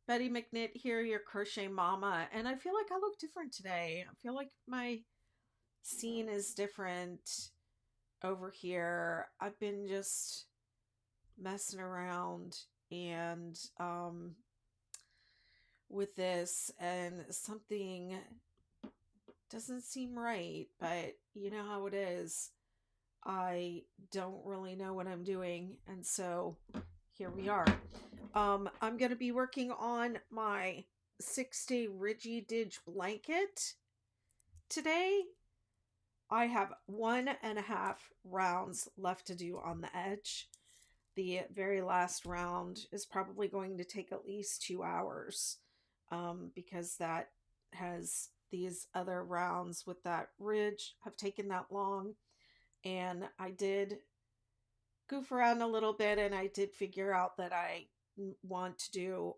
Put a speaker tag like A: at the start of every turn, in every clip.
A: Betty McKnitt here, your crochet mama, and I feel like I look different today. I feel like my scene is different over here. I've been just messing around and with this and something doesn't seem right, but you know how it is. I don't really know what I'm doing, and so here we are. I'm going to be working on my 6-day Ridgy Didge blanket today. I have 1.5 rounds left to do on the edge. The very last round is probably going to take at least 2 hours because that has these other rounds with that ridge have taken that long. And I did goof around a little bit and I did figure out that I want to do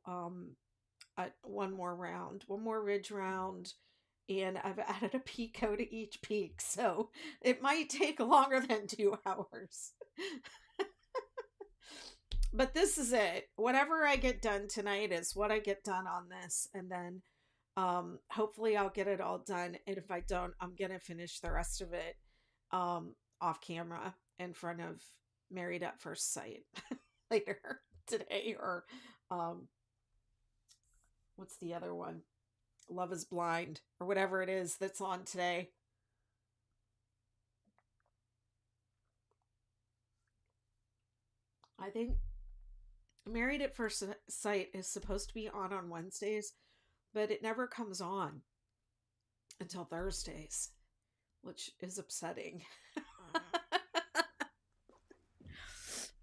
A: one more ridge round, and I've added a picot to each peak, so it might take longer than 2 hours. But this is it. Whatever I get done tonight is what I get done on this, and then hopefully I'll get it all done. And if I don't, I'm gonna finish the rest of it off camera in front of Married at First Sight later today, or um, what's the other one? Love is Blind, or whatever it is that's on today. I think Married at First Sight is supposed to be on Wednesdays, but it never comes on until Thursdays, which is upsetting.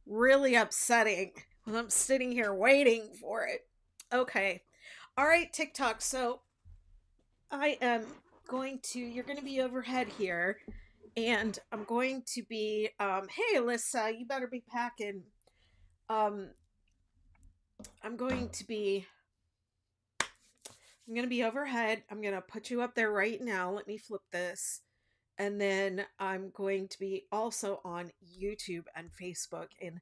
A: Really upsetting when I'm sitting here waiting for it. Okay. All right, TikTok. So I am you're going to be overhead here, and I'm going to be, hey, Alyssa, you better be packing. Um, I'm going to be I'm going to be overhead. I'm going to put you up there right now. Let me flip this. And then I'm going to be also on YouTube and Facebook in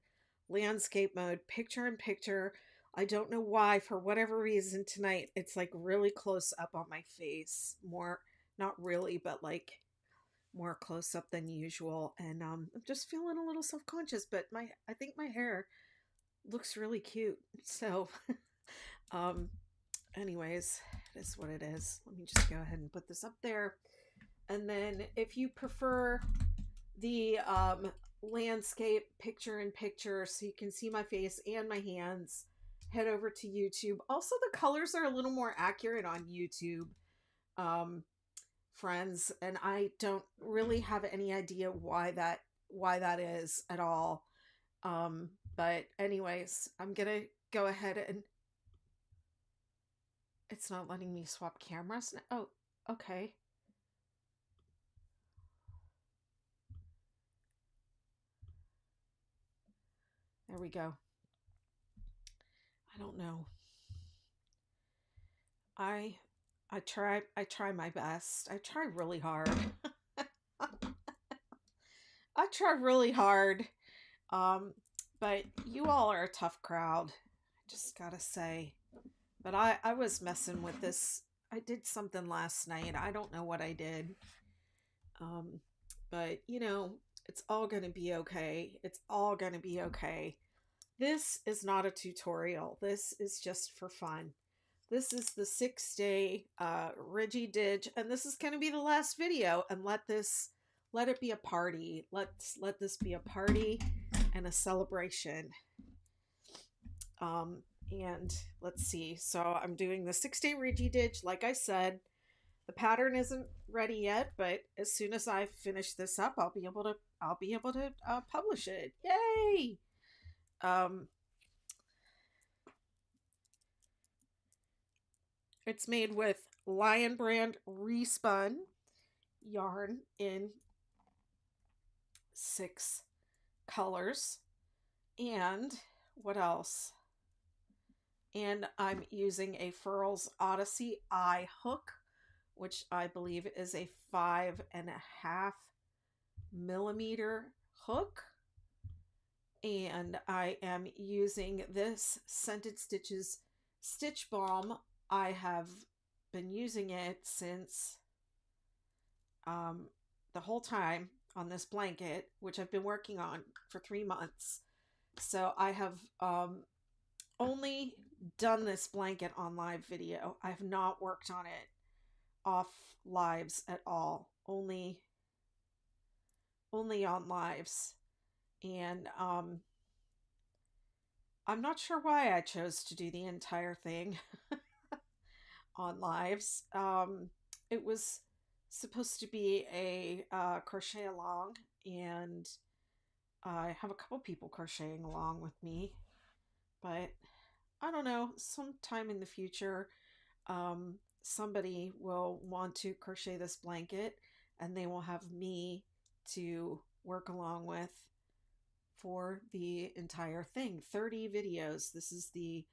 A: landscape mode, picture in picture. I don't know why, for whatever reason tonight, it's like really close up on my face. More, not really, but like more close up than usual. And I'm just feeling a little self conscious, but I think my hair looks really cute. So, um, anyways, it is what it is. Let me just go ahead and put this up there. And then if you prefer the landscape picture in picture so you can see my face and my hands, head over to YouTube. Also, the colors are a little more accurate on YouTube, um, friends, and I don't really have any idea why that is at all. But anyways, I'm gonna go ahead and it's not letting me swap cameras. Oh, okay. There we go. I don't know. I I try my best. I try really hard. I try really hard. Um but you all are a tough crowd. I just got to say. But I was messing with this. I did something last night. I don't know what I did. Um but it's all going to be okay. It's all going to be okay. This is not a tutorial. This is just for fun. This is the 6-day Ridgy Didge, and this is going to be the last video. And let it be a party. Let this be a party and a celebration. And let's see. So I'm doing the 6-day Ridgy Didge, like I said. The pattern isn't ready yet, but as soon as I finish this up, I'll be able to publish it. Yay! Um, It's made with Lion Brand respun yarn in 6 colors. And what else? And I'm using a Furls Odyssey eye hook, which I believe is a 5.5 millimeter hook. And I am using this Scented Stitches Stitch Balm, I have been using it since um, the whole time on this blanket, which I've been working on for 3 months. So I have only done this blanket on live video. I have not worked on it off lives at all. Only on lives. And I'm not sure why I chose to do the entire thing on lives. It was supposed to be a crochet along, and I have a couple people crocheting along with me, but I don't know, sometime in the future, somebody will want to crochet this blanket and they will have me to work along with for the entire thing. 30 videos. This is the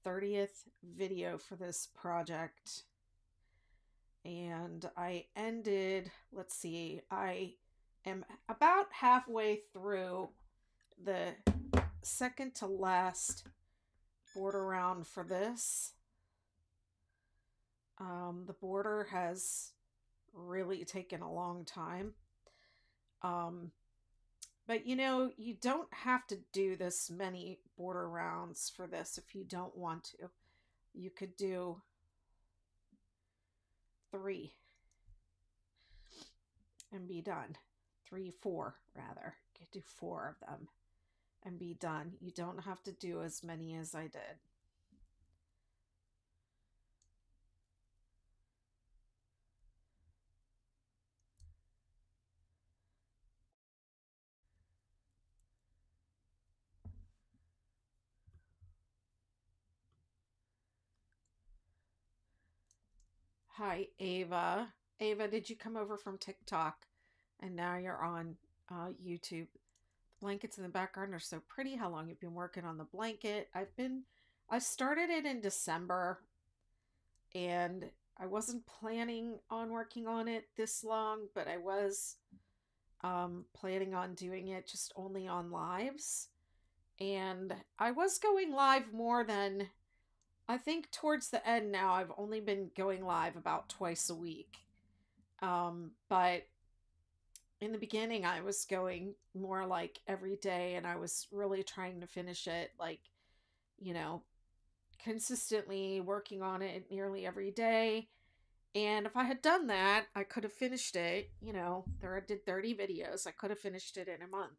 A: 30th video for this project. And I ended, let's see, I am about halfway through the second to last border round for this. The border has really taken a long time. But you know, you don't have to do this many border rounds for this if you don't want to. You could do 3 and be done. 3, 4 rather. You could do 4 of them and be done. You don't have to do as many as I did. Hi, Ava. Ava, did you come over from TikTok and now you're on YouTube? The blankets in the background are so pretty. How long you've been working on the blanket? I started it in December, and I wasn't planning on working on it this long, but I was planning on doing it just only on lives. And I was going live more than, I think towards the end now, I've only been going live about twice a week. But in the beginning, I was going more like every day, and I was really trying to finish it, like, you know, consistently working on it nearly every day. And if I had done that, I could have finished it. You know, I did 30 videos. I could have finished it in a month.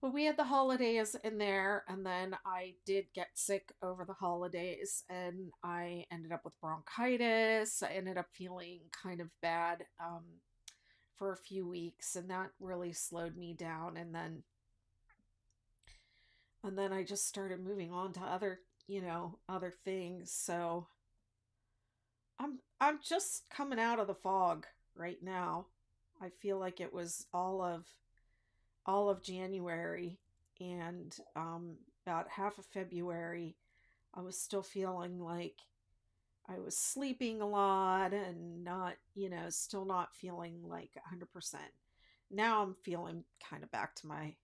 A: But we had the holidays in there, and then I did get sick over the holidays, and I ended up with bronchitis. I ended up feeling kind of bad for a few weeks, and that really slowed me down. And then I just started moving on to other things. So I'm just coming out of the fog right now. I feel like it was all of January, and about half of February I was still feeling like I was sleeping a lot and not, still not feeling like 100%. Now I'm feeling kind of back to my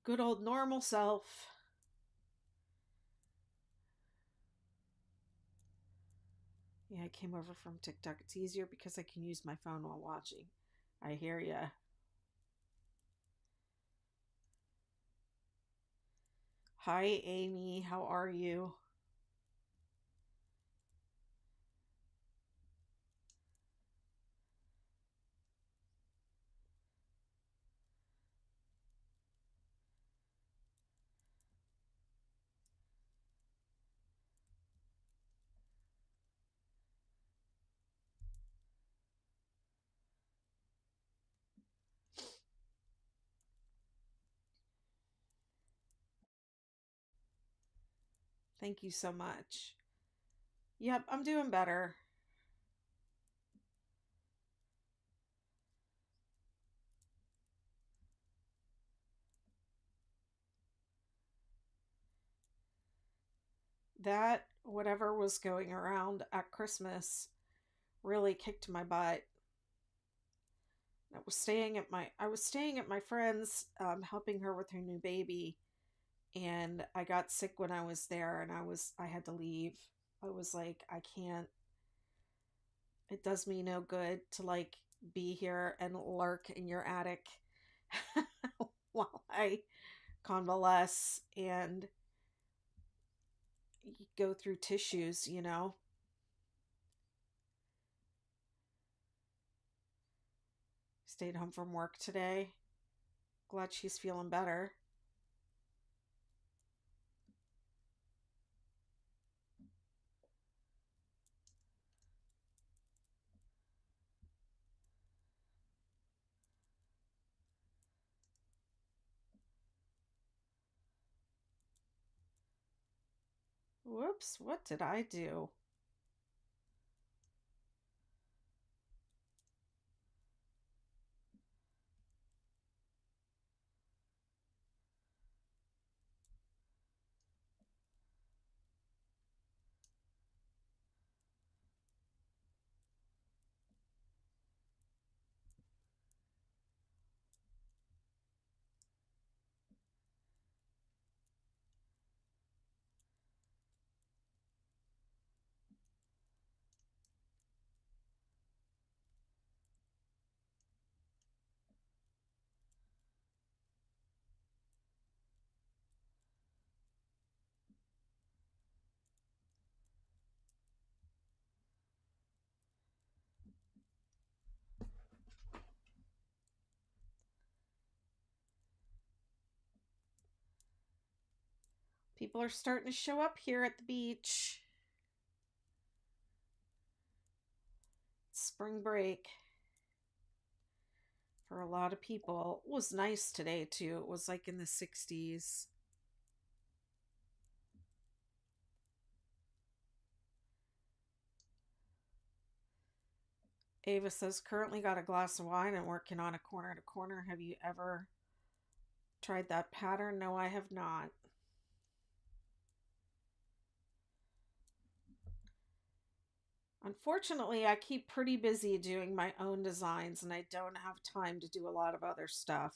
A: good old normal self. Yeah, I came over from TikTok. It's easier because I can use my phone while watching. I hear ya. Hi, Amy. How are you? Thank you so much. Yep, I'm doing better. That whatever was going around at Christmas really kicked my butt. I was staying at my friend's, helping her with her new baby, and I got sick when I was there, and I had to leave. I was like, I can't. It does me no good to like be here and lurk in your attic while I convalesce and go through tissues, you know. Stayed home from work today. Glad she's feeling better. Whoops, what did I do? People are starting to show up here at the beach. It's spring break for a lot of people. It was nice today, too. It was like in the 60s. Ava says, currently got a glass of wine and working on a corner to corner. Have you ever tried that pattern? No, I have not. Unfortunately, I keep pretty busy doing my own designs and I don't have time to do a lot of other stuff.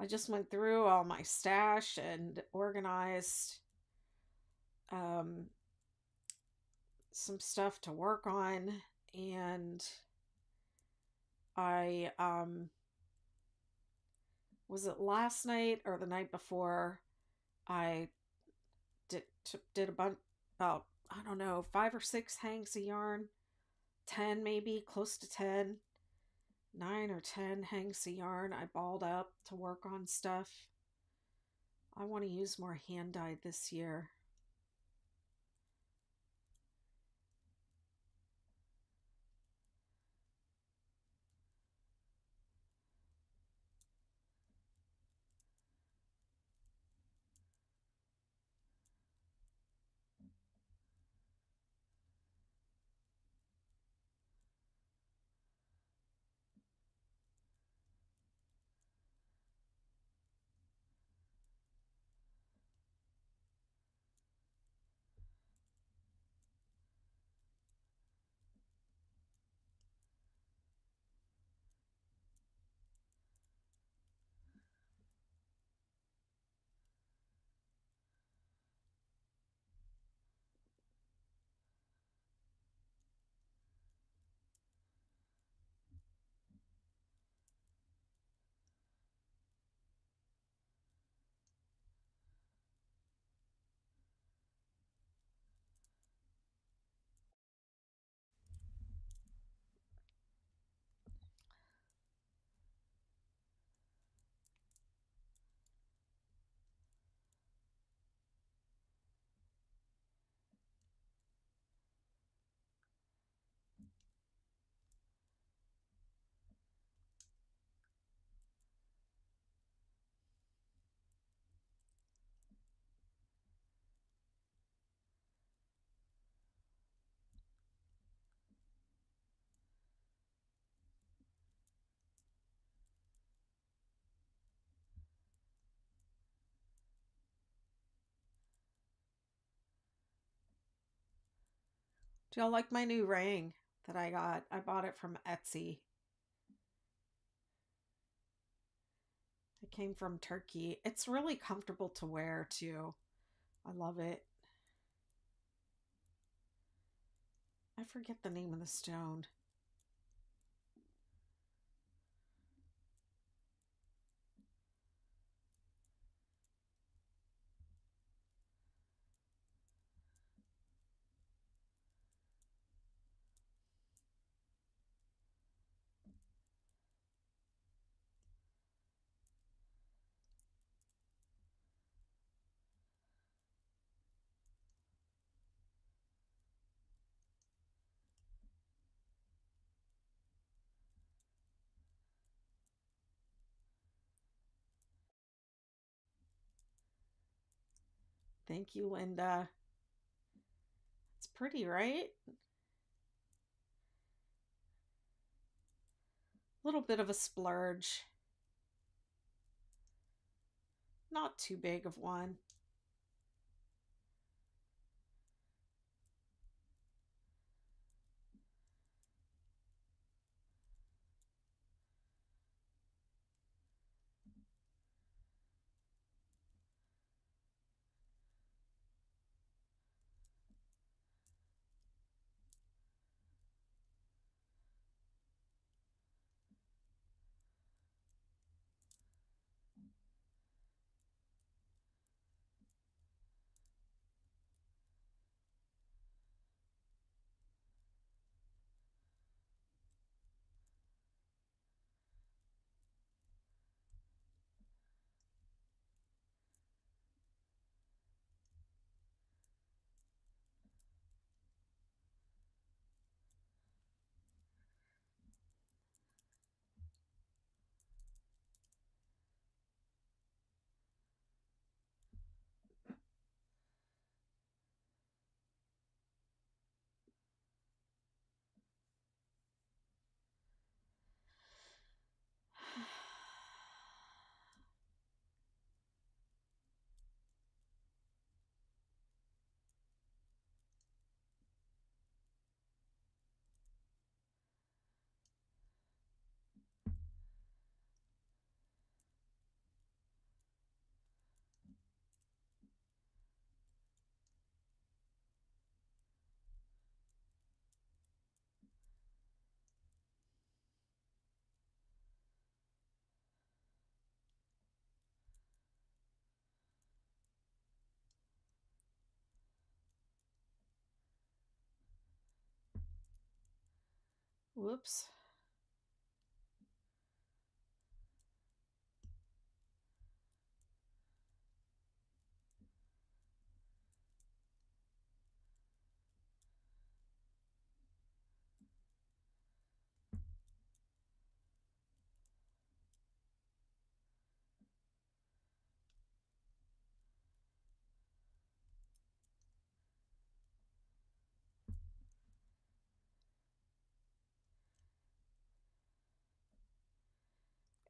A: I just went through all my stash and organized um, some stuff to work on. And I was it last night or the night before? I did a bunch, about I don't know, 5 or 6 hanks of yarn, 10 maybe, close to 10, 9 or 10 hanks of yarn. I balled up to work on stuff. I want to use more hand dyed this year. Do y'all like my new ring that I got? I bought it from Etsy. It came from Turkey. It's really comfortable to wear too. I love it. I forget the name of the stone. Thank you, Linda. It's pretty, right? A little bit of a splurge. Not too big of one. Whoops.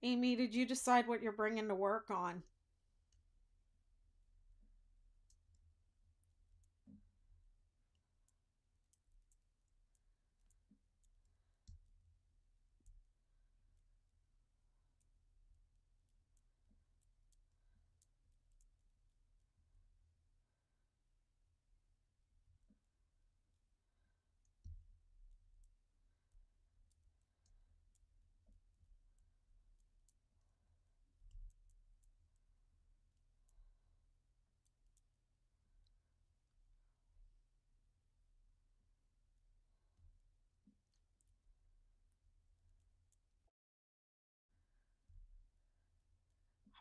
A: Amy, did you decide what you're bringing to work on?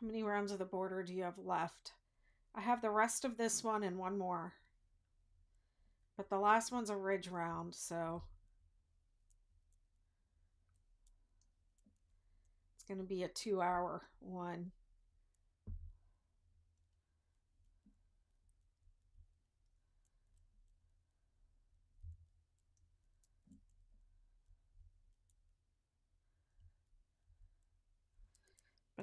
A: How many rounds of the border do you have left? I have the rest of this one and one more. But the last one's a ridge round, so it's going to be a 2-hour one.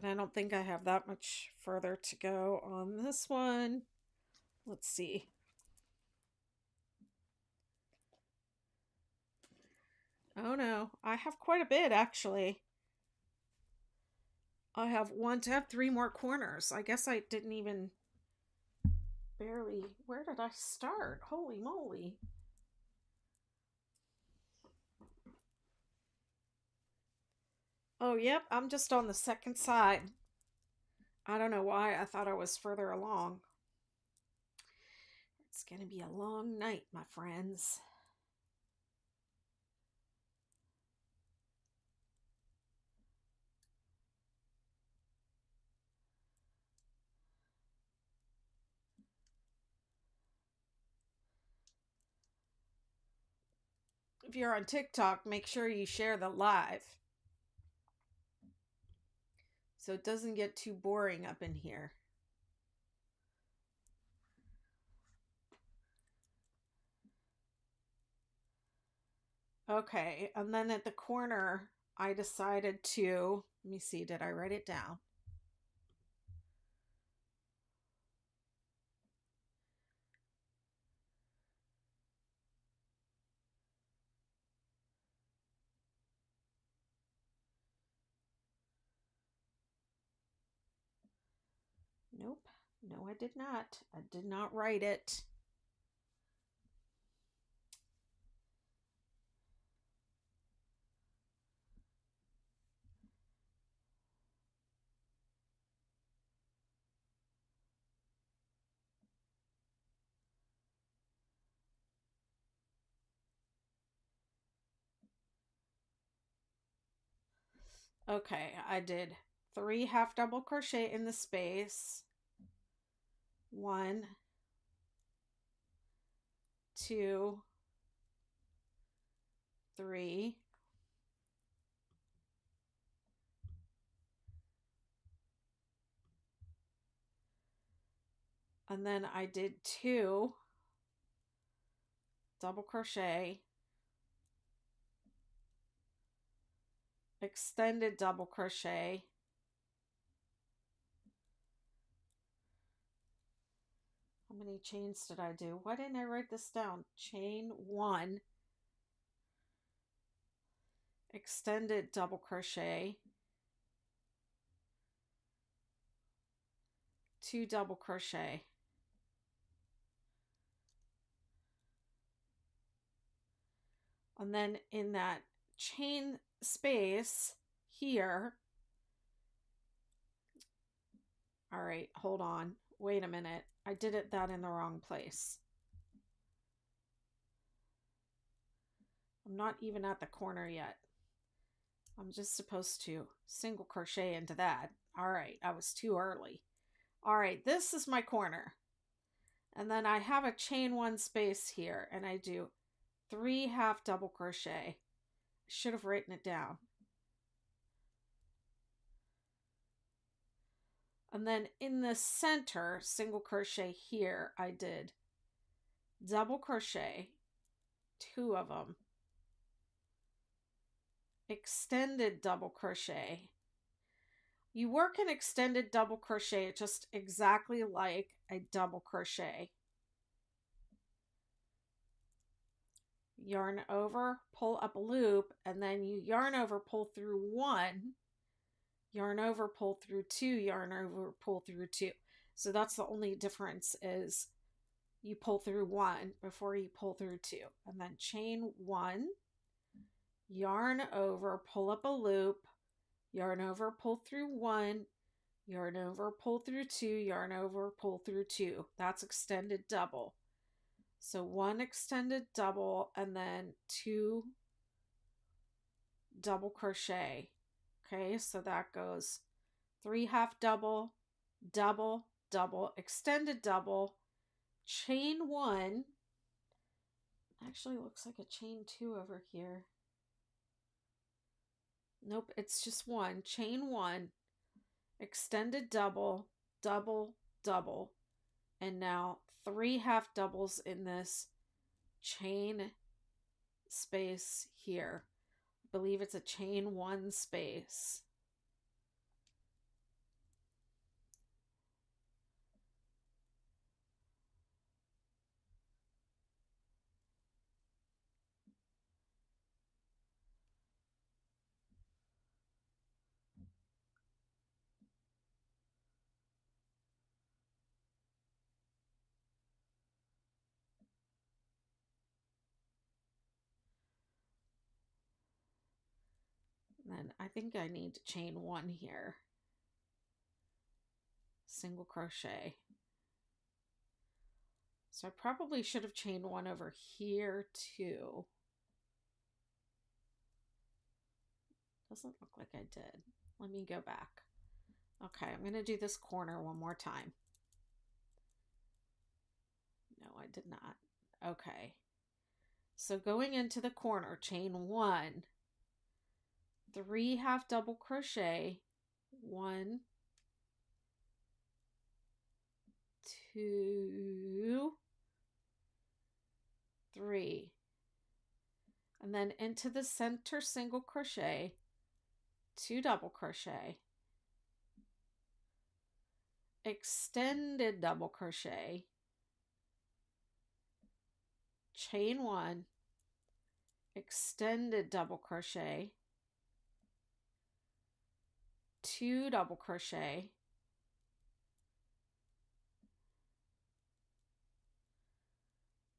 A: But I don't think I have that much further to go on this one. Let's see. Oh no, I have quite a bit actually. I have one to have three more corners. I guess I didn't even barely. Where did I start? Holy moly. Oh, yep, I'm just on the second side. I don't know why I thought I was further along. It's going to be a long night, my friends. If you're on TikTok, make sure you share the live so it doesn't get too boring up in here. Okay, and then at the corner, I decided to, let me see, did I write it down? Nope. No, I did not. I did not write it. Okay, I did 3 half double crochet in the space. 1, 2, 3. And then I did 2 double crochet, extended double crochet, how many chains did I do? Why didn't I write this down? Chain 1, extended double crochet, 2 double crochet. And then in that chain space here, all right, hold on, wait a minute, I did that in the wrong place. I'm not even at the corner yet. I'm just supposed to single crochet into that. All right, I was too early. All right, this is my corner. And then I have a chain 1 space here, and I do 3 half double crochet. I should have written it down. And then in the center, single crochet here, I did double crochet, 2 of them, extended double crochet. You work an extended double crochet just exactly like a double crochet. Yarn over, pull up a loop, and then you yarn over, pull through 1, yarn over, pull through 2, yarn over, pull through 2. So that's the only difference, is you pull through 1 before you pull through 2. And then chain 1, yarn over, pull up a loop, yarn over, pull through 1, yarn over, pull through 2, yarn over, pull through 2. That's extended double. So 1 extended double and then 2 double crochet. Okay, so that goes 3 half double, double, double, extended double, chain 1. Actually looks like a chain 2 over here. Nope, it's just 1. Chain 1, extended double, double, double, and now 3 half doubles in this chain space here. I believe it's a chain 1 space. then I think I need to chain one here. Single crochet. So I probably should have chained one over here too. Doesn't look like I did. Let me go back. Okay, I'm going to do this corner one more time. No, I did not. Okay. So going into the corner, chain one, 3 half double crochet, 1, 2, 3, and then into the center single crochet, 2 double crochet, extended double crochet, chain 1, extended double crochet, 2 double crochet,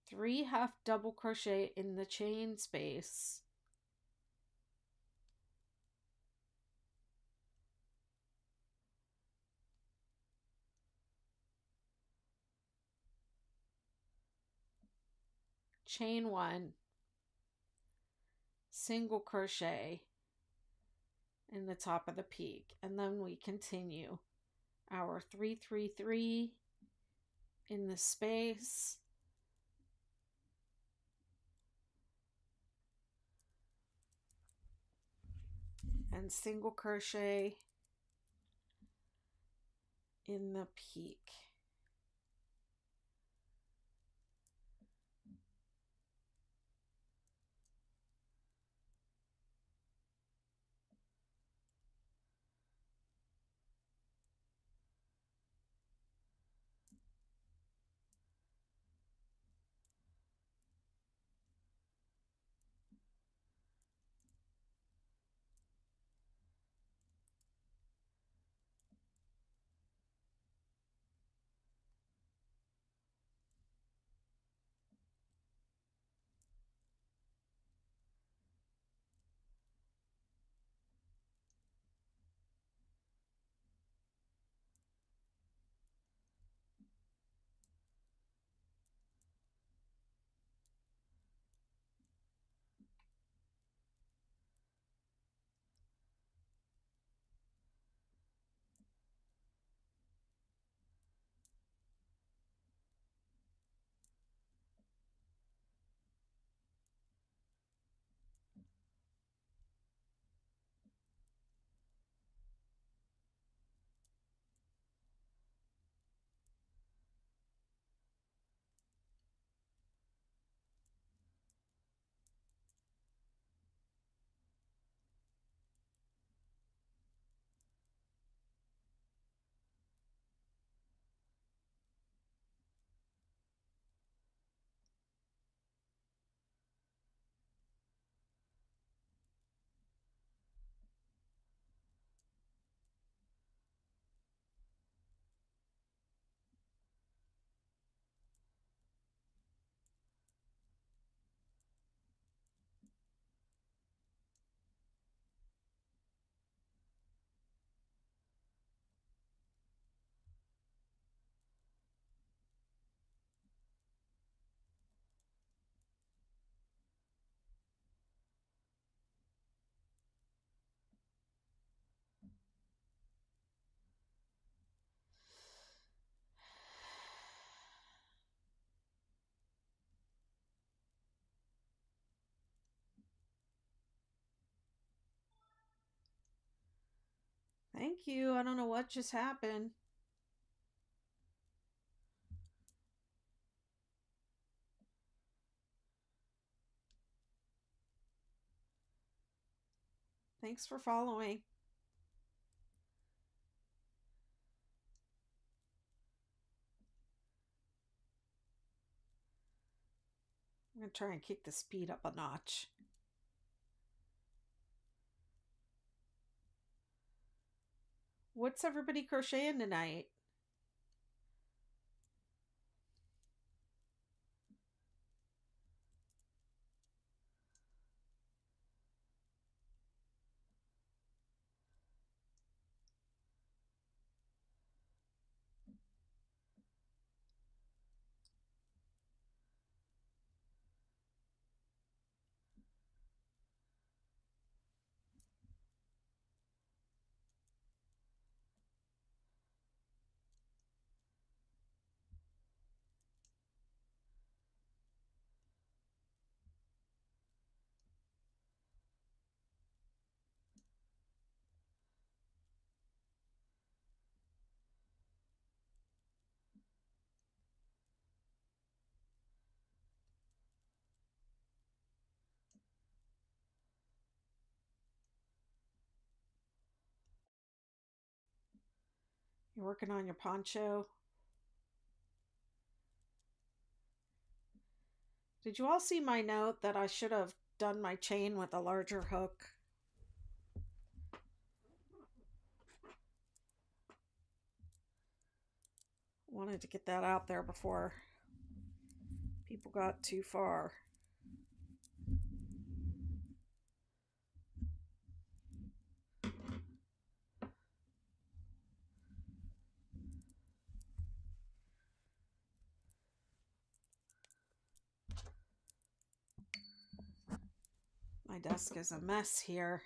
A: three half double crochet in the chain space, chain 1, single crochet in the top of the peak, and then we continue our 3 3 3 in the space, and single crochet in the peak. Thank you. I don't know what just happened. Thanks for following. I'm going to try and kick the speed up a notch. What's everybody crocheting tonight? You working on your poncho? Did you all see my note that I should have done my chain with a larger hook? Wanted to get that out there before people got too far. My desk is a mess here.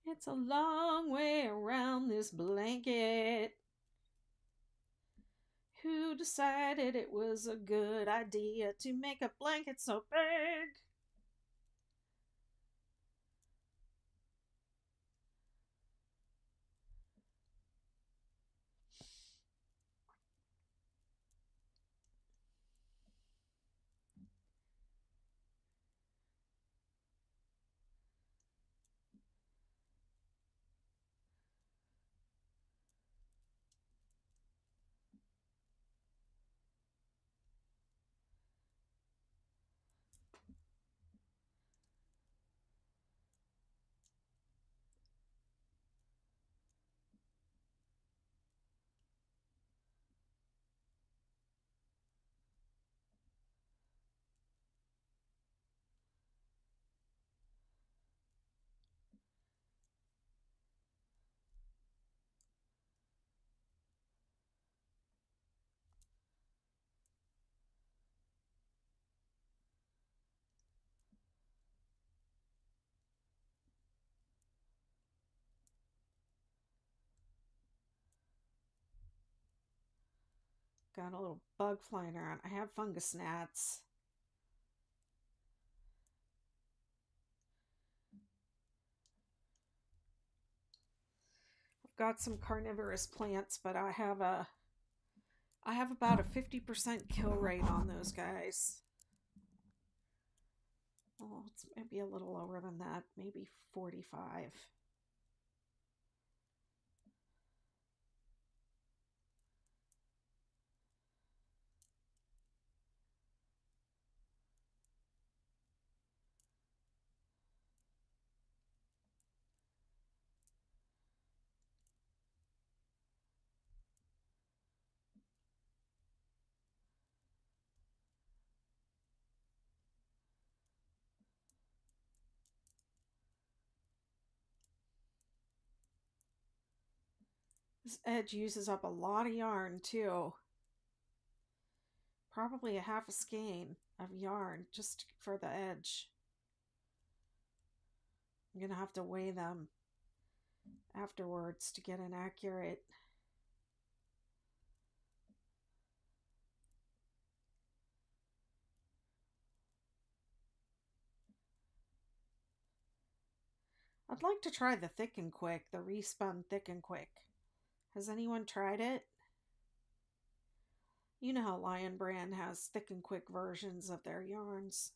A: It's a long way around this blanket. Who decided it was a good idea to make a blanket so big? Got a little bug flying around. I have fungus gnats. I've got some carnivorous plants, but I have about a 50% kill rate on those guys. Well, it's maybe a little lower than that, maybe 45. This edge uses up a lot of yarn too. Probably a half a skein of yarn just for the edge. I'm gonna have to weigh them afterwards to get an accurate. I'd like to try the Thick and Quick, the respun Thick and Quick. Has anyone tried it? You know how Lion Brand has Thick and Quick versions of their yarns.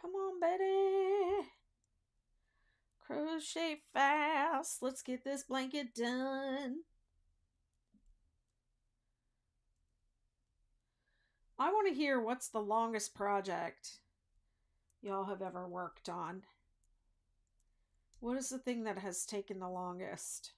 A: Come on, Betty. Crochet fast. Let's get this blanket done. I want to hear what's the longest project y'all have ever worked on. What is the thing that has taken the longest?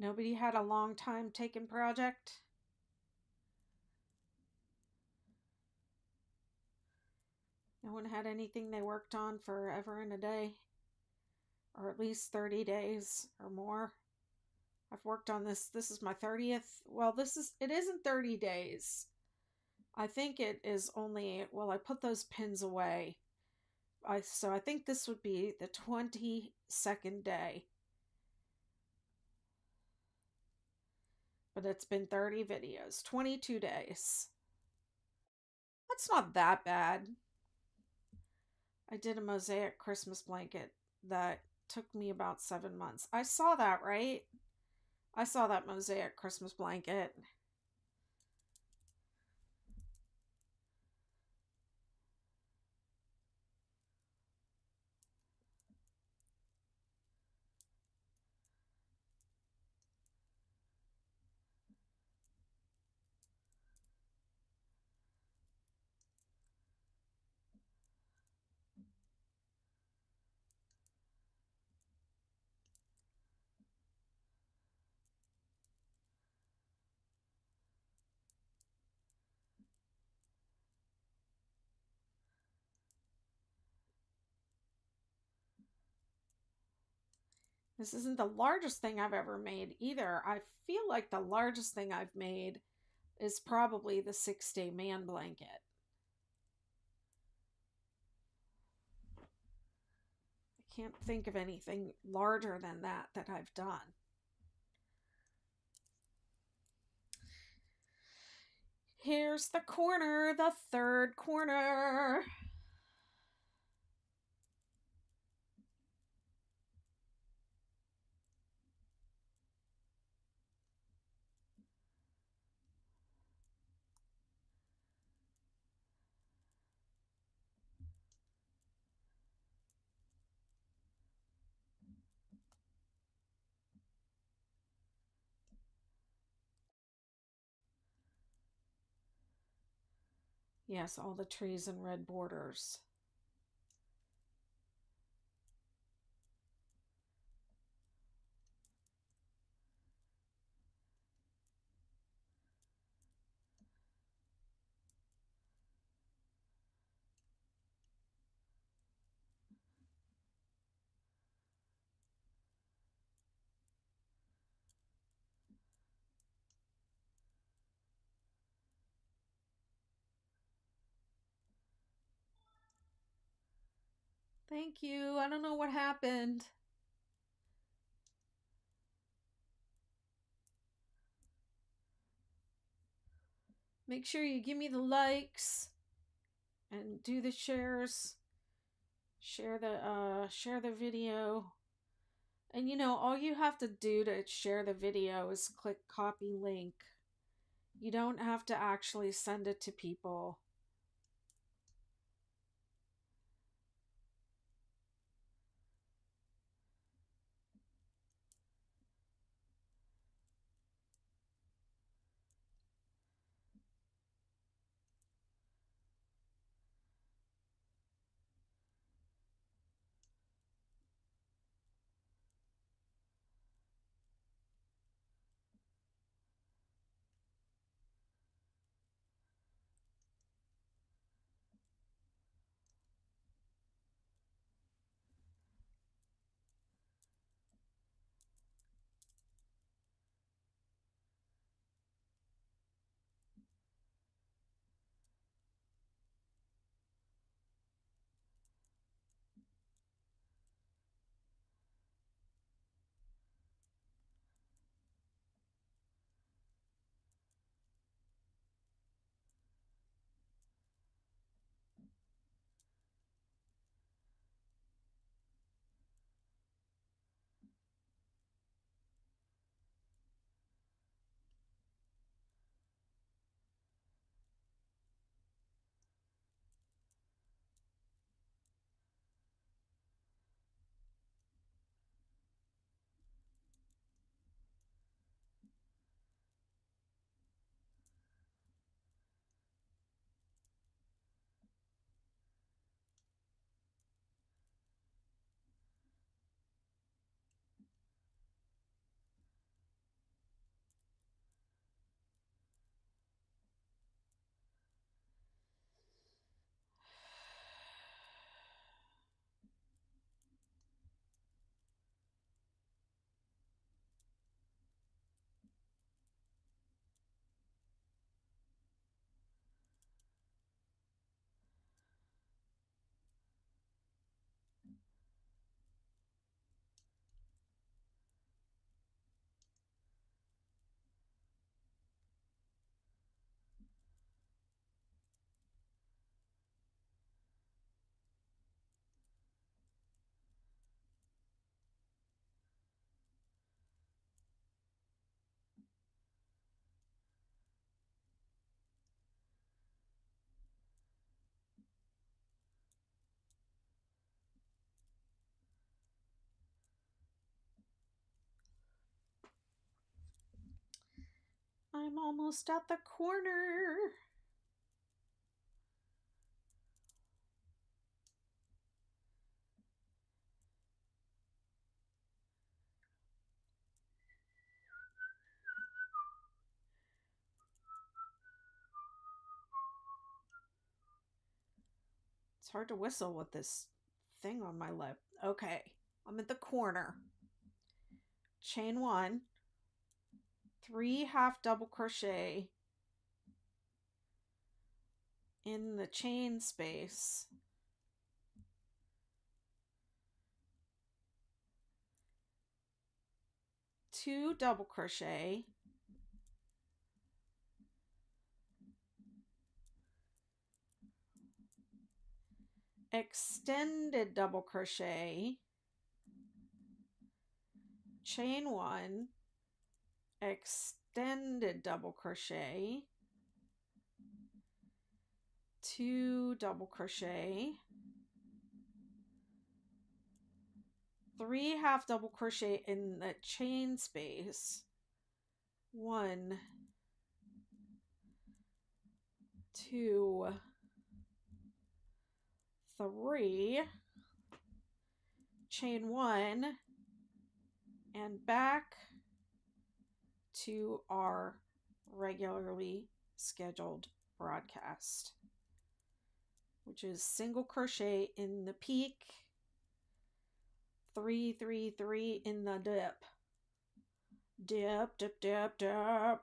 A: Nobody had a long time taken project? No one had anything they worked on forever and a day? Or at least 30 days or more? I've worked on this. This is my 30th. Well, it isn't 30 days. I think it is only, well, I put those pins away. So I think this would be the 22nd day. But it's been 30 videos, 22 days. That's not that bad. I did a mosaic Christmas blanket that took me about 7 months. I saw that, right? I saw that mosaic Christmas blanket. This isn't the largest thing I've ever made either. I feel like the largest thing I've made is probably the 6-day man blanket. I can't think of anything larger than that I've done. Here's the corner, the third corner. Yes, all the trees and red borders. Thank you. I don't know what happened. Make sure you give me the likes and do the shares. Share the video. And you know, all you have to do to share the video is click copy link. You don't have to actually send it to people. I'm almost at the corner. It's hard to whistle with this thing on my lip. Okay, I'm at the corner. Chain one, 3 half double crochet in the chain space, 2 double crochet, extended double crochet, chain one, extended double crochet, 2 double crochet, 3 half double crochet in the chain space, 1, 2, 3, chain one, and back to our regularly scheduled broadcast, which is single crochet in the peak, 3 3 3 in the dip, dip dip dip dip.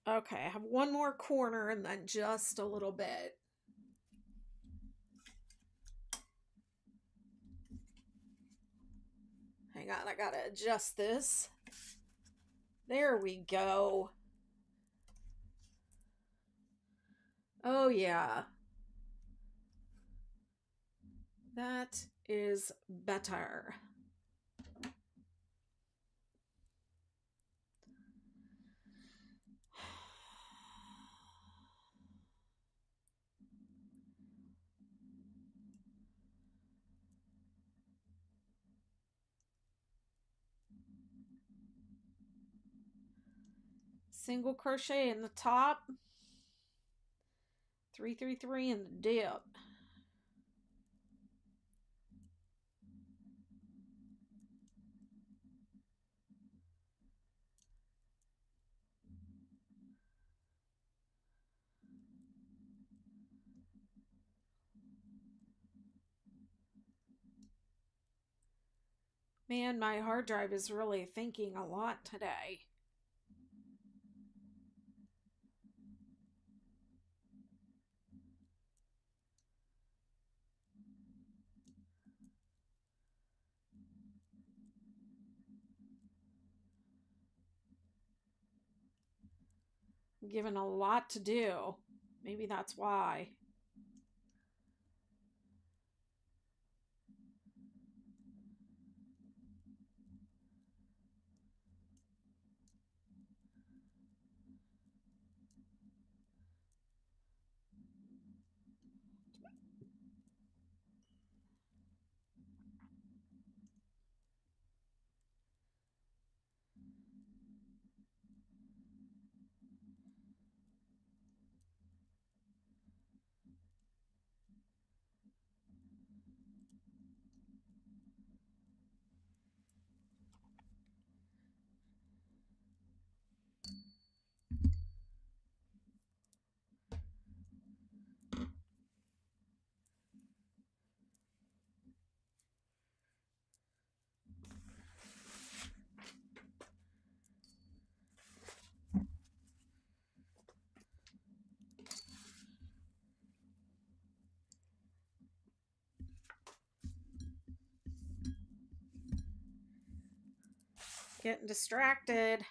A: Okay, I have one more corner and then just a little bit. Hang on, I gotta adjust this. There we go. Oh, yeah. That is better. Single crochet in the top, 333 in the dip. Man, my hard drive is really thinking a lot today. I'm given a lot to do. Maybe that's why. Getting distracted.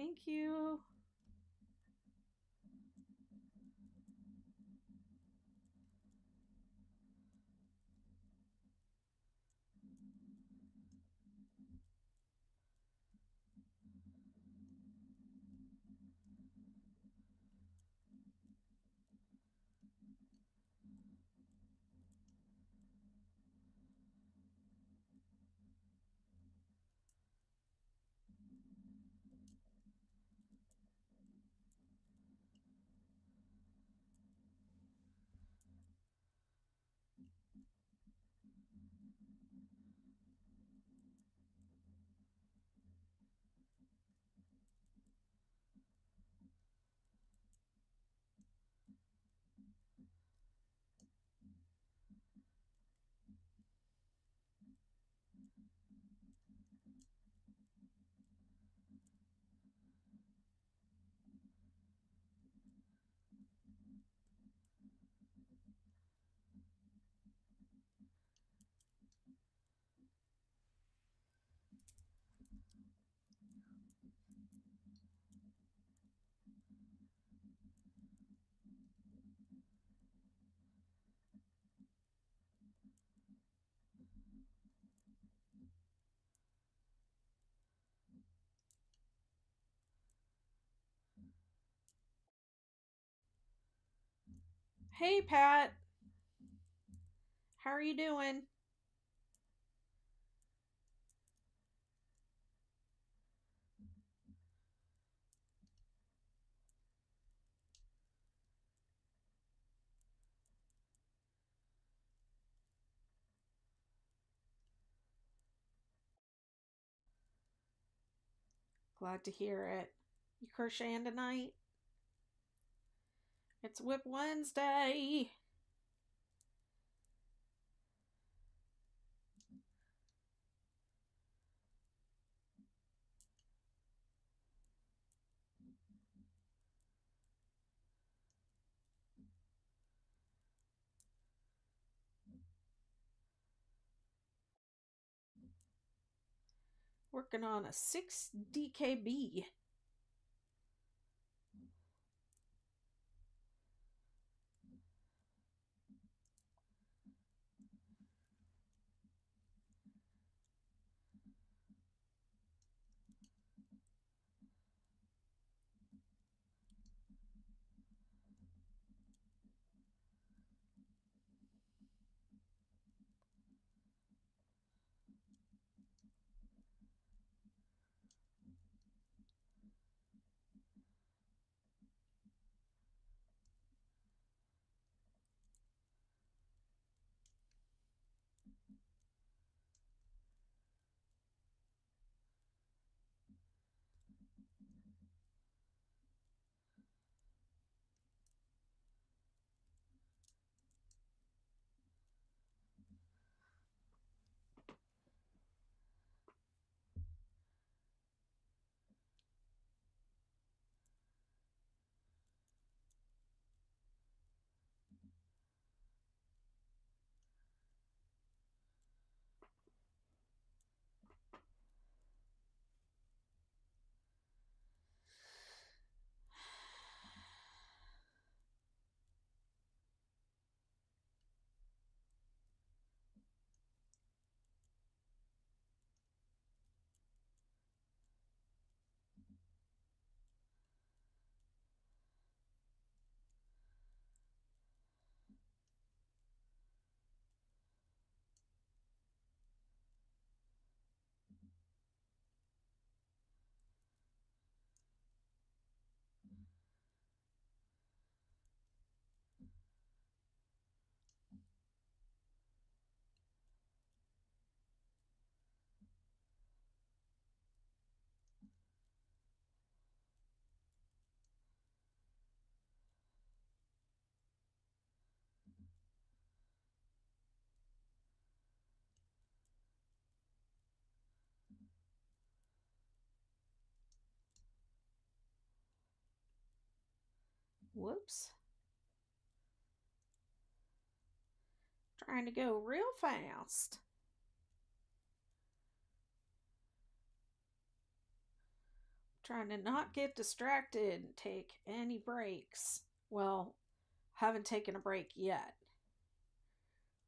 A: Thank you. Hey, Pat. How are you doing? Glad to hear it. You crocheting tonight? It's Whip Wednesday. Working on a 6 DKB. Whoops. Trying to go real fast. Trying to not get distracted and take any breaks. Well, haven't taken a break yet.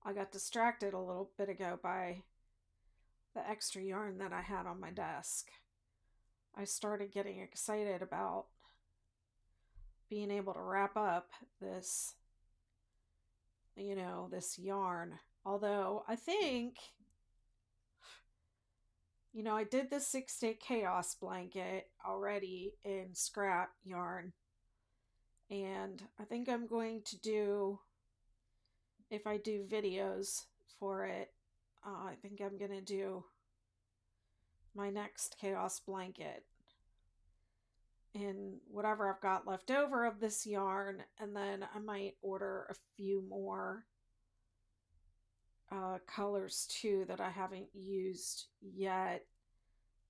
A: I got distracted a little bit ago by the extra yarn that I had on my desk. I started getting excited about being able to wrap up this yarn. Although I think, I did the 6-day chaos blanket already in scrap yarn. And I think I'm going to do, if I do videos for it, I think I'm going to do my next chaos blanket in whatever I've got left over of this yarn, and then I might order a few more colors too that I haven't used yet,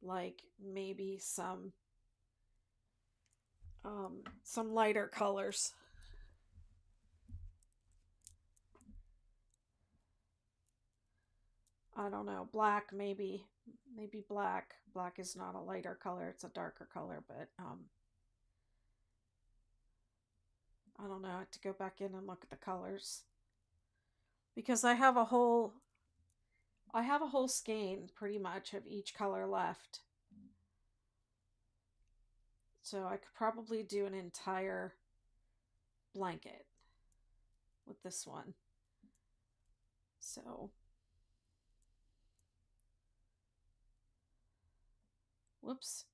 A: like maybe some lighter colors. I don't know, black maybe black. Black is not a lighter color; it's a darker color, but I don't know. I have to go back in and look at the colors because I have a whole skein pretty much of each color left. So I could probably do an entire blanket. with this one. So, whoops.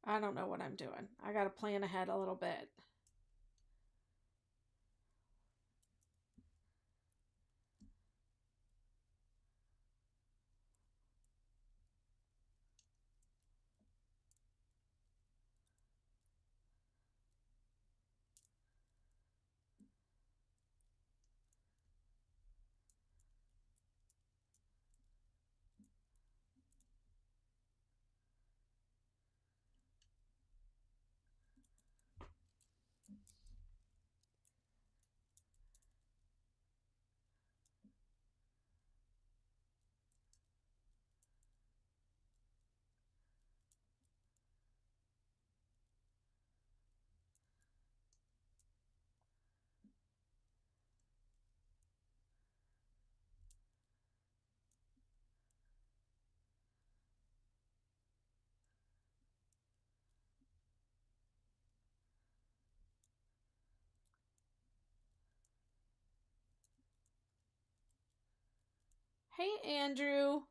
A: I don't know what I'm doing. I got to plan ahead a little bit. Hey, Andrew.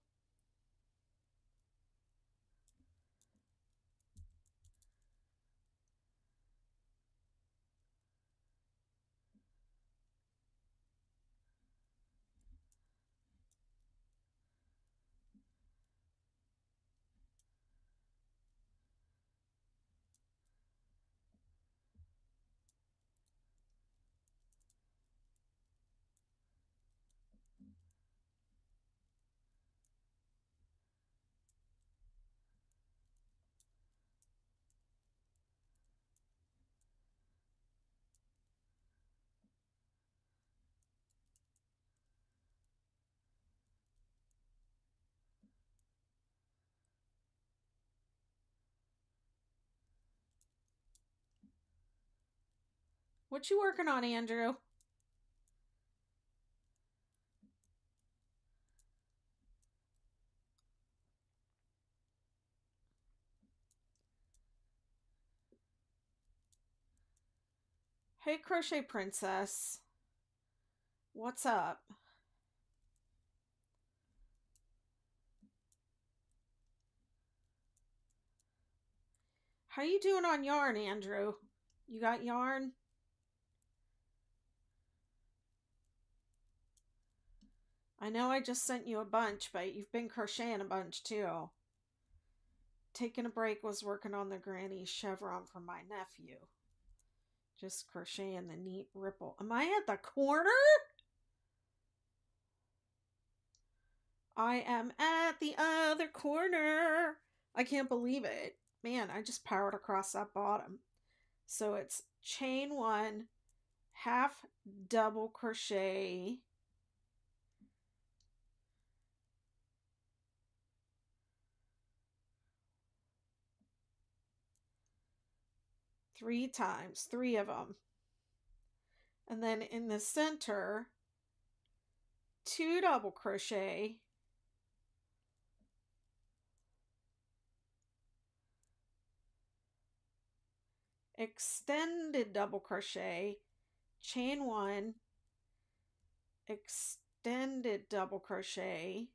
A: What you working on, Andrew? Hey, Crochet Princess. What's up? How you doing on yarn, Andrew? You got yarn? I know I just sent you a bunch, but you've been crocheting a bunch too. Taking a break, was working on the granny chevron for my nephew. Just crocheting the neat ripple. Am I at the corner? I am at the other corner. I can't believe it. Man, I just powered across that bottom. So it's chain one, half double crochet, three times, three of them. And then in the center, two double crochet, extended double crochet, chain one, extended double crochet,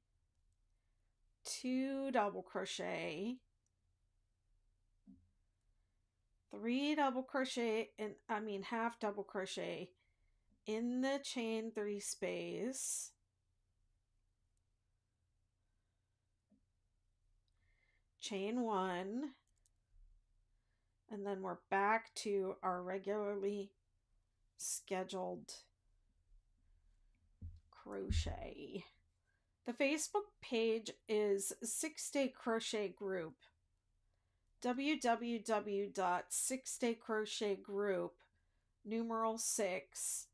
A: two double crochet, three double crochet, and half double crochet in the chain three space, chain one, and then we're back to our regularly scheduled crochet. The Facebook page is 6-Day Crochet Group. www.6daycrochetgroup numeral 6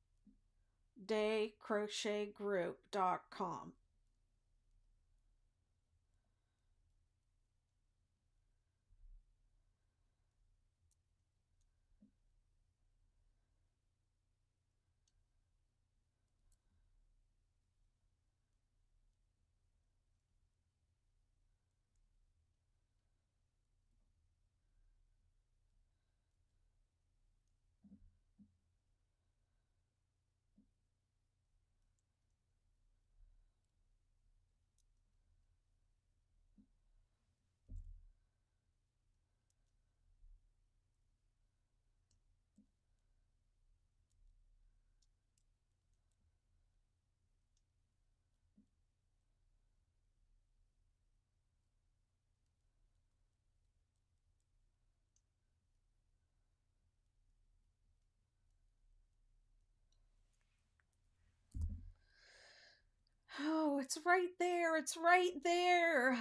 A: daycrochetgroup.com. It's right there. It's right there.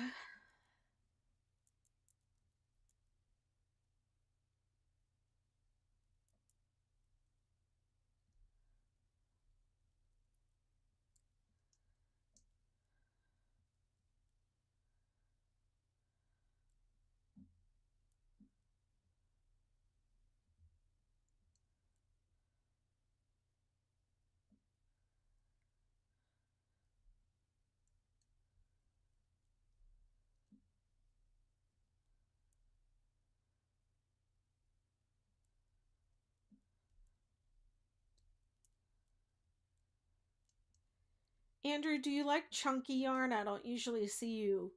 A: Andrew, do you like chunky yarn? I don't usually see you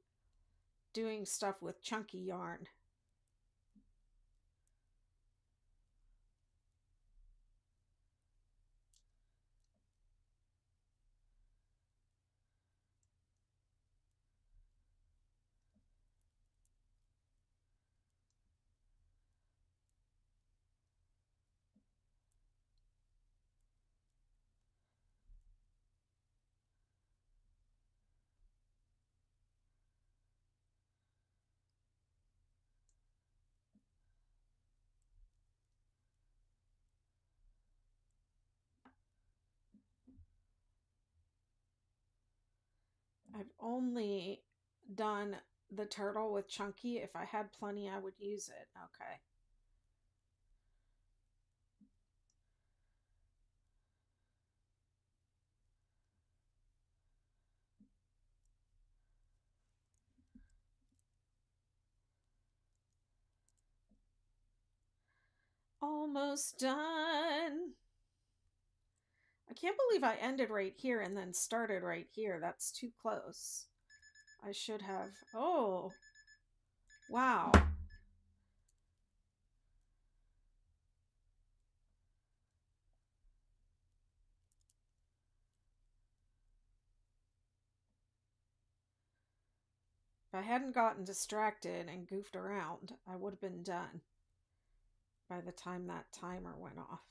A: doing stuff with chunky yarn. I've only done the turtle with chunky. If I had plenty, I would use it. Okay. Almost done. I can't believe I ended right here and then started right here. That's too close. I should have. Oh, wow. If I hadn't gotten distracted and goofed around, I would have been done by the time that timer went off.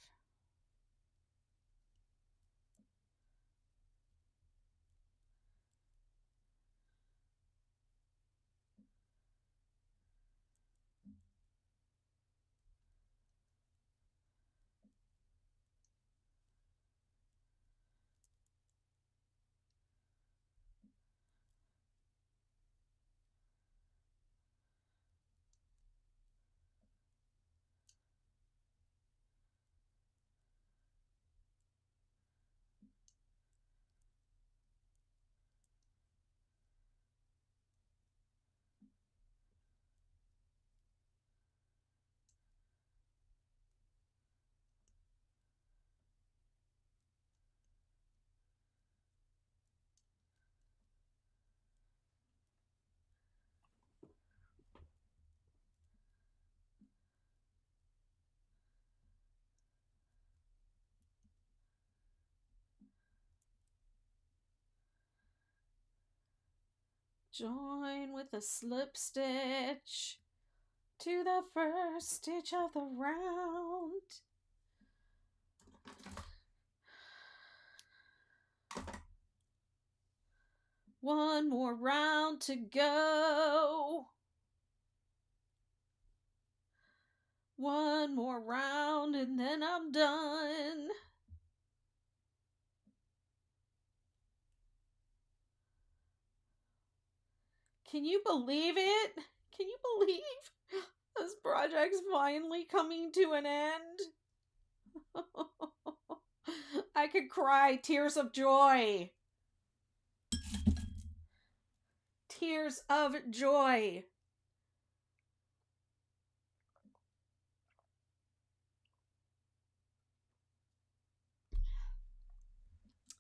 A: Join with a slip stitch to the first stitch of the round. One more round to go. One more round and then I'm done. Can you believe it? Can you believe this project's finally coming to an end? I could cry tears of joy. Tears of joy.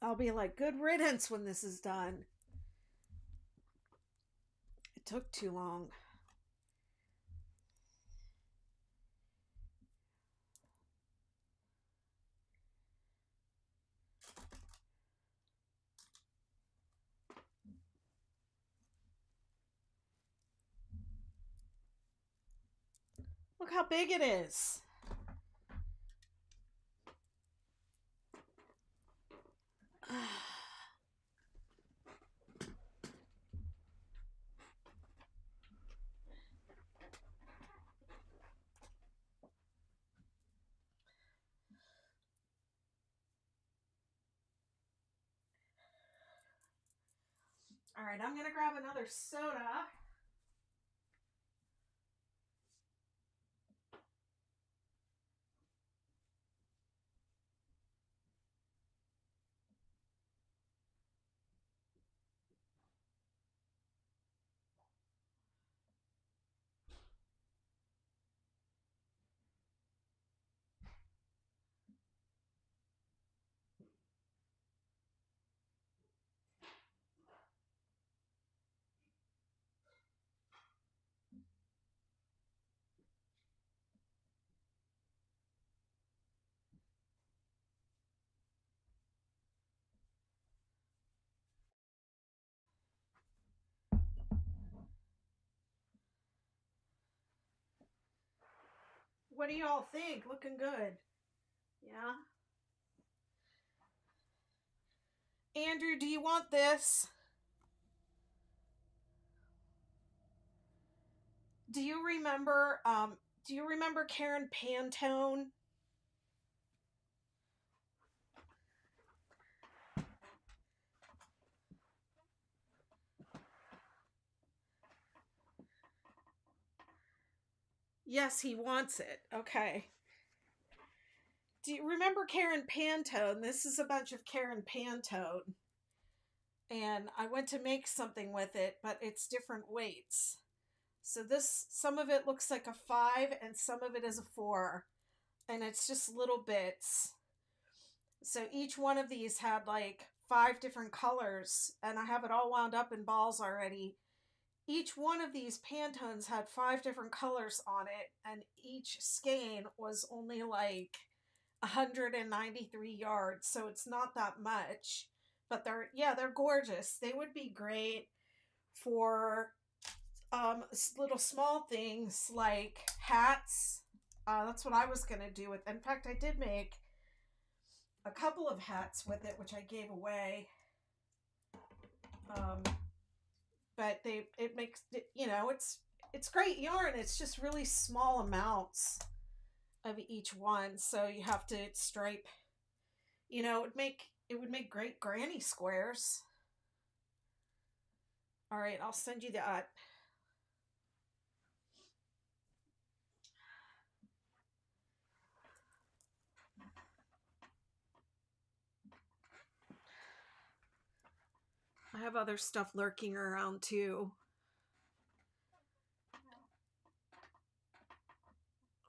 A: I'll be like, good riddance when this is done. It took too long. Look how big it is. All right, I'm going to grab another soda. What do y'all think? Looking good. Yeah. Andrew, do you want this? Do you remember Karen Pantone? Yes, he wants it. Okay. Do you remember Karen Pantone? This is a bunch of Karen Pantone. And I went to make something with it, but it's different weights. So some of it looks like a 5 and some of it is a 4. And it's just little bits. So each one of these had like 5 different colors, and I have it all wound up in balls already. Each one of these Pantones had 5 different colors on it, and each skein was only like 193 yards, so it's not that much. But they're gorgeous. They would be great for little small things like hats. That's what I was gonna do with. In fact, I did make a couple of hats with it, which I gave away. But it makes it, it's great yarn. It's just really small amounts of each one, so you have to stripe. It would make great granny squares. All right, I'll send you that. I have other stuff lurking around too.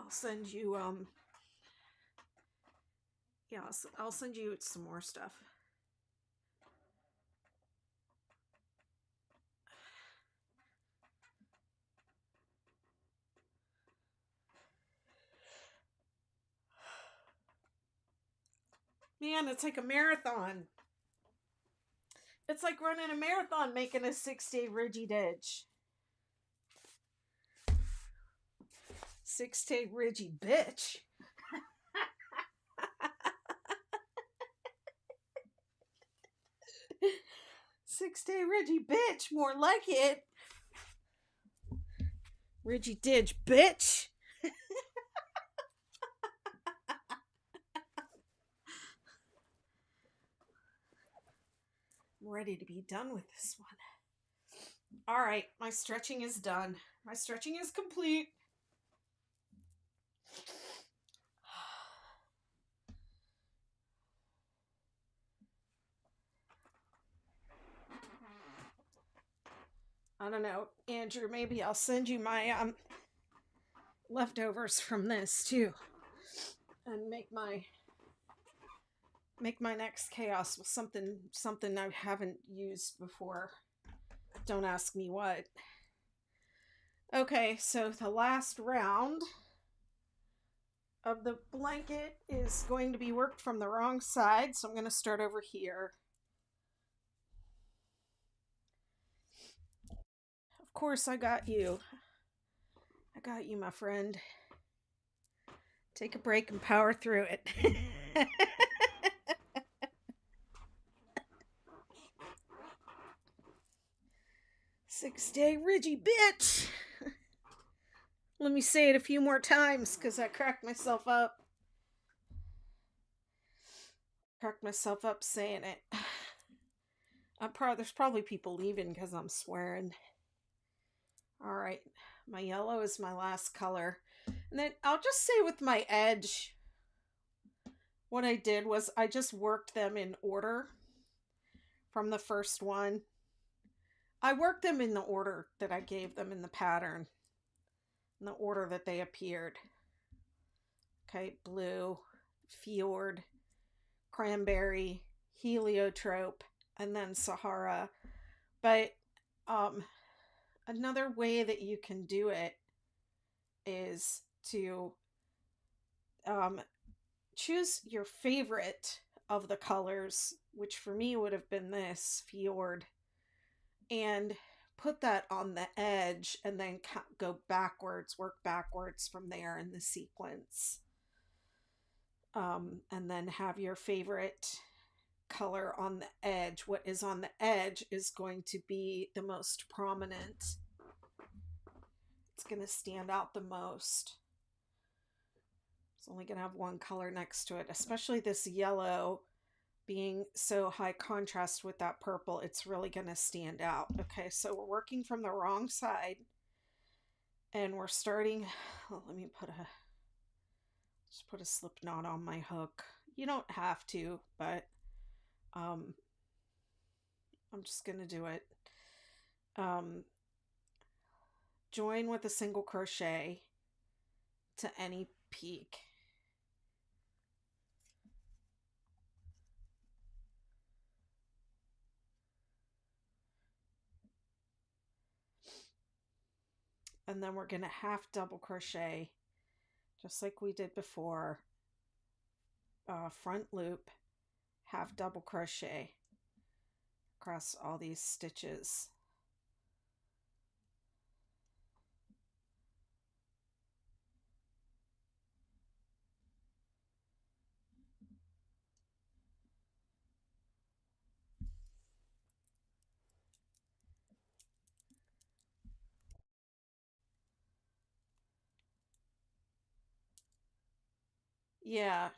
A: I'll send you yeah, I'll send you some more stuff. Man, it's like a marathon. It's like running a marathon making a 6-day Ridgy Didge. 6-day Ridgy bitch. 6-day Ridgy bitch, more like it. Ridgy Didge bitch. I'm ready to be done with this one. All right, my stretching is done. My stretching is complete. I don't know, Andrew, maybe I'll send you my leftovers from this too, and make my next chaos with something I haven't used before. Don't ask me what. Okay, so the last round of the blanket is going to be worked from the wrong side, so I'm going to start over here. Of course, I got you. I got you, my friend. Take a break and power through it. 6-day Ridgy bitch. Let me say it a few more times because I cracked myself up. Cracked myself up saying it. There's probably people leaving because I'm swearing. All right, my yellow is my last color. And then I'll just say with my edge, what I did was I just worked them in order from the first one. I worked them in the order that I gave them in the pattern, in the order that they appeared. Okay, blue, fjord, cranberry, heliotrope, and then Sahara. But another way that you can do it is to choose your favorite of the colors, which for me would have been this fjord, and put that on the edge and then go backwards, work backwards from there in the sequence. And then have your favorite color on the edge. What is on the edge is going to be the most prominent. It's going to stand out the most. It's only going to have one color next to it, especially this yellow being so high contrast with that purple. It's really going to stand out. Okay, so we're working from the wrong side and we're starting. Let me just put a slip knot on my hook. You don't have to, but I'm just going to do it. Join with a single crochet to any peak. And then we're going to half double crochet just like we did before. Front loop, half double crochet across all these stitches. Yeah,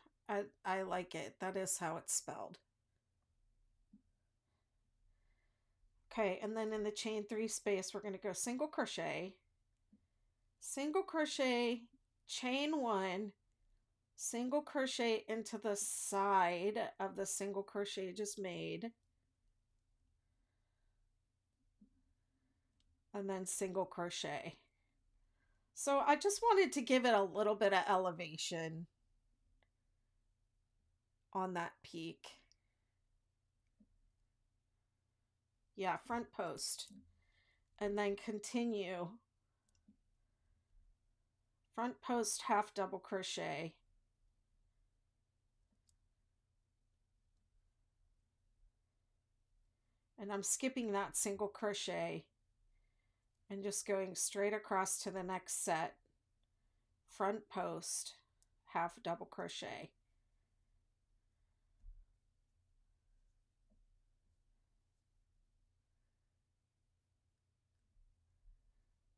A: I like it. That is how it's spelled. Okay, and then in the chain 3 space, we're going to go single crochet, chain 1, single crochet into the side of the single crochet you just made, and then single crochet. So I just wanted to give it a little bit of elevation on that peak. Yeah, front post. And then continue. Front post, half double crochet. And I'm skipping that single crochet and just going straight across to the next set. Front post, half double crochet.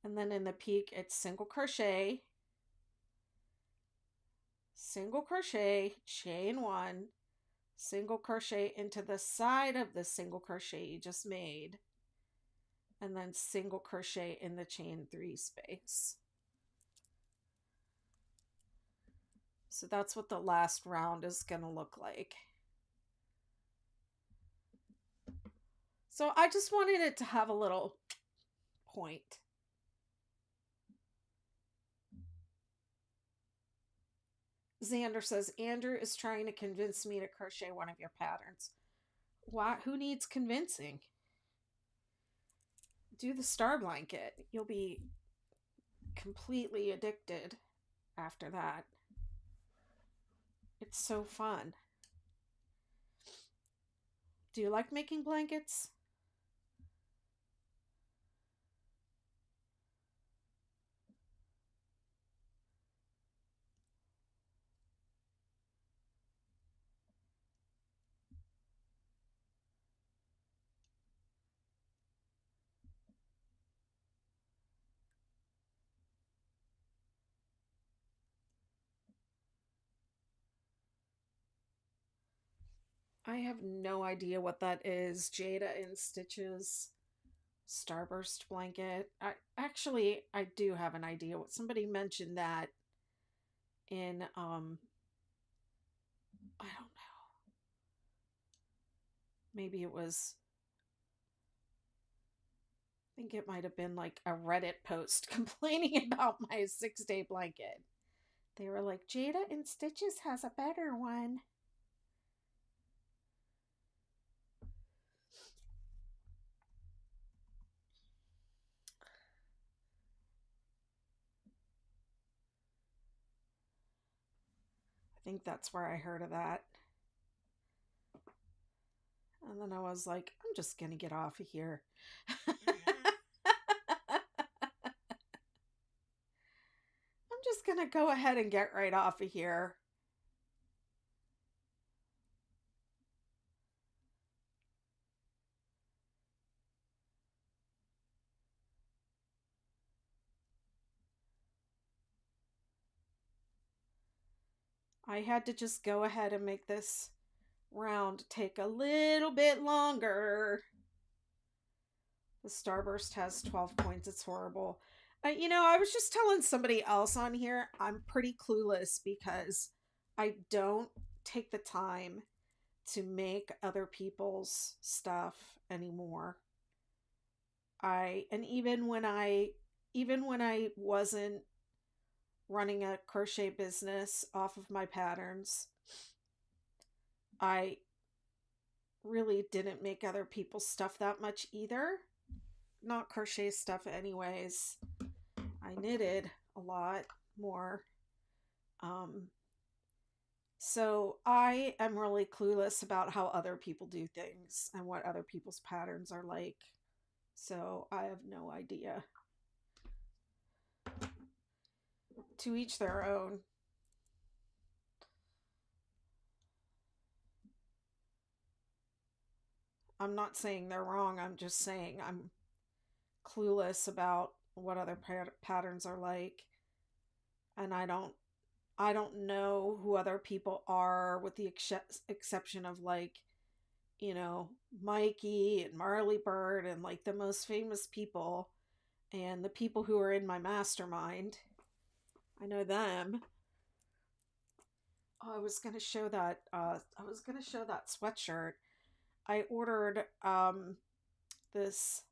A: And then in the peak, it's single crochet, chain 1, single crochet into the side of the single crochet you just made, and then single crochet in the chain 3 space. So that's what the last round is going to look like. So I just wanted it to have a little point. Xander says, Andrew is trying to convince me to crochet one of your patterns. Why? Who needs convincing? Do the star blanket. You'll be completely addicted after that. It's so fun. Do you like making blankets? I have no idea what that is. Jada in Stitches Starburst blanket. I do have an idea. What somebody mentioned that in I don't know. Maybe it was, I think it might have been like a Reddit post complaining about my 6-day blanket. They were like, Jada in Stitches has a better one. I think that's where I heard of that. And then I was like, I'm just going to get off of here. I'm just going to go ahead and get right off of here. I had to just go ahead and make this round take a little bit longer. The Starburst has 12 points. It's horrible. I was just telling somebody else on here, I'm pretty clueless because I don't take the time to make other people's stuff anymore. And even when I wasn't running a crochet business off of my patterns, I really didn't make other people's stuff that much either. Not crochet stuff anyways. I knitted a lot more. So I am really clueless about how other people do things and what other people's patterns are like. So I have no idea. To each their own. I'm not saying they're wrong. I'm just saying I'm clueless about what other patterns are like. And I don't know who other people are, with the exception of, like, Mikey and Marley Bird and like the most famous people and the people who are in my mastermind. I know them. Oh, I was gonna show that. I was gonna show that sweatshirt. I ordered this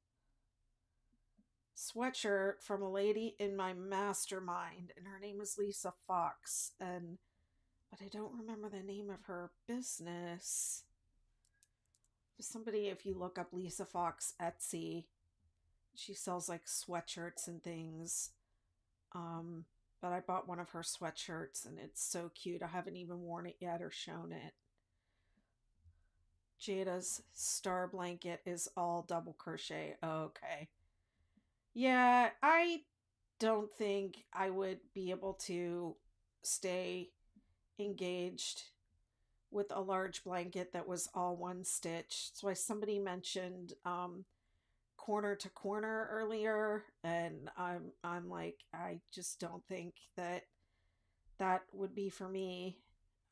A: sweatshirt from a lady in my mastermind, and her name is Lisa Fox, but I don't remember the name of her business. Somebody, if you look up Lisa Fox Etsy, she sells like sweatshirts and things. But I bought one of her sweatshirts and it's so cute. I haven't even worn it yet or shown it. Jada's star blanket is all double crochet. Okay. Yeah, I don't think I would be able to stay engaged with a large blanket that was all one stitch. That's why somebody mentioned corner to corner earlier, and I'm like, I just don't think that would be for me.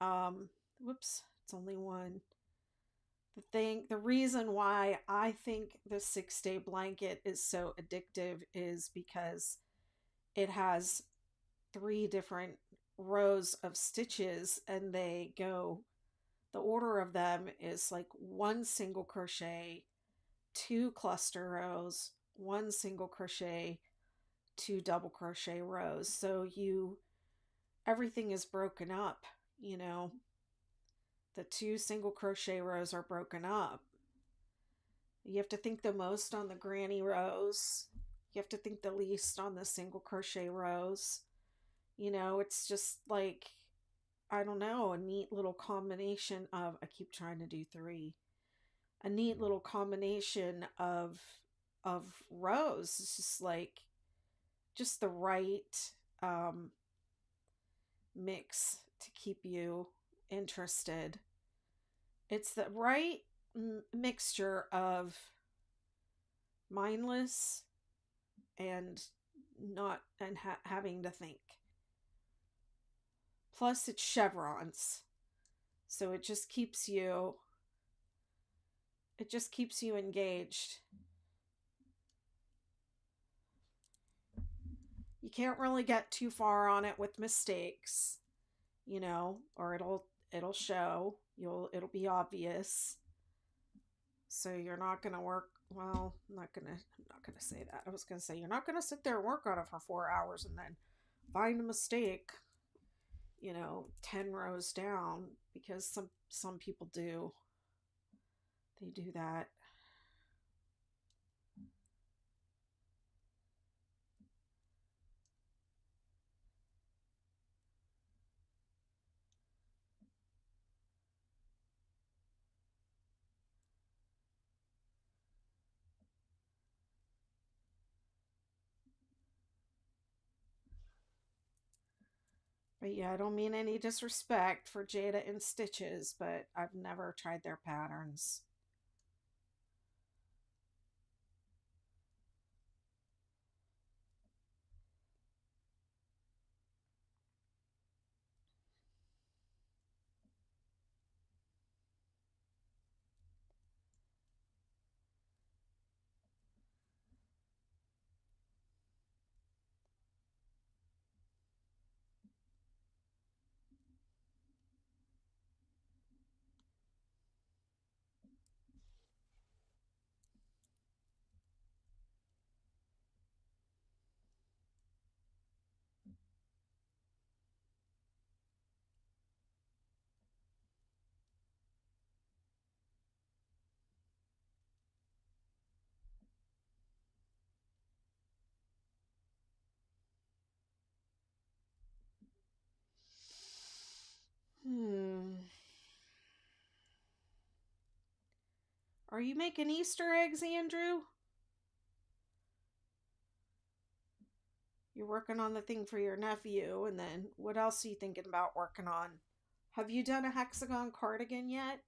A: Whoops, it's only one. The reason why I think the 6-day blanket is so addictive is because it has 3 different rows of stitches, and the order of them is like 1 single crochet, 2 cluster rows, 1 single crochet, 2 double crochet rows. So everything is broken up, the 2 single crochet rows are broken up. You have to think the most on the granny rows. You have to think the least on the single crochet rows. It's just like, I don't know, a neat little combination of, I keep trying to do 3, a neat little combination of rows. It's just like, just the right mix to keep you interested. It's the right mixture of mindless and not and having to think. Plus, it's chevrons, so it just keeps you It just keeps you engaged. You can't really get too far on it with mistakes, or it'll show. It'll be obvious. So you're not going to work, well, I'm not going to say that. I was going to say you're not going to sit there and work on it for 4 hours and then find a mistake, 10 rows down, because some people do. They do that. But yeah, I don't mean any disrespect for Jada and Stitches, but I've never tried their patterns. Hmm. Are you making Easter eggs, Andrew? You're working on the thing for your nephew, and then what else are you thinking about working on? Have you done a hexagon cardigan yet?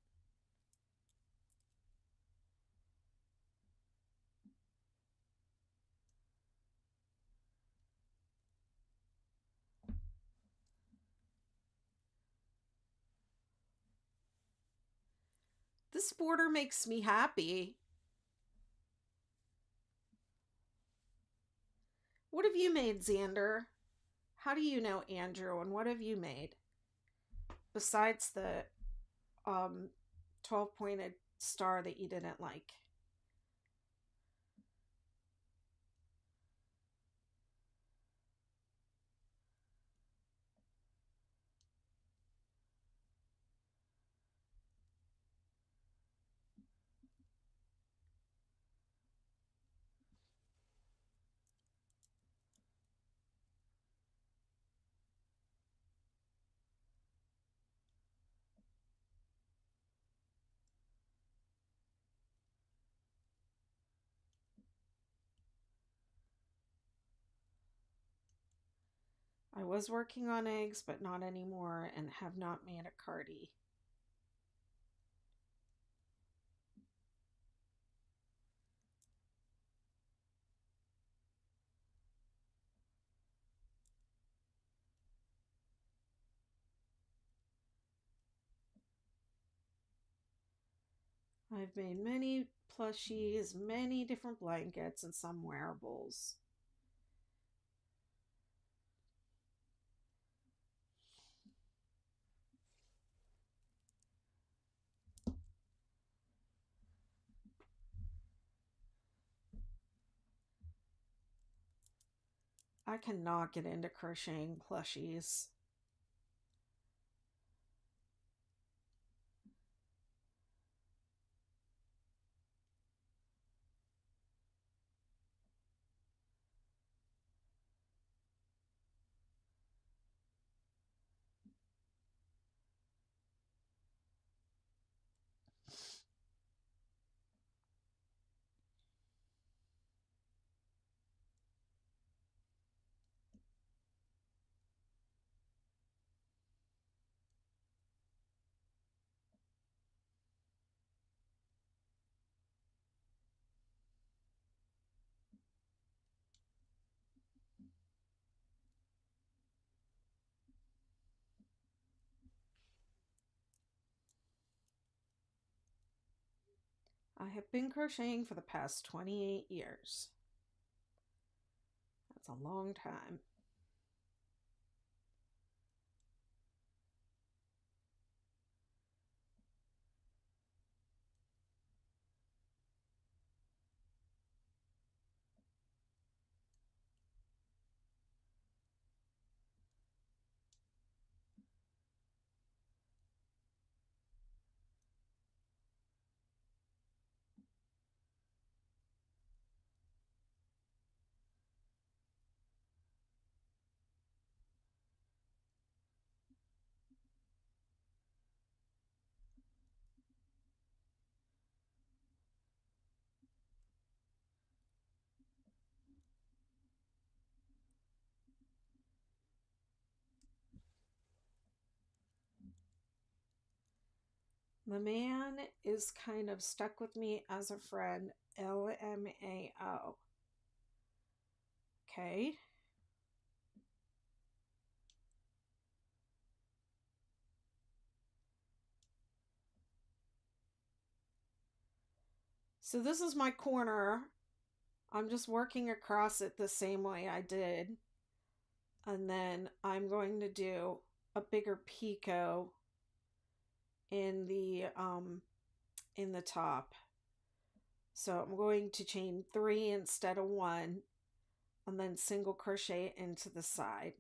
A: This border makes me happy. What have you made, Xander? How do you know Andrew, and what have you made? Besides the 12 pointed star that you didn't like. I was working on eggs, but not anymore, and have not made a cardi. I've made many plushies, many different blankets, and some wearables. I cannot get into crocheting plushies. I have been crocheting for the past 28 years. That's a long time. The man is kind of stuck with me as a friend. LMAO. Okay. So this is my corner. I'm just working across it the same way I did. And then I'm going to do a bigger picot in the top. So I'm going to chain 3 instead of 1 and then single crochet into the side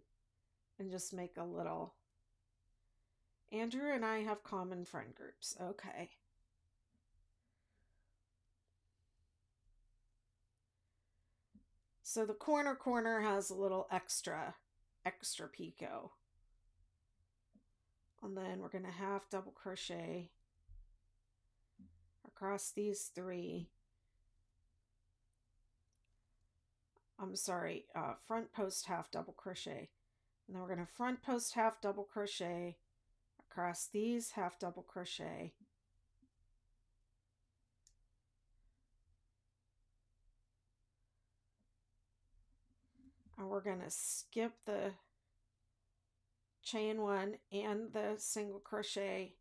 A: and just make a little. Andrew and I have common friend groups. Okay. So the corner has a little extra picot. And then we're going to half double crochet across these 3. I'm sorry, front post half double crochet. And then we're going to front post half double crochet across these half double crochet. And we're going to skip the chain 1 and the single crochet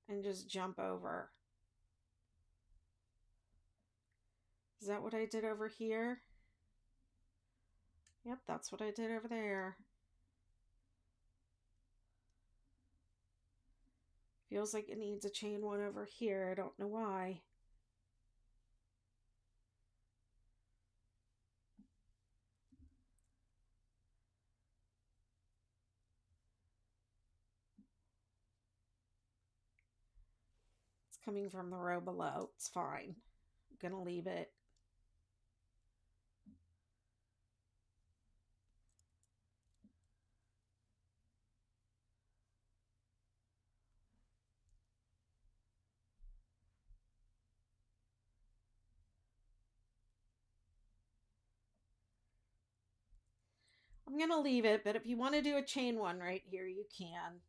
A: and just jump over. Is that what I did over here? Yep, that's what I did over there. Feels like it needs a chain 1 over here. I don't know why. It's coming from the row below. It's fine. I'm gonna leave it. I'm gonna leave it, but if you want to do a chain 1 right here, you can.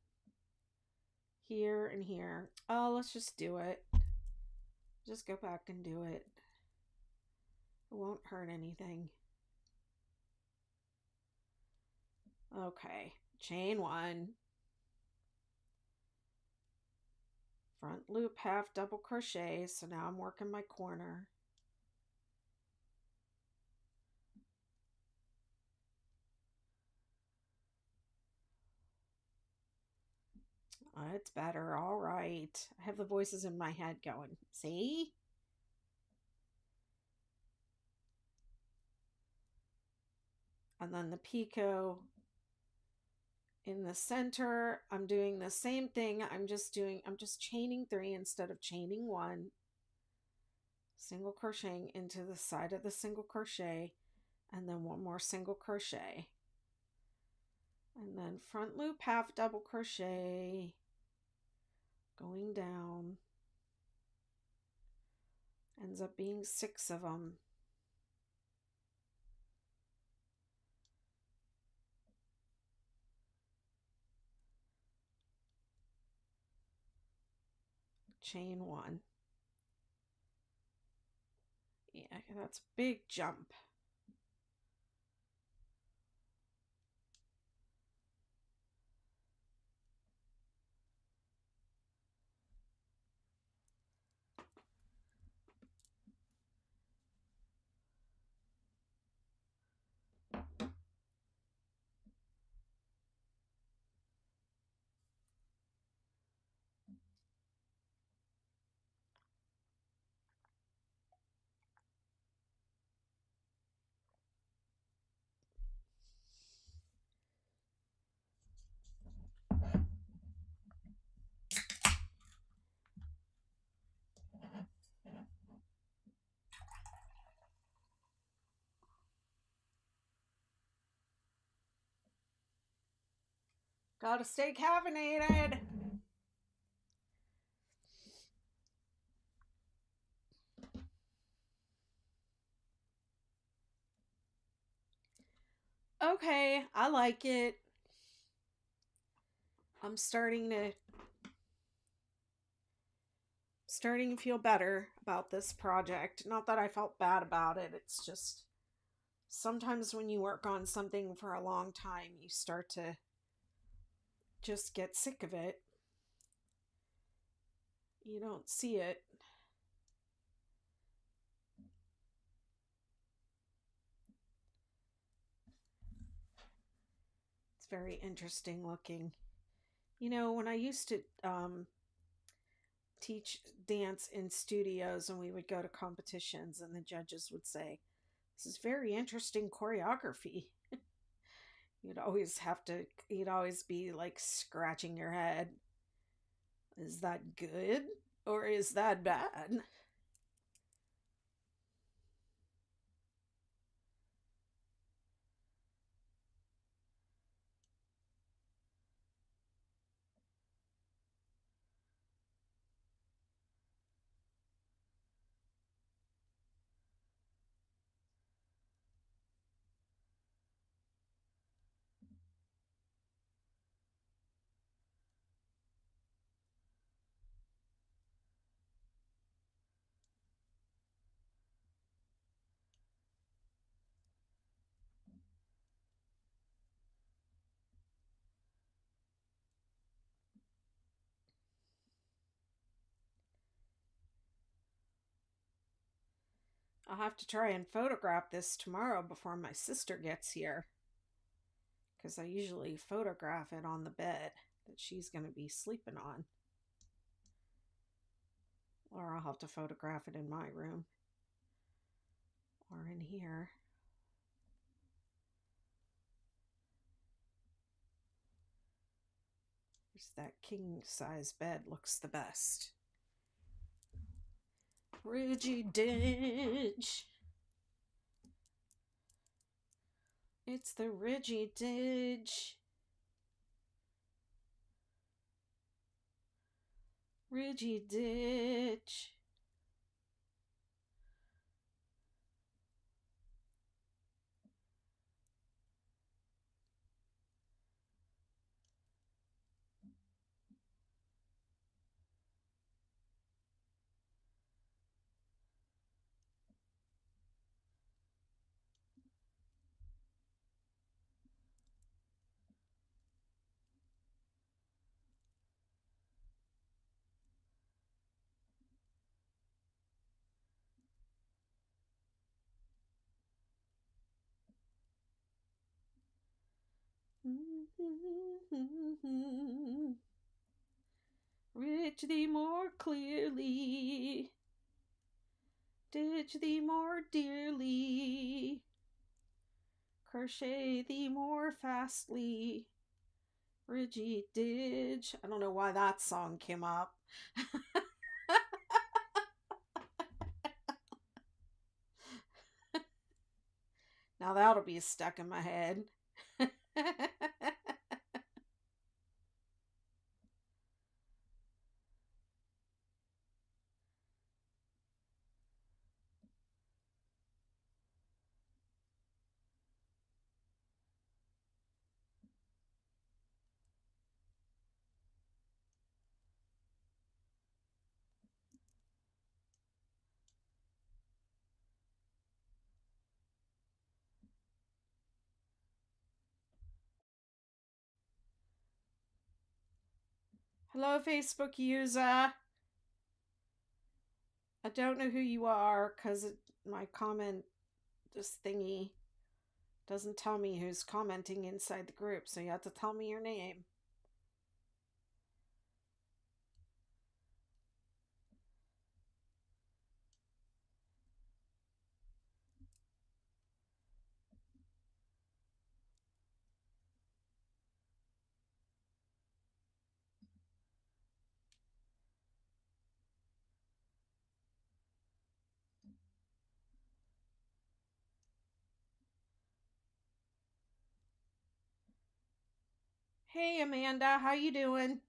A: Here and here. Oh, let's just do it. Just go back and do it. It won't hurt anything. Okay, chain 1. Front loop half double crochet. So now I'm working my corner. It's better. All right. I have the voices in my head going. See? And then the picot in the center. I'm doing the same thing. I'm just chaining 3 instead of chaining 1. Single crocheting into the side of the single crochet and then 1 more single crochet. And then front loop half double crochet going down. Ends up being 6 of them. Chain 1. Yeah, that's a big jump. Gotta stay caffeinated. Okay, I like it. I'm starting to feel better about this project. Not that I felt bad about it. It's just sometimes when you work on something for a long time, you start to just get sick of it. You don't see it. It's very interesting looking. You know, when I used to teach dance in studios and we would go to competitions, and the judges would say, "This is very interesting choreography." You'd always be like scratching your head. Is that good or is that bad? I'll have to try and photograph this tomorrow before my sister gets here, because I usually photograph it on the bed that she's going to be sleeping on. Or I'll have to photograph it in my room or in here. There's that king size bed, looks the best. Ridgy Didge. It's the Ridgy Didge. Ridgy Didge. Reach thee more clearly, ditch thee more dearly, crochet thee more fastly, Ridgy Didge. I don't know why that song came up. Now that'll be stuck in my head. Hello, Facebook user. I don't know who you are because my comment, this thingy, doesn't tell me who's commenting inside the group, so you have to tell me your name. Hey Amanda, how you doing?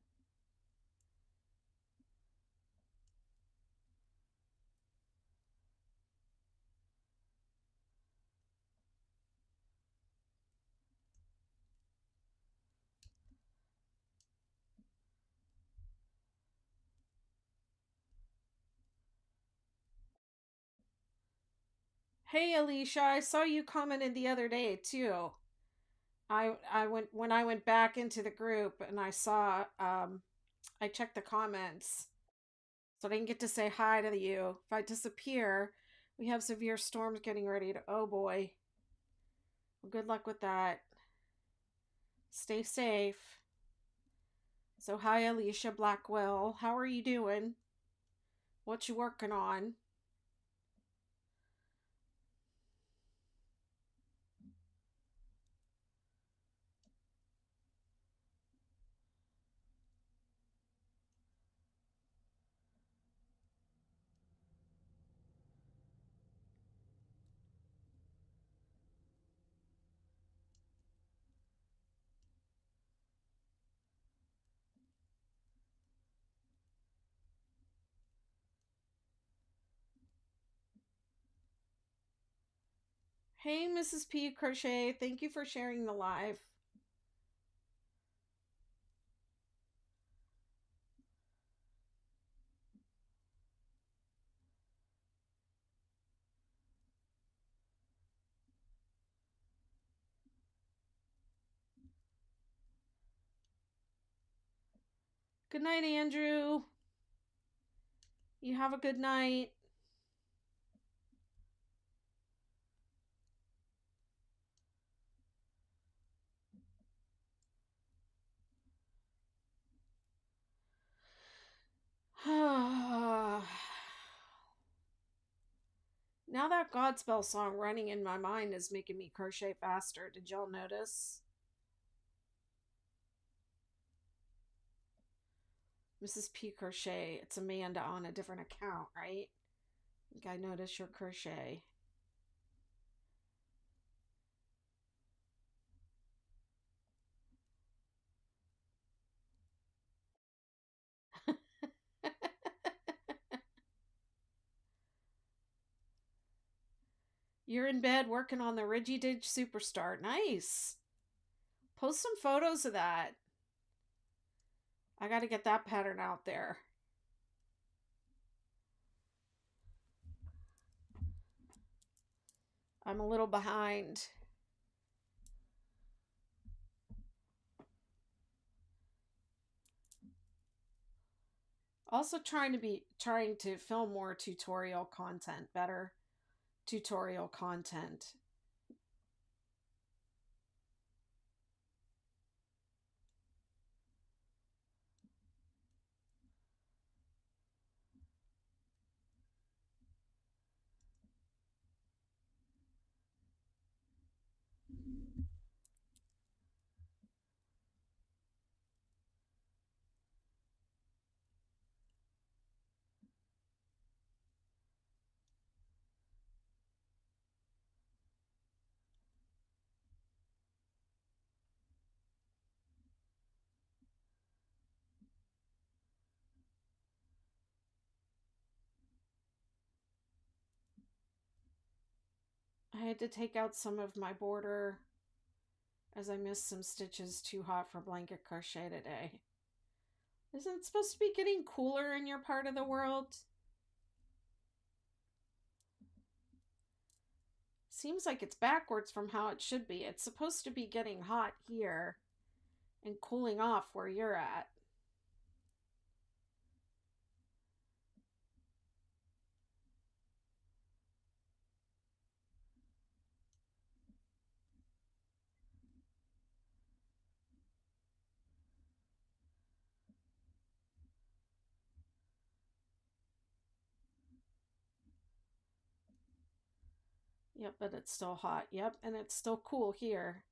A: Hey Alicia, I saw you commented the other day too. I went when I went back into the group and I saw I checked the comments. So I didn't get to say hi to you. If I disappear, we have severe storms getting ready to oh boy. Well, good luck with that. Stay safe. So hi Alicia Blackwell. How are you doing? What you working on? Hey Mrs. P Crochet, thank you for sharing the live. Good night, Andrew. You have a good night. Now that Godspell song running in my mind is making me crochet faster. Did y'all notice? Mrs. P Crochet. It's Amanda on a different account, right? I think I noticed your crochet. You're in bed working on the Ridgy Didge Superstar. Nice. Post some photos of that. I got to get that pattern out there. I'm a little behind. Also trying to film more tutorial content, better tutorial content. I had to take out some of my border as I missed some stitches. Too hot for blanket crochet today. Isn't it supposed to be getting cooler in your part of the world? Seems like it's backwards from how it should be. It's supposed to be getting hot here and cooling off where you're at. Yep, but it's still hot. Yep, and it's still cool here.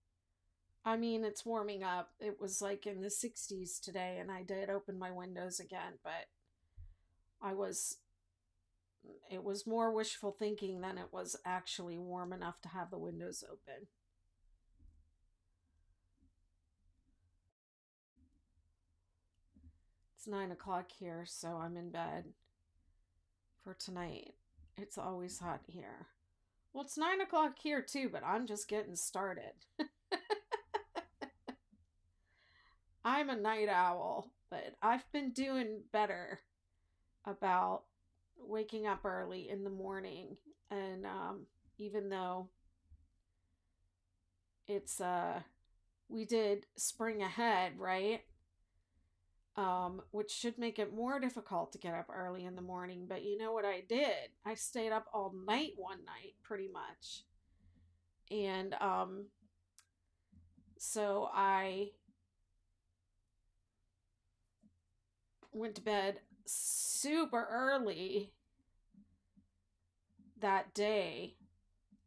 A: I mean, it's warming up. It was like in the 60s today, and I did open my windows again, but I was it was more wishful thinking than it was actually warm enough to have the windows open. It's 9 o'clock here, so I'm in bed for tonight. It's always hot here. Well, it's 9 o'clock here too, but I'm just getting started. I'm a night owl, but I've been doing better about waking up early in the morning. And even though it's, we did spring ahead, right? Which should make it more difficult to get up early in the morning. But you know what I did? I stayed up all night one night, pretty much. And so I went to bed super early that day,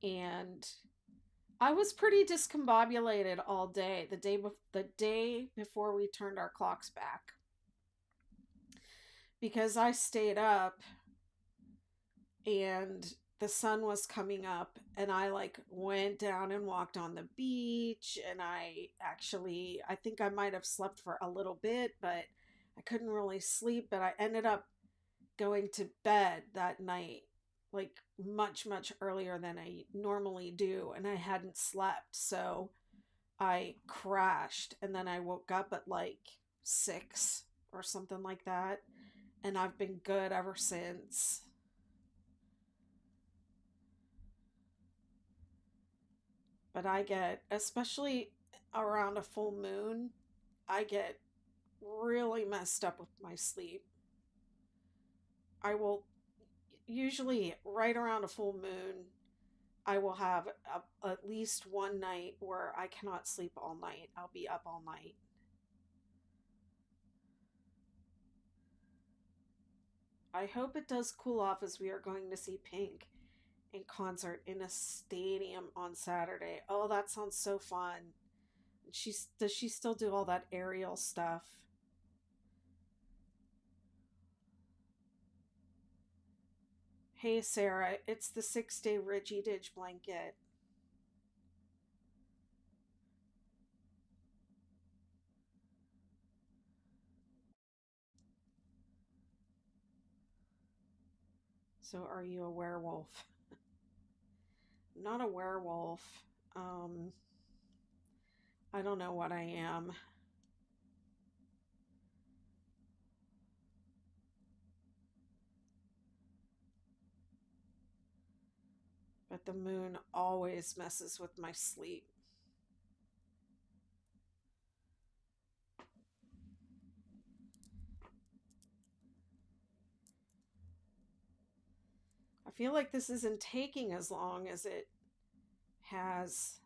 A: and I was pretty discombobulated all day. The day before we turned our clocks back, because I stayed up and the sun was coming up, and I like went down and walked on the beach, and I think I might have slept for a little bit, but I couldn't really sleep. But I ended up going to bed that night like much earlier than I normally do, and I hadn't slept, so I crashed, and then I woke up at like 6 or something like that, and I've been good ever since. But I get, especially around a full moon, I get really messed up with my sleep. I will usually, right around a full moon, I will have at least one night where I cannot sleep all night. I'll be up all night. I hope it does cool off, as we are going to see Pink in concert in a stadium on Saturday. Oh, that sounds so fun. Does she still do all that aerial stuff? Hey Sarah, it's the 6-day Ridgy Didge blanket. So are you a werewolf? Not a werewolf. Um, I don't know what I am. But the moon always messes with my sleep. I feel like this isn't taking as long as it has.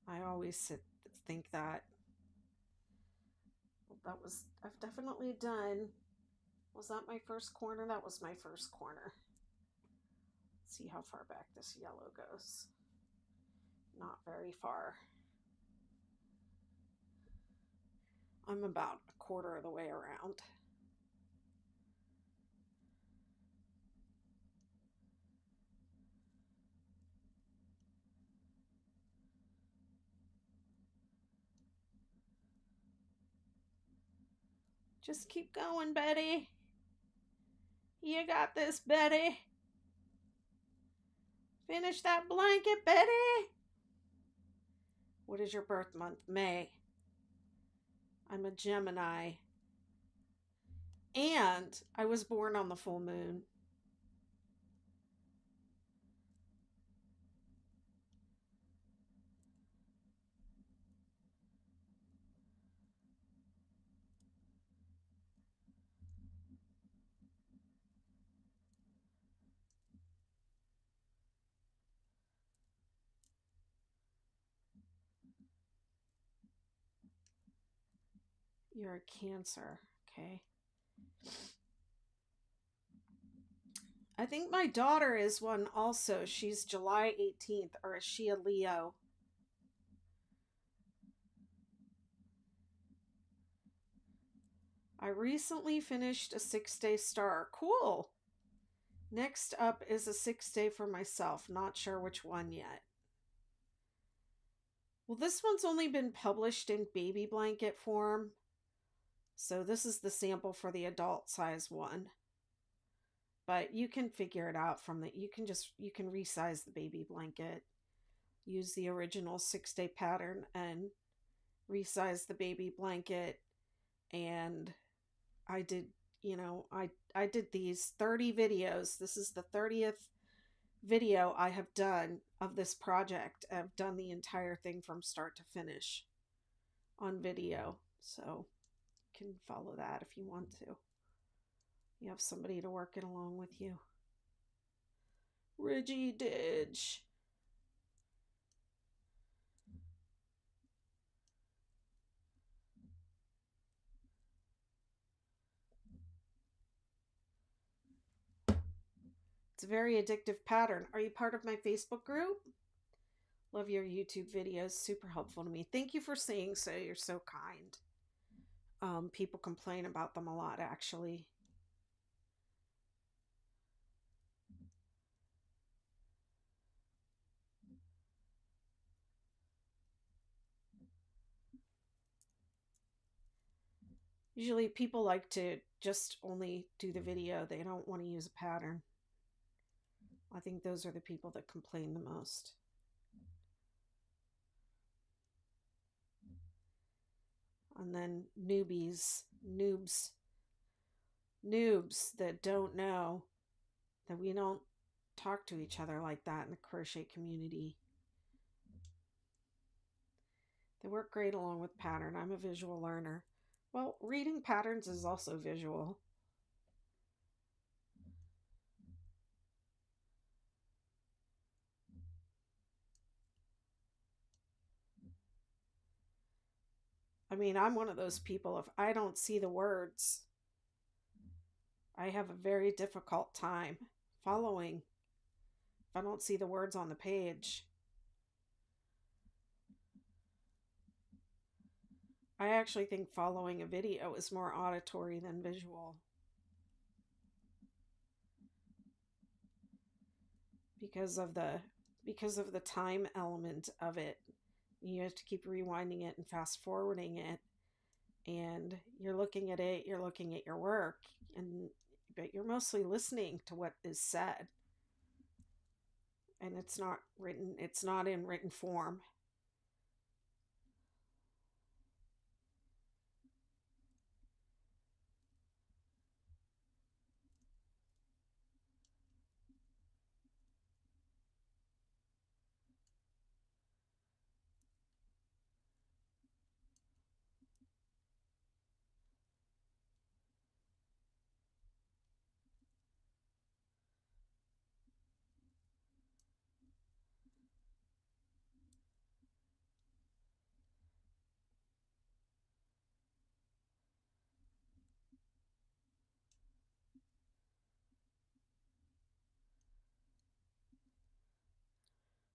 A: I always think that. Well, I've definitely done. Was that my first corner? That was my first corner. Let's see how far back this yellow goes. Not very far. I'm about a quarter of the way around. Just keep going, Betty. You got this, Betty. Finish that blanket, Betty. What is your birth month? May. I'm a Gemini. And I was born on the full moon. You're a Cancer, okay? I think my daughter is one also. She's July 18th, or is she a Leo? I recently finished a 6-day star. Cool. Next up is a 6-day for myself. Not sure which one yet. Well, this one's only been published in baby blanket form. So this is the sample for the adult size one. But you can figure it out from the, you can resize the baby blanket, use the original 6-day pattern and resize the baby blanket. And I did, I did these 30 videos. This is the 30th video I have done of this project. I've done the entire thing from start to finish on video. So you can follow that if you want to. You have somebody to work it along with you. Ridgy Didge. It's a very addictive pattern. Are you part of my Facebook group? Love your YouTube videos. Super helpful to me. Thank you for saying so. You're so kind. People complain about them a lot, actually. Usually people like to just only do the video. They don't want to use a pattern. I think those are the people that complain the most. And then noobs that don't know that we don't talk to each other like that in the crochet community. They work great along with pattern. I'm a visual learner. Well, reading patterns is also visual. I mean, I'm one of those people, if I don't see the words, I have a very difficult time following if I don't see the words on the page. I actually think following a video is more auditory than visual. Because of the time element of it. You have to keep rewinding it and fast forwarding it. And you're looking at it, you're looking at your work, but you're mostly listening to what is said. And it's not in written form.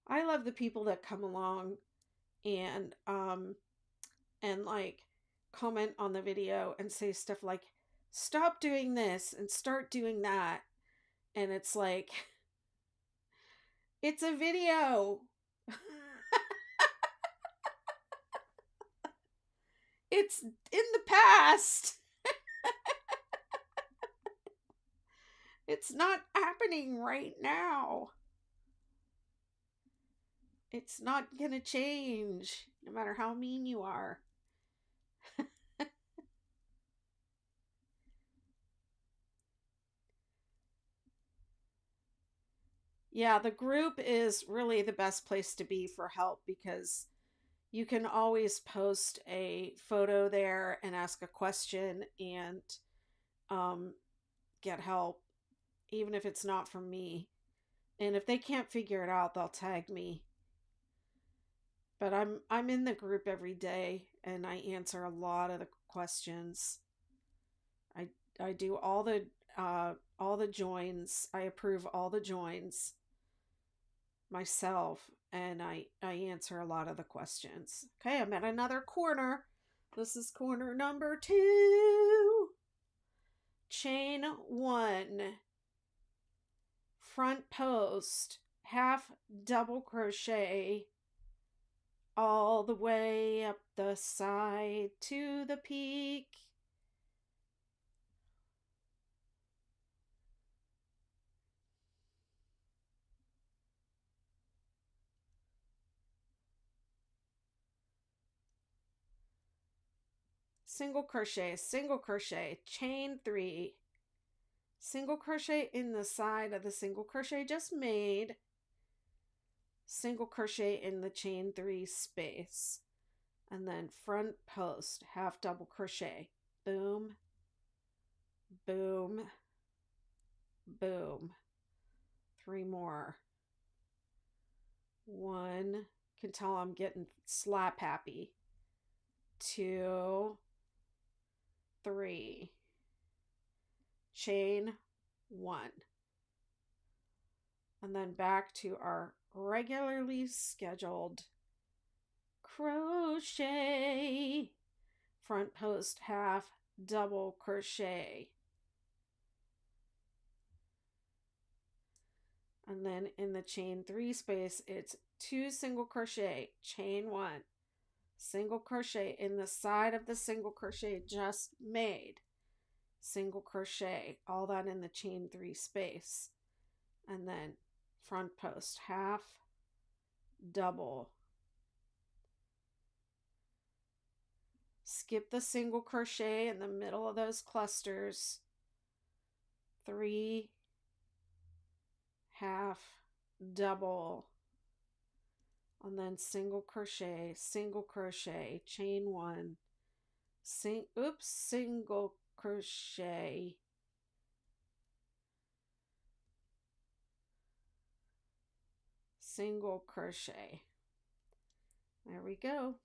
A: I love the people that come along and like comment on the video and say stuff like, stop doing this and start doing that. And it's like, it's a video. It's in the past. It's not happening right now. It's not gonna change, no matter how mean you are. Yeah, the group is really the best place to be for help because you can always post a photo there and ask a question and um, get help, even if it's not from me. And if they can't figure it out, they'll tag me. But I'm in the group every day and I answer a lot of the questions. I I do all the joins. I approve all the joins myself and I answer a lot of the questions. Okay, I'm at another corner. This is corner number 2. Chain 1. Front post, half double crochet all the way up the side to the peak. single crochet, chain 3, single crochet in the side of the single crochet just made, single crochet in the chain 3 space, and then front post, half double crochet, boom, boom, boom, 3 more, 1, can tell I'm getting slap happy, 2, 3, chain 1, and then back to our regularly scheduled crochet, front post, half double crochet, and then in the chain 3 space it's 2 single crochet, chain 1, single crochet in the side of the single crochet just made, single crochet, all that in the chain 3 space, and then front post, half double, skip the single crochet in the middle of those clusters, 3, half double, and then single crochet, chain 1, single crochet, single crochet. There we go.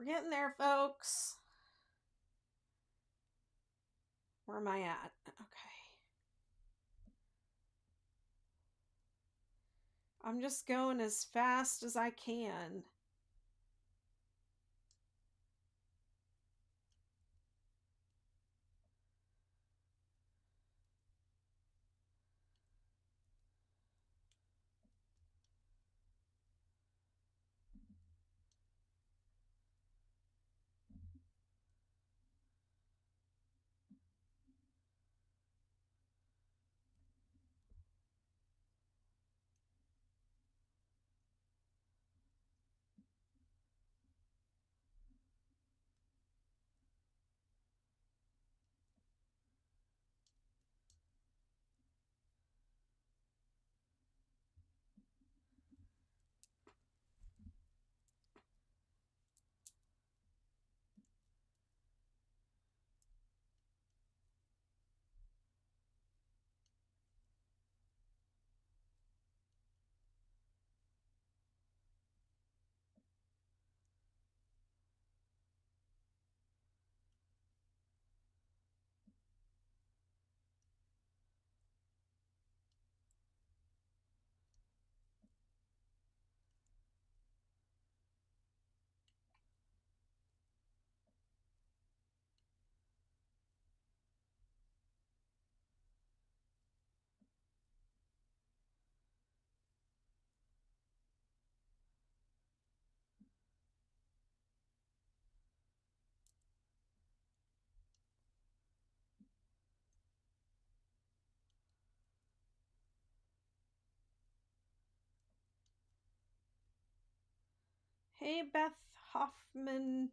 A: We're getting there, folks. Where am I at? Okay. I'm just going as fast as I can. Hey, Beth Hoffman,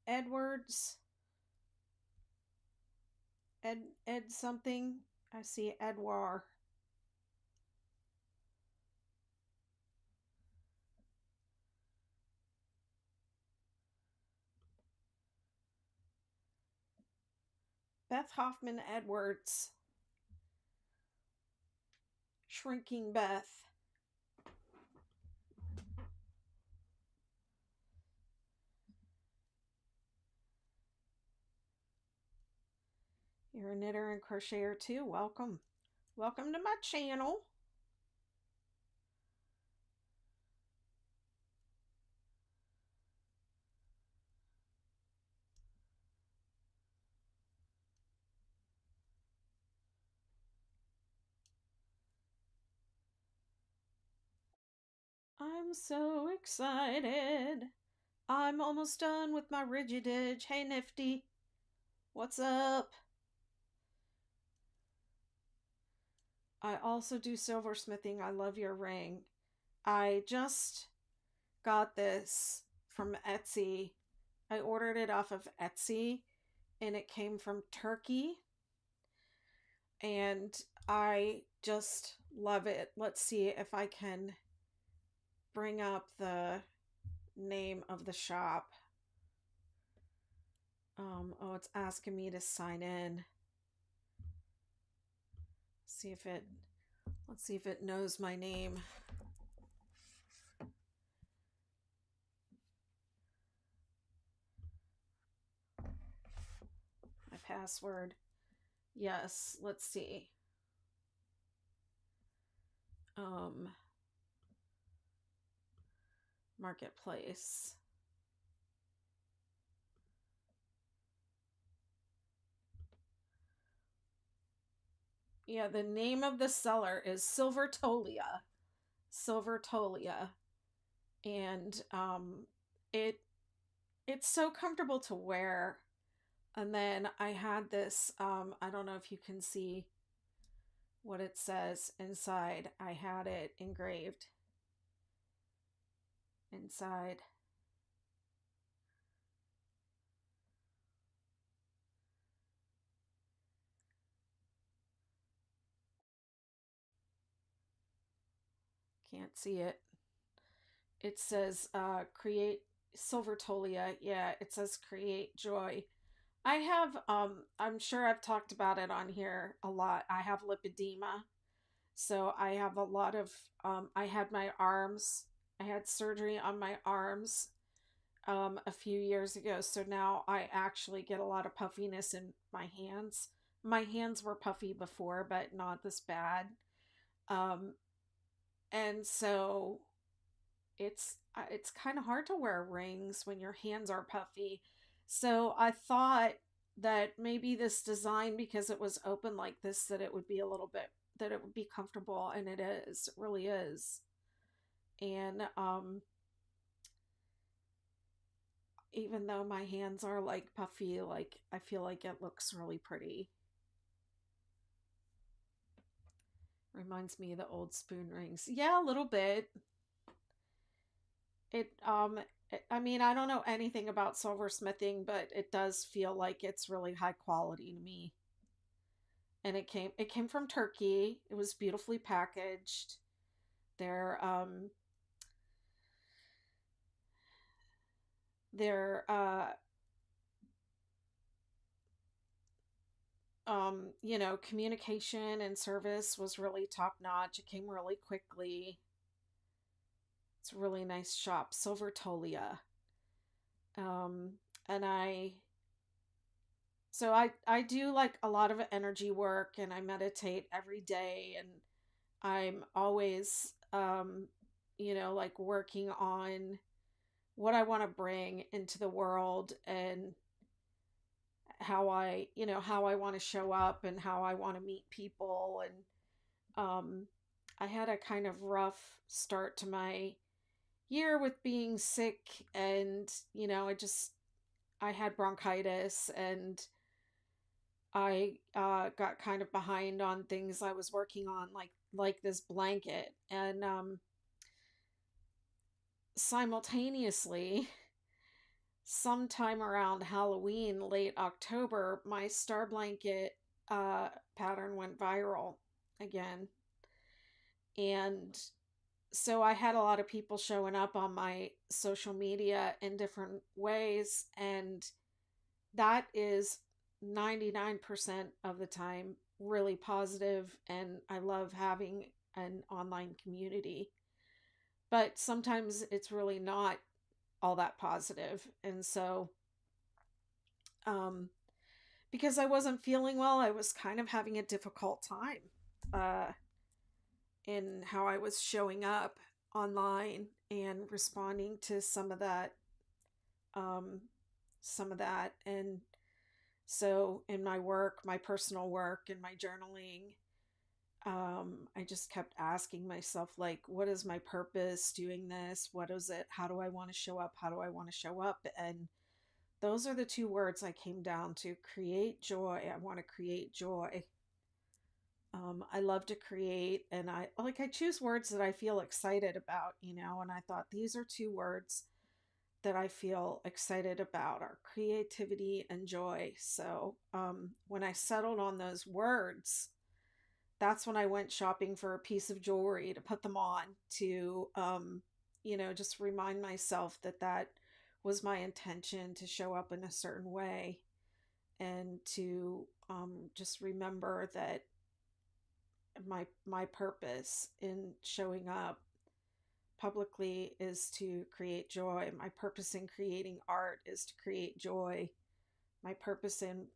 A: Edwards, Ed something. I see Edwar. Beth Hoffman Edwards. Shrinking Beth. You're a knitter and crocheter too. Welcome. Welcome to my channel. I'm so excited. I'm almost done with my Ridgy Didge. Hey, Nifty. What's up? I also do silversmithing. I love your ring. I just got this from Etsy. I ordered it off of Etsy and it came from Turkey. And I just love it. Let's see if I can bring up the name of the shop. Oh, it's asking me to sign in. See if it, let's see if it knows my name. My password. Yes, let's see. Marketplace. Yeah, the name of the seller is Silvertolia. Silvertolia. And it's so comfortable to wear. And then I had this, I don't know if you can see what it says inside. I had it engraved inside. Can't see it. It says create Silvertolia. Yeah, it says create joy. I have I'm sure I've talked about it on here a lot. I have lipedema. So I have a lot of I had my arms. I had surgery on my arms a few years ago. So now I actually get a lot of puffiness in my hands. My hands were puffy before, but not this bad. Um, and so it's kind of hard to wear rings when your hands are puffy. So I thought that maybe this design, because it was open like this, that it would be a little bit, that it would be comfortable, and it is. It really is. And even though my hands are like puffy, like I feel like it looks really pretty. Reminds me of the old spoon rings. Yeah, a little bit. It I mean, I don't know anything about silversmithing, but it does feel like it's really high quality to me. And it came from Turkey. It was beautifully packaged. They're their communication and service was really top notch. It came really quickly. It's a really nice shop, Silvertolia. Um, and I do like a lot of energy work, and I meditate every day, and I'm always like working on what I want to bring into the world, and how I want to show up and how I want to meet people. And I had a kind of rough start to my year with being sick, and I had bronchitis, and I got kind of behind on things I was working on, like this blanket. And simultaneously, sometime around Halloween, late October, my star blanket uh, pattern went viral again. And so I had a lot of people showing up on my social media in different ways. And that is 99% of the time really positive, and I love having an online community. But sometimes it's really not all that positive. And so, um, because I wasn't feeling well, I was kind of having a difficult time uh, in how I was showing up online and responding to um, some of that. And so, in my work, my personal work, and my journaling, I just kept asking myself, like, what is my purpose doing this? What is it? How do I want to show up? How do I want to show up? And those are the two words I came down to: create joy. I want to create joy. I love to create, and I choose words that I feel excited about, and I thought these are two words that I feel excited about are creativity and joy. So when I settled on those words, that's when I went shopping for a piece of jewelry to put them on to, just remind myself that that was my intention, to show up in a certain way, and to just remember that my purpose in showing up publicly is to create joy. My purpose in creating art is to create joy. My purpose in,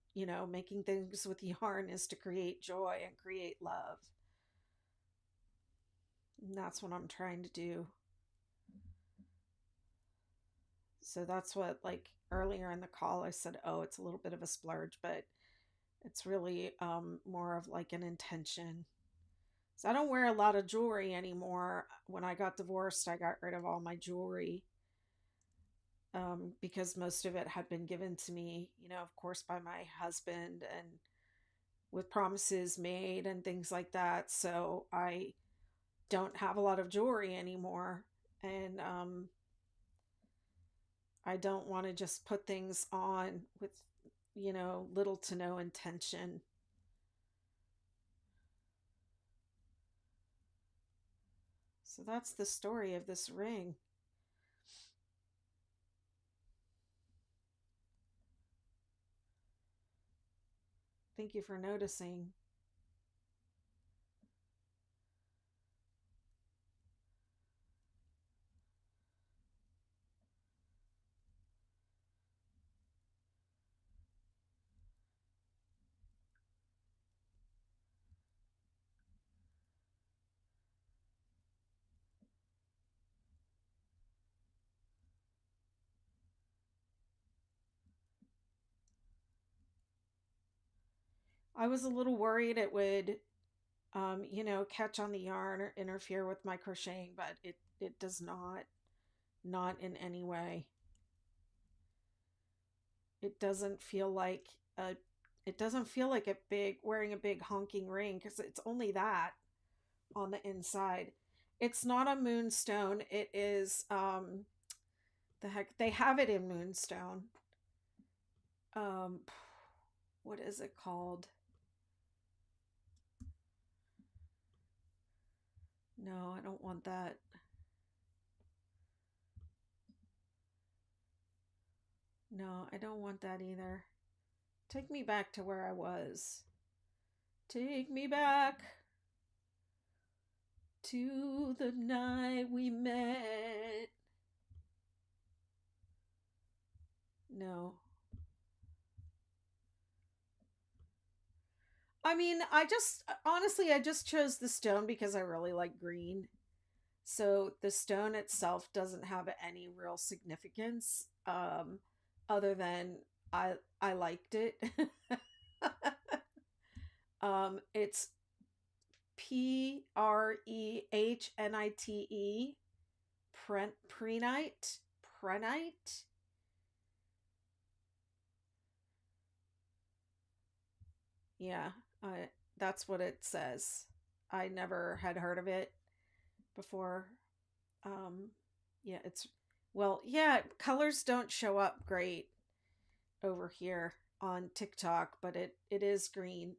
A: making things with yarn is to create joy and create love. And that's what I'm trying to do. So that's what, like, earlier in the call I said, oh, it's a little bit of a splurge, but it's really more of like an intention. So I don't wear a lot of jewelry anymore. When I got divorced, I got rid of all my jewelry, because most of it had been given to me, of course, by my husband, and with promises made and things like that. So I don't have a lot of jewelry anymore. And I don't want to just put things on with, little to no intention. So that's the story of this ring. Thank you for noticing. I was a little worried it would, catch on the yarn or interfere with my crocheting, but it does not in any way. It doesn't feel like a it doesn't feel like a big wearing a big honking ring, because it's only that on the inside. It's not a moonstone. It is the heck, they have it in moonstone. Um what is it called? No, I don't want that. No, I don't want that either. Take me back to where I was. Take me back to the night we met. No. I mean, I just chose the stone because I really like green. So the stone itself doesn't have any real significance, other than I liked it. It's Prehnite, Prehnite, Prehnite. Yeah, that's what it says. I never had heard of it before. Um, Yeah, it's, well, yeah, colors don't show up great over here on TikTok, but it is green.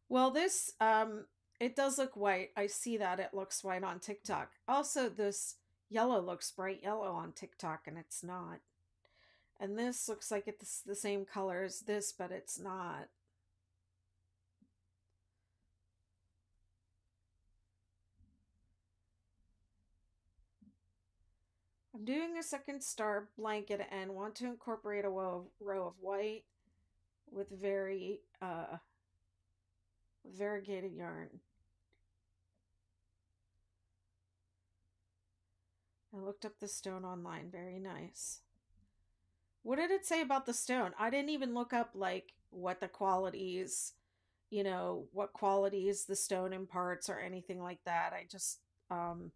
A: Well, this it does look white. I see that it looks white on TikTok. Also, this yellow looks bright yellow on TikTok and it's not. And this looks like it's the same color as this, but it's not. I'm doing a second star blanket and want to incorporate a row of white with very variegated yarn. I looked up the stone online. Very nice. What did it say about the stone? I didn't even look up like what the qualities, what qualities the stone imparts or anything like that. I just um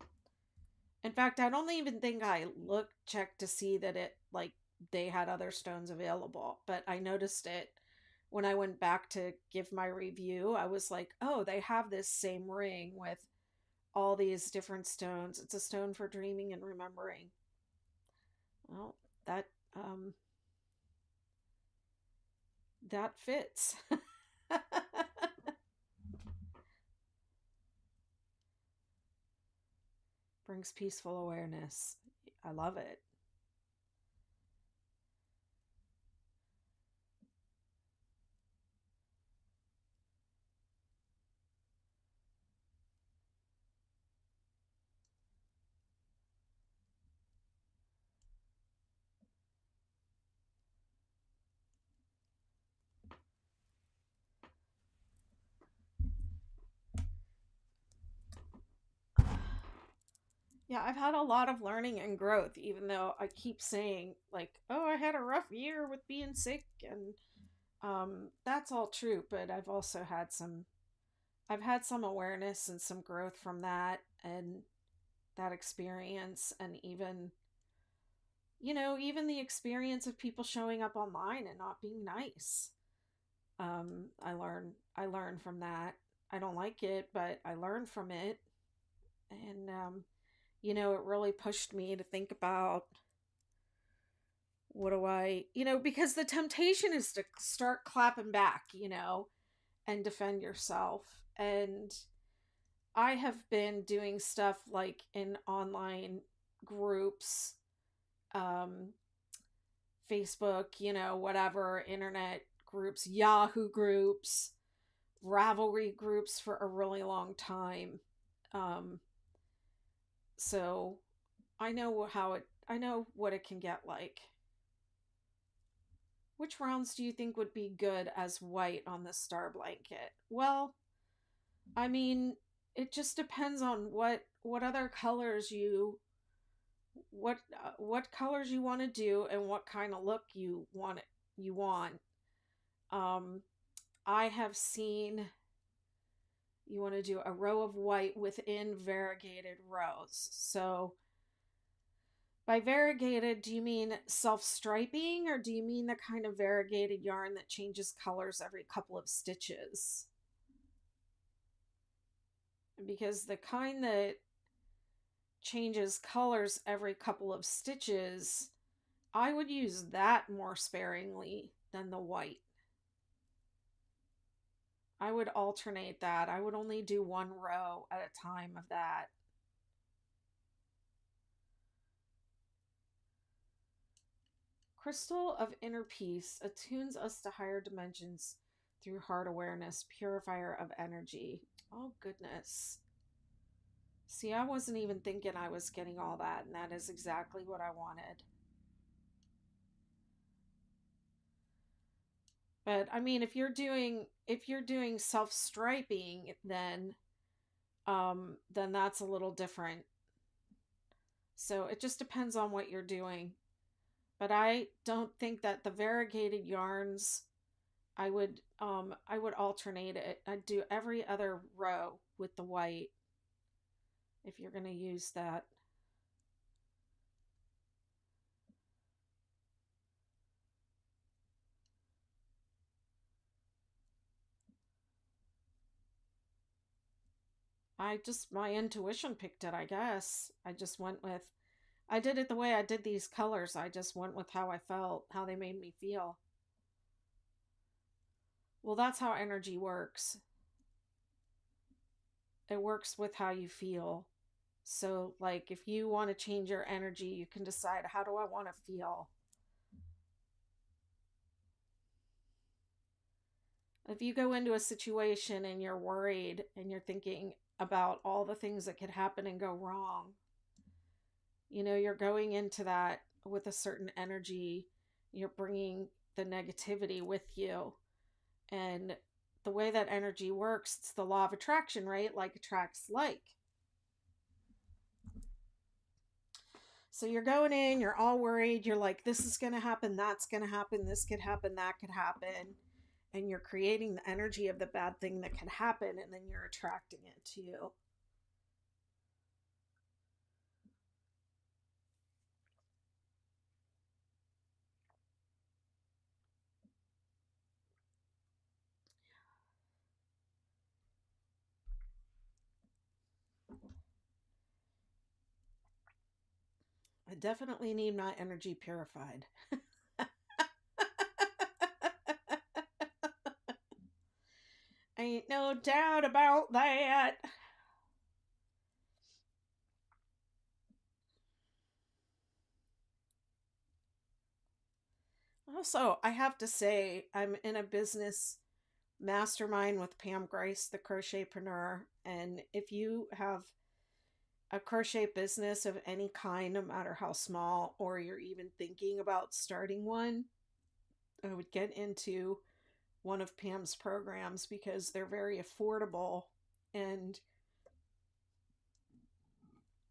A: in fact, I don't even think I checked to see that it like they had other stones available, but I noticed it when I went back to give my review. I was like, "Oh, they have this same ring with all these different stones. It's a stone for dreaming and remembering." Well, that um that fits. Brings peaceful awareness. I love it. Yeah, I've had a lot of learning and growth, even though I keep saying, like, oh, I had a rough year with being sick, and that's all true, but I've had some awareness and some growth from that and that experience, and even, even the experience of people showing up online and not being nice. I learn from that. I don't like it, but I learn from it. And it really pushed me to think about what do I, because the temptation is to start clapping back, and defend yourself. And I have been doing stuff like in online groups, um, Facebook, whatever, internet groups, Yahoo groups, Ravelry groups for a really long time. Um, so I know what it can get like. Which rounds do you think would be good as white on the star blanket? Well, I mean, it just depends on what other colors what colors you want to do and what kind of look you want. Um I have seen you want to do a row of white within variegated rows. So by variegated, do you mean self-striping or do you mean the kind of variegated yarn that changes colors every couple of stitches? Because the kind that changes colors every couple of stitches, I would use that more sparingly than the white. I would alternate that. I would only do one row at a time of that. Crystal of Inner Peace attunes us to higher dimensions through heart awareness, purifier of energy. Oh, goodness. See, I wasn't even thinking I was getting all that, and that is exactly what I wanted. But I mean, if you're doing self-striping, then that's a little different. So it just depends on what you're doing. But I don't think that the variegated yarns, I would alternate it. I'd do every other row with the white if you're going to use that. My intuition picked it, I guess. I did it the way I did these colors. I just went with how I felt, how they made me feel. Well, that's how energy works. It works with how you feel. So, like, if you want to change your energy, you can decide, how do I want to feel? If you go into a situation and you're worried and you're thinking about all the things that could happen and go wrong, you're going into that with a certain energy. You're bringing the negativity with you. And the way that energy works, it's the law of attraction, right? Like attracts like. So you're going in, you're all worried, you're like, this is going to happen, that's going to happen, this could happen, that could happen. And you're creating the energy of the bad thing that could happen, and then you're attracting it to you. I definitely need my energy purified. Ain't no doubt about that. Also, I have to say, I'm in a business mastermind with Pam Grice, the crochetpreneur. And if you have a crochet business of any kind, no matter how small, or you're even thinking about starting one, I would get into one of Pam's programs because they're very affordable and,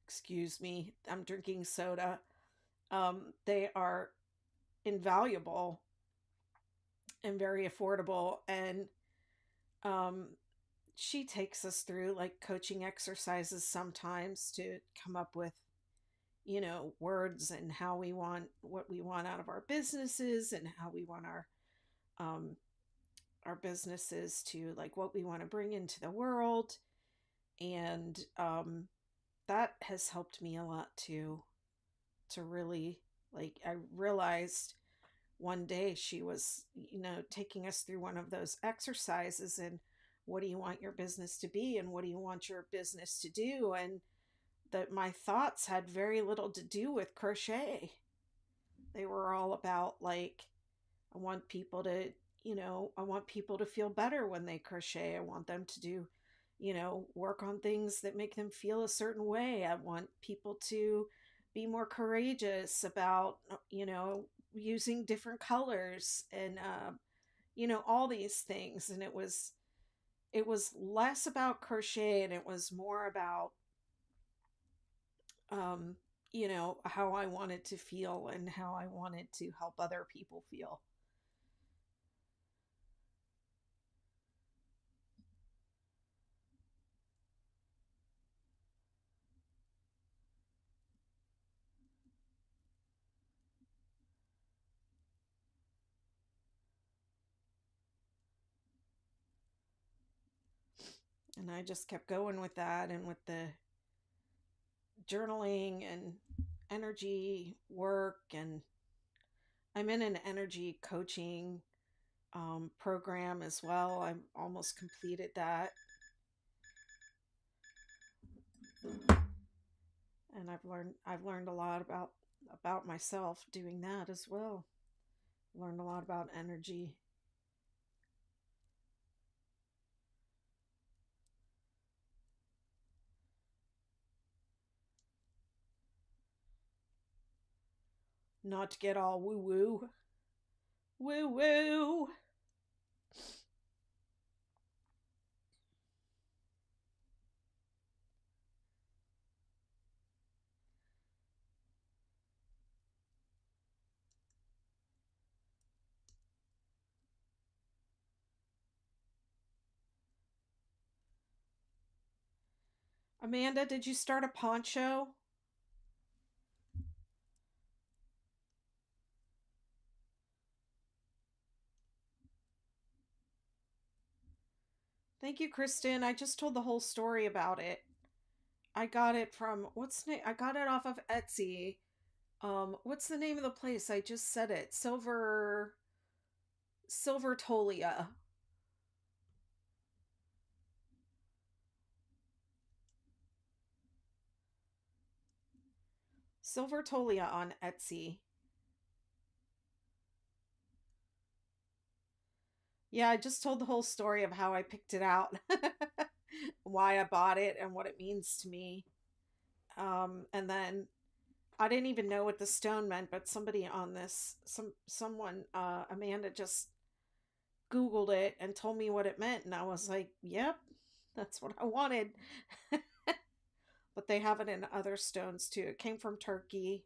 A: excuse me, I'm drinking soda. They are invaluable and very affordable. And um, she takes us through like coaching exercises sometimes to come up with, words and how we want what we want out of our businesses, and how we want um, our businesses to, like, what we want to bring into the world. And that has helped me a lot too, to really, like, I realized one day she was, taking us through one of those exercises, and what do you want your business to be, and what do you want your business to do? And that my thoughts had very little to do with crochet. They were all about, like, I want people to, I want people to feel better when they crochet. I want them to do, work on things that make them feel a certain way. I want people to be more courageous about, using different colors, and, all these things. And it was less about crochet, and it was more about, um, how I wanted to feel and how I wanted to help other people feel. And I just kept going with that, and with the journaling and energy work. And I'm in an energy coaching program as well. I'm almost completed that. And I've learned a lot about myself doing that as well. Learned a lot about energy. Not to get all woo woo. Woo woo. Amanda, did you start a poncho? Thank you, Kristen. I just told the whole story about it. I got it from what's the name? I got it off of Etsy. What's the name of the place? I just said it. Silver Tolia. Silver Tolia on Etsy. Yeah, I just told the whole story of how I picked it out, why I bought it, and what it means to me. And then I didn't even know what the stone meant, but somebody on this, someone, Amanda just Googled it and told me what it meant, and I was like, "Yep, that's what I wanted." But they have it in other stones too. It came from Turkey.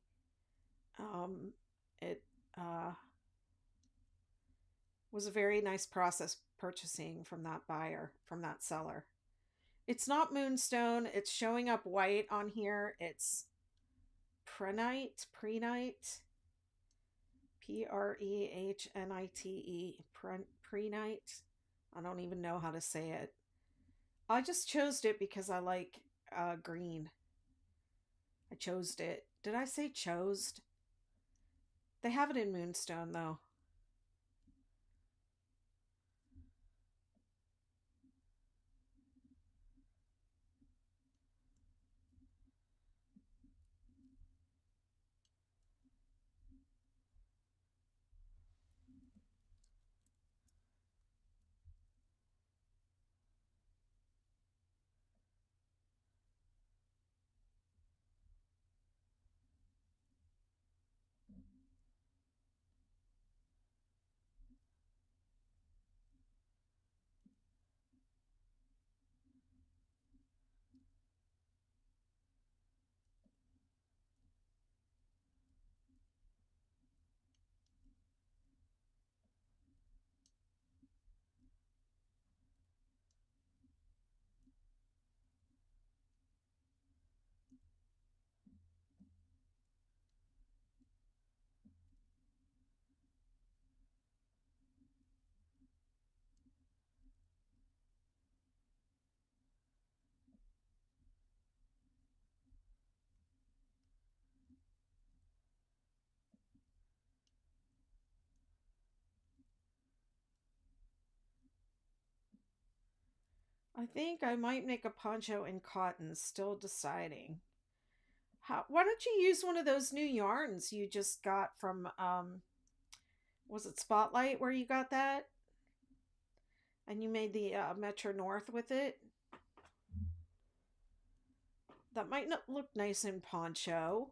A: It uh, was a very nice process purchasing from that buyer, from that seller. It's not moonstone. It's showing up white on here. It's prenite, Prehnite, prenite. I don't even know how to say it. I just chose it because I like green. I chose it. Did I say chose? They have it in moonstone though. I think I might make a poncho in cotton, still deciding. Why don't you use one of those new yarns you just got from was it Spotlight where you got that? And you made the Metro North with it? That might not look nice in poncho.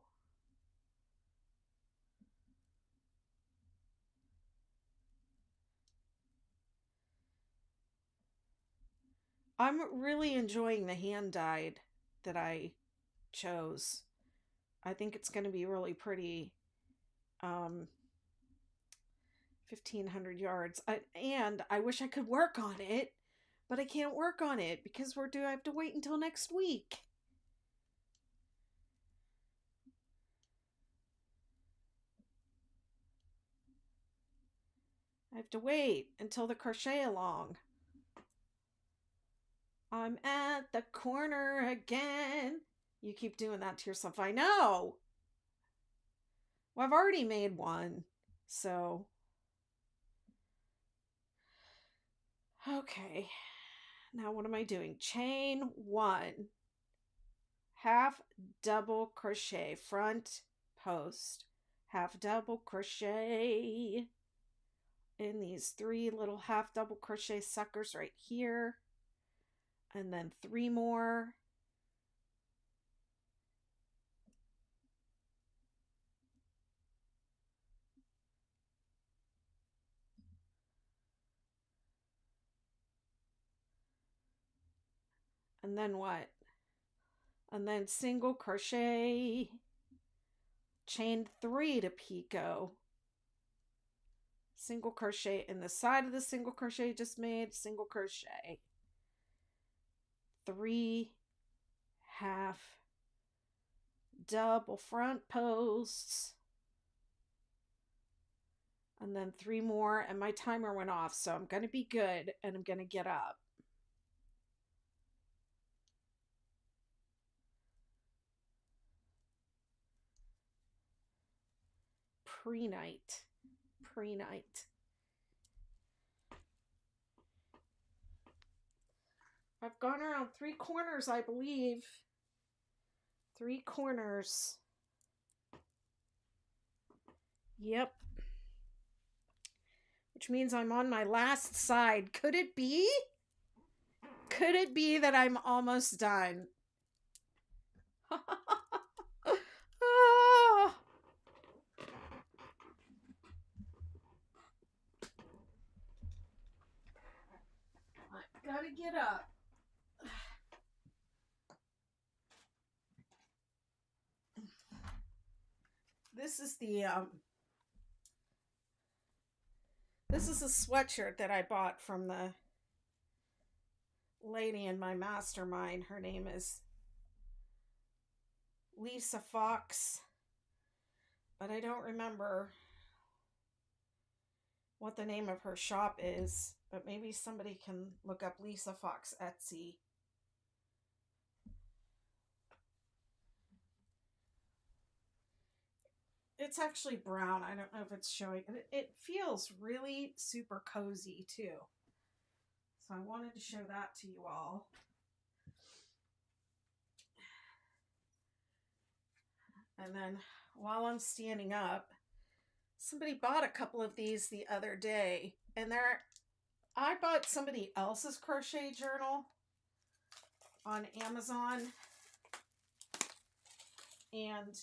A: I'm really enjoying the hand dyed that I chose. I think it's going to be really pretty. Um, 1,500 yards. And I wish I could work on it, but I can't work on it because I have to wait until next week. I have to wait until the crochet along. I'm at the corner again. You keep doing that to yourself. I know. Well, I've already made one. So, okay. Now what am I doing? Chain one, half double crochet, front post, half double crochet in these three little half double crochet suckers right here, and then three more. And then what? And then single crochet, chain three to picot, single crochet in the side of the single crochet just made, single crochet, three half double front posts, and then 3 more, and my timer went off, so I'm going to be good, and I'm going to get up. Pre-night. I've gone around 3 corners, I believe. 3 corners. Yep. Which means I'm on my last side. Could it be? Could it be that I'm almost done? Oh. I gotta get up. This is a sweatshirt that I bought from the lady in my mastermind. Her name is Lisa Fox, but I don't remember what the name of her shop is, but maybe somebody can look up Lisa Fox Etsy. It's actually brown. I don't know if it's showing. It feels really super cozy too. So I wanted to show that to you all. And then while I'm standing up, somebody bought a couple of these the other day, and I bought somebody else's crochet journal on Amazon, and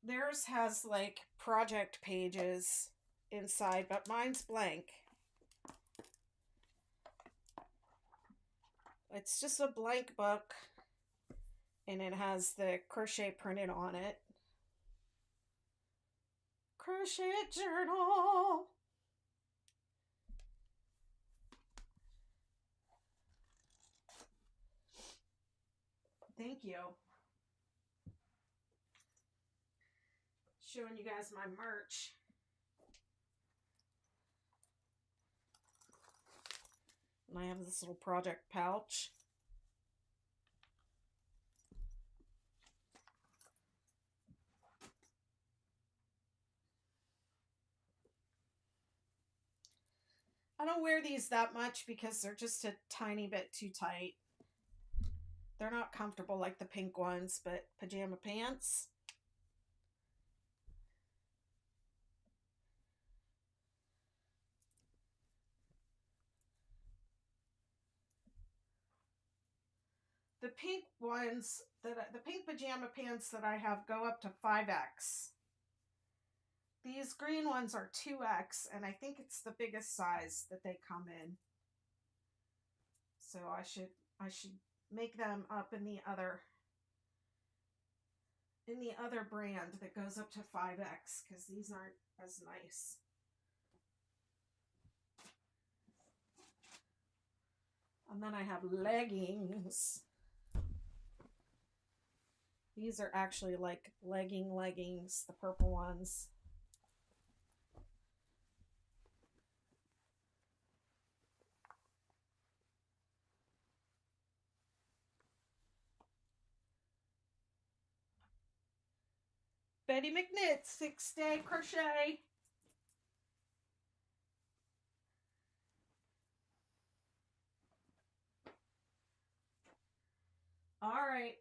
A: theirs has like project pages inside, but mine's blank. It's just a blank book, and it has the crochet printed on it. Crochet journal. Thank you. Showing you guys my merch. And I have this little project pouch. I don't wear these that much because they're just a tiny bit too tight. They're not comfortable like the pink ones, but pajama pants. The pink ones, the pink pajama pants that I have go up to 5X. These green ones are 2X, and I think it's the biggest size that they come in. So I should make them up in the other brand that goes up to 5X, because these aren't as nice. And then I have leggings. These are actually like leggings, the purple ones. Betty McKnit, 6-day crochet. All right.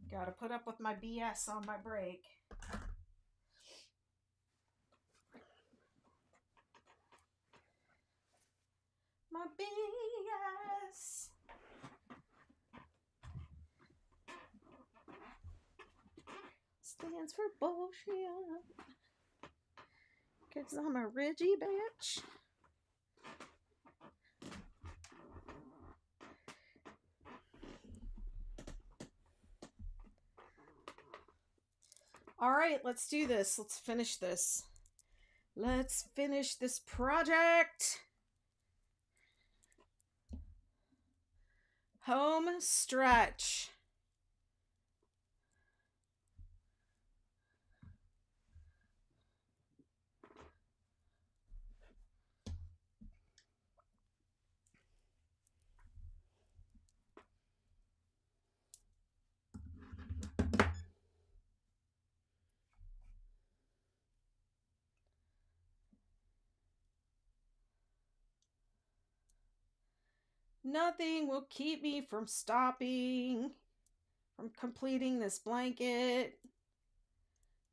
A: Gotta put up with my BS on my break. My BS. Stands for bullshit. Because I'm a Ridgy bitch. All right, let's do this. Let's finish this. Let's finish this project. Home stretch. Nothing will keep me from stopping, from completing this blanket.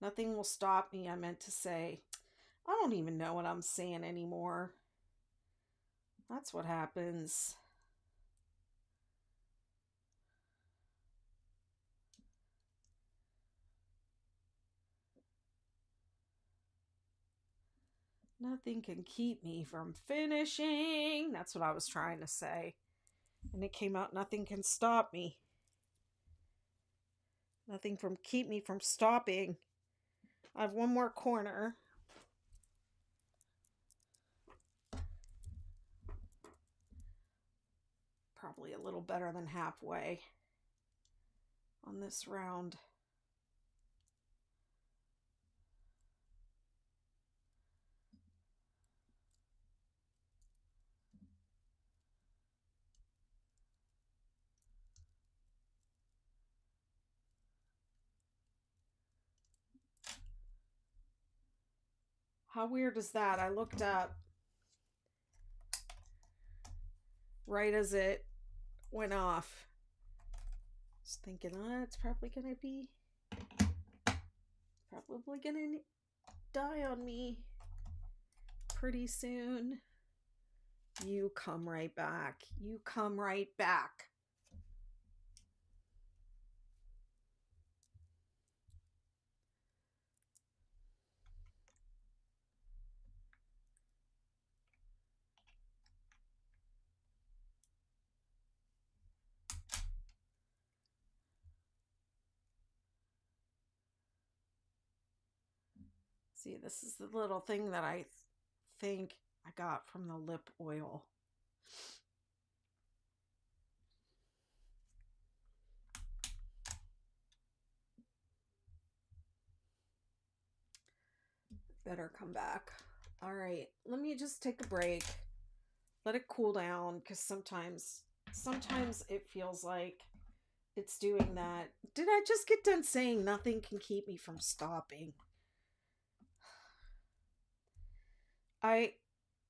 A: Nothing will stop me, I meant to say. I don't even know what I'm saying anymore. That's what happens. Nothing can keep me from finishing. That's what I was trying to say. And it came out, nothing can stop me. Nothing from keep me from stopping. I have one more corner. Probably a little better than halfway on this round. How weird is that? I looked up right as it went off. Just thinking, it's probably gonna die on me pretty soon. You come right back. You come right back. See, this is the little thing that I think I got from the lip oil. Better come back. All right, let me just take a break. Let it cool down, because sometimes it feels like it's doing that. Did I just get done saying nothing can keep me from stopping? I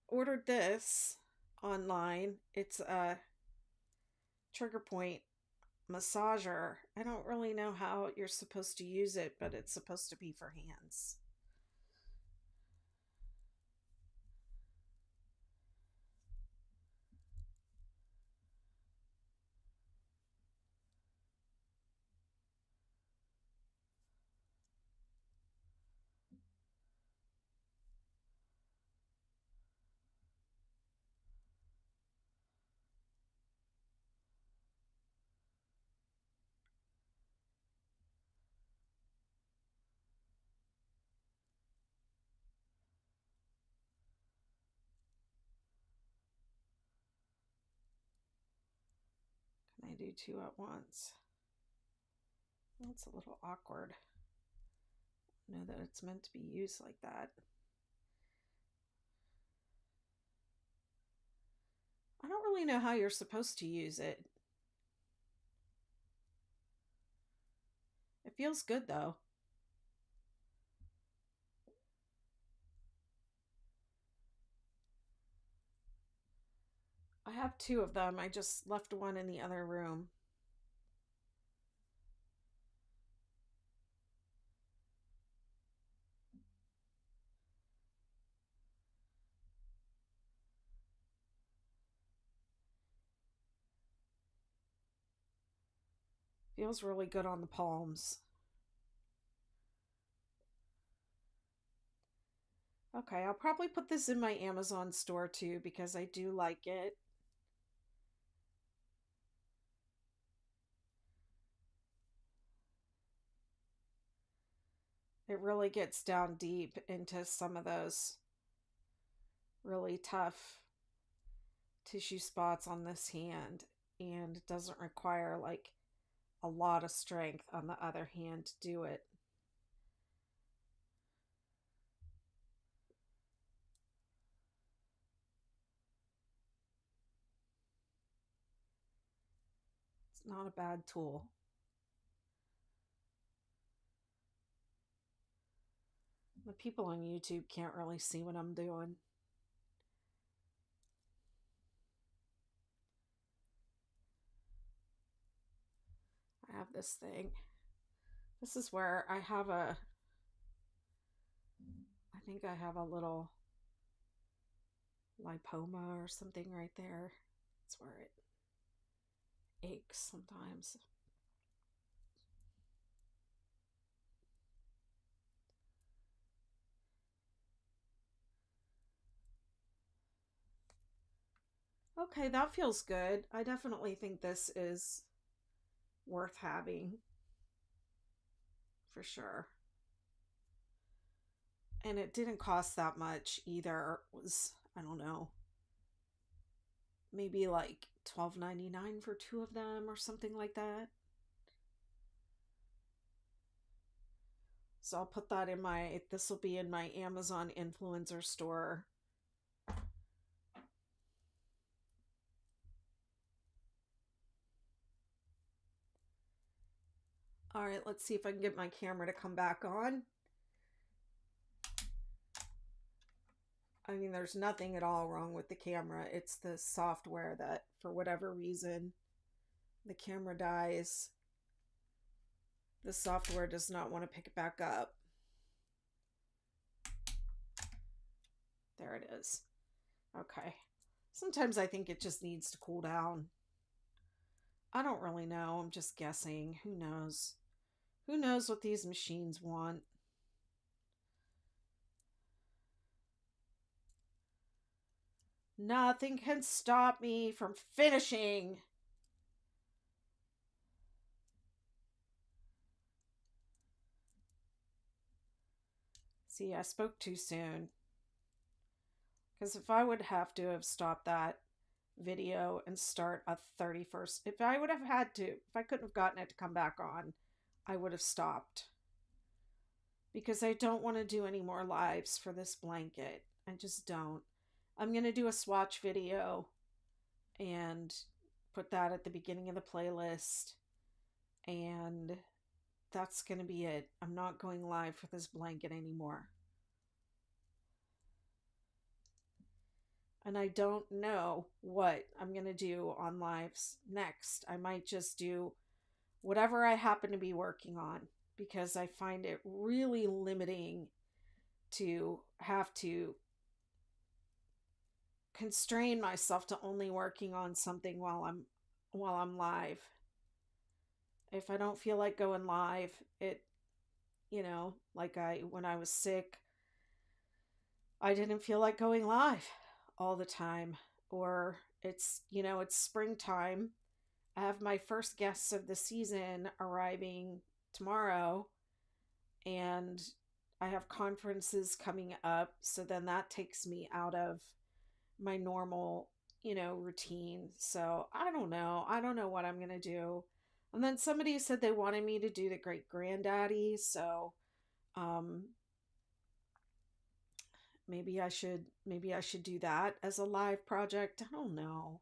A: ordered this online. It's a trigger point massager. I don't really know how you're supposed to use it, but it's supposed to be for hands. Can I do two at once? That's a little awkward. I know that it's meant to be used like that. I don't really know how you're supposed to use it. It feels good though. I have two of them. I just left one in the other room. Feels really good on the palms. Okay, I'll probably put this in my Amazon store too because I do like it. It really gets down deep into some of those really tough tissue spots on this hand, and it doesn't require like a lot of strength on the other hand to do it. It's not a bad tool. The people on YouTube can't really see what I'm doing. I have this thing. This is where I have I think I have a little lipoma or something right there. That's where it aches sometimes. Okay, that feels good. I definitely think this is worth having for sure. And it didn't cost that much either. It was, I don't know, maybe like $12.99 for two of them or something like that. So I'll put that in my, this will be in my Amazon influencer store. All right, let's see if I can get my camera to come back on. I mean, there's nothing at all wrong with the camera. It's the software that, for whatever reason, the camera dies. The software does not want to pick it back up. There it is. Okay. Sometimes I think it just needs to cool down. I don't really know. I'm just guessing. Who knows? Who knows what these machines want? Nothing can stop me from finishing. See, I spoke too soon. Because if I would have to have stopped that video and start a 31st, if I would have had to, if I couldn't have gotten it to come back on, I would have stopped. Because I don't want to do any more lives for this blanket. I just don't. I'm going to do a swatch video and put that at the beginning of the playlist. And that's going to be it. I'm not going live for this blanket anymore. And I don't know what I'm going to do on lives next. I might just do whatever I happen to be working on, because I find it really limiting to have to constrain myself to only working on something while I'm live. If I don't feel like going live, it, like when I was sick, I didn't feel like going live all the time. Or it's springtime. I have my first guests of the season arriving tomorrow, and I have conferences coming up. So then that takes me out of my normal, routine. So I don't know. I don't know what I'm going to do. And then somebody said they wanted me to do the great granddaddy. So, um, maybe I should do that as a live project. I don't know.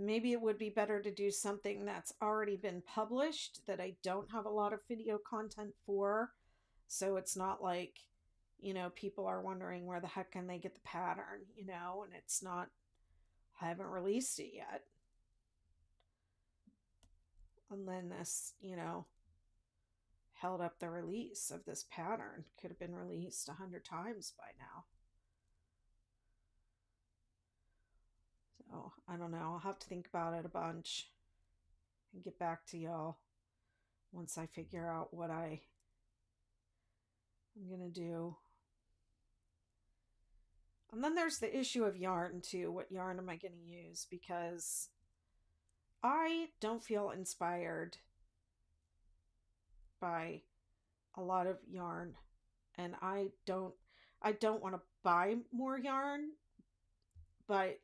A: Maybe it would be better to do something that's already been published that I don't have a lot of video content for. So it's not like, people are wondering where the heck can they get the pattern, and it's not, I haven't released it yet. And then this, held up the release of this pattern. Could have been released 100 times by now. Oh, I don't know. I'll have to think about it a bunch and get back to y'all once I figure out what I'm gonna do. And then there's the issue of yarn too. What yarn am I gonna use? Because I don't feel inspired by a lot of yarn, and I don't want to buy more yarn, but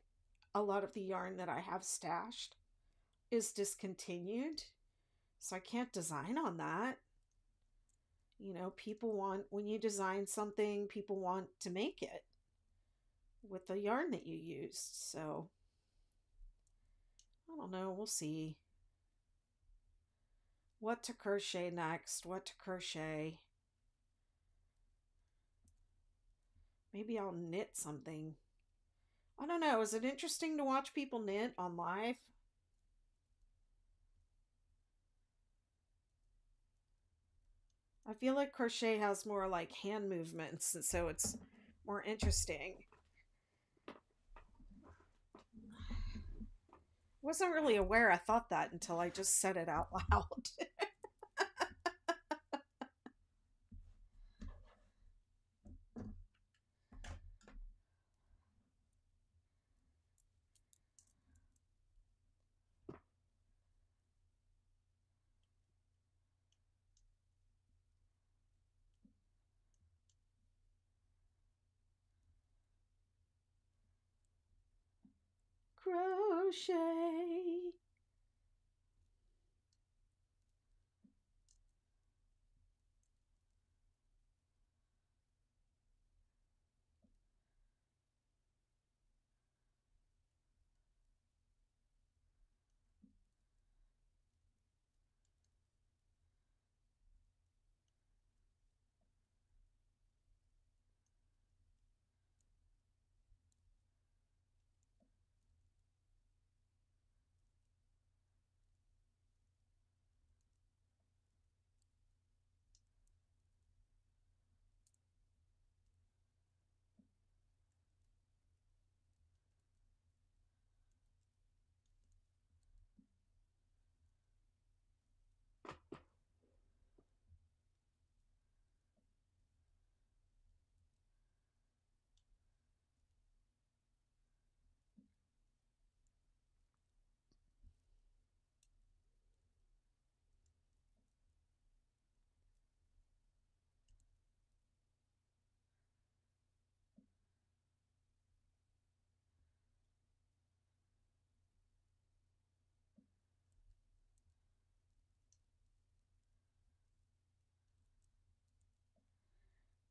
A: a lot of the yarn that I have stashed is discontinued, so I can't design on that. People want, when you design something, people want to make it with the yarn that you used. So I don't know, we'll see what to crochet next, what to crochet. Maybe I'll knit something. I don't know, is it interesting to watch people knit on live? I feel like crochet has more like hand movements, and so it's more interesting. Wasn't really aware I thought that until I just said it out loud. Crochet.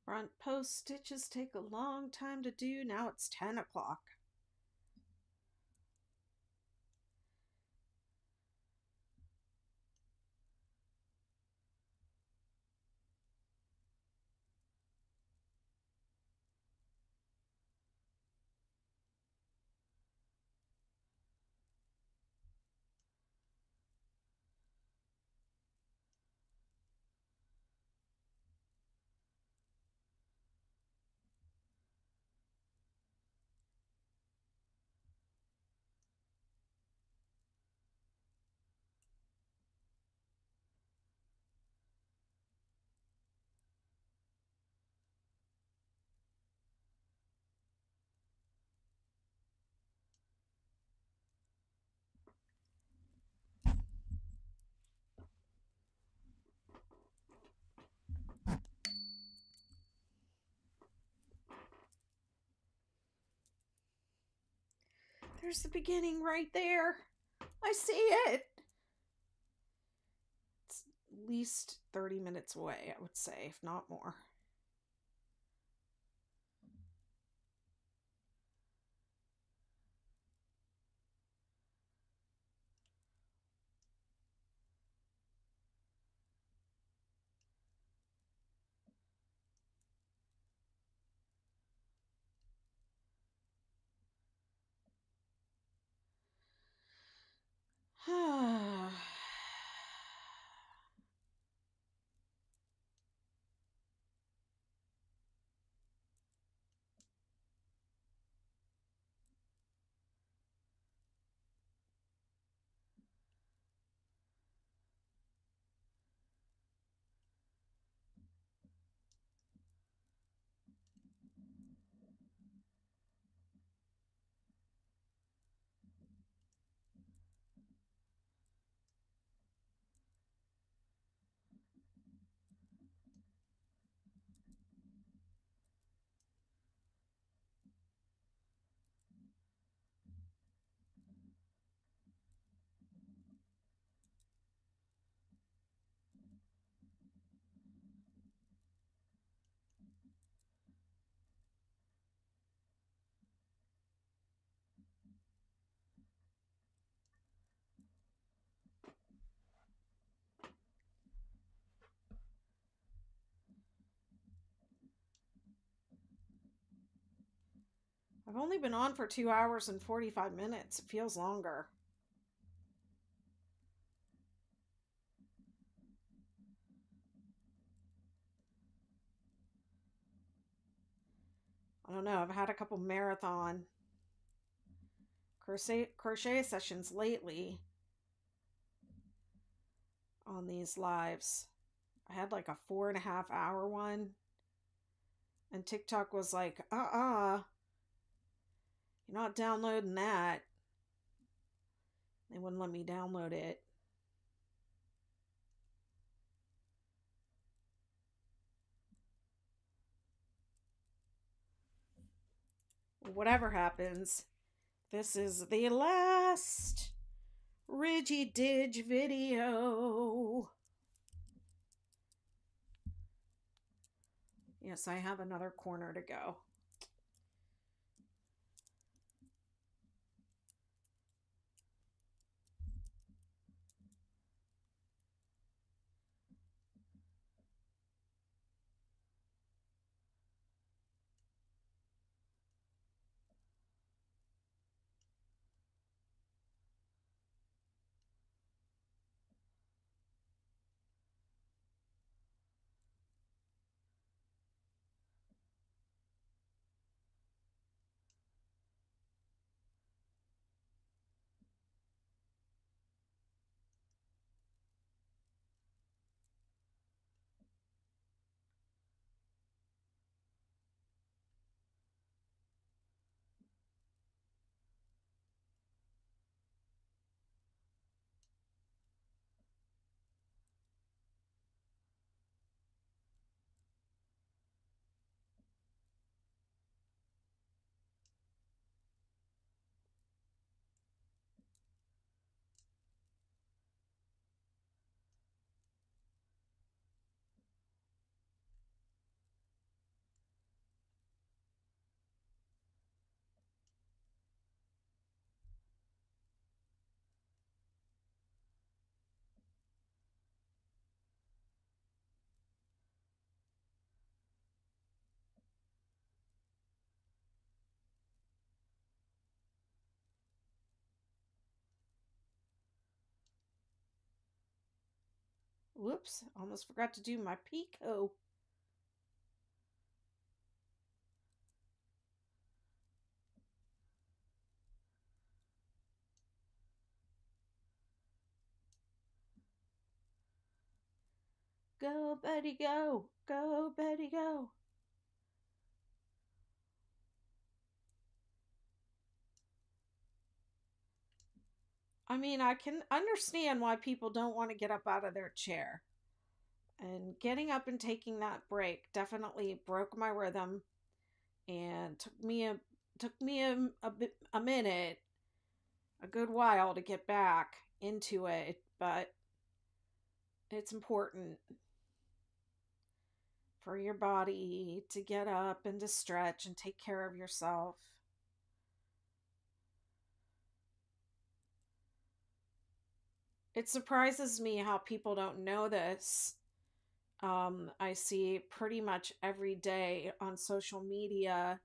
A: Front post stitches take a long time to do. Now it's 10 o'clock. There's the beginning right there. I see it. It's at least 30 minutes away, I would say, if not more. I, I've only been on for 2 hours and 45 minutes. It feels longer. I don't know. I've had a couple marathon crochet sessions lately on these lives. I had like a 4.5 hour one, and TikTok was like, you're not downloading that. They wouldn't let me download it. Whatever happens, this is the last Ridgy Didge video. Yes, I have another corner to go. Whoops, almost forgot to do my picot. Go, Betty, go. Go, Betty, go. I mean, I can understand why people don't want to get up out of their chair. And getting up and taking that break definitely broke my rhythm and took me a minute, a good while to get back into it, but it's important for your body to get up and to stretch and take care of yourself. It surprises me how people don't know this. I see pretty much every day on social media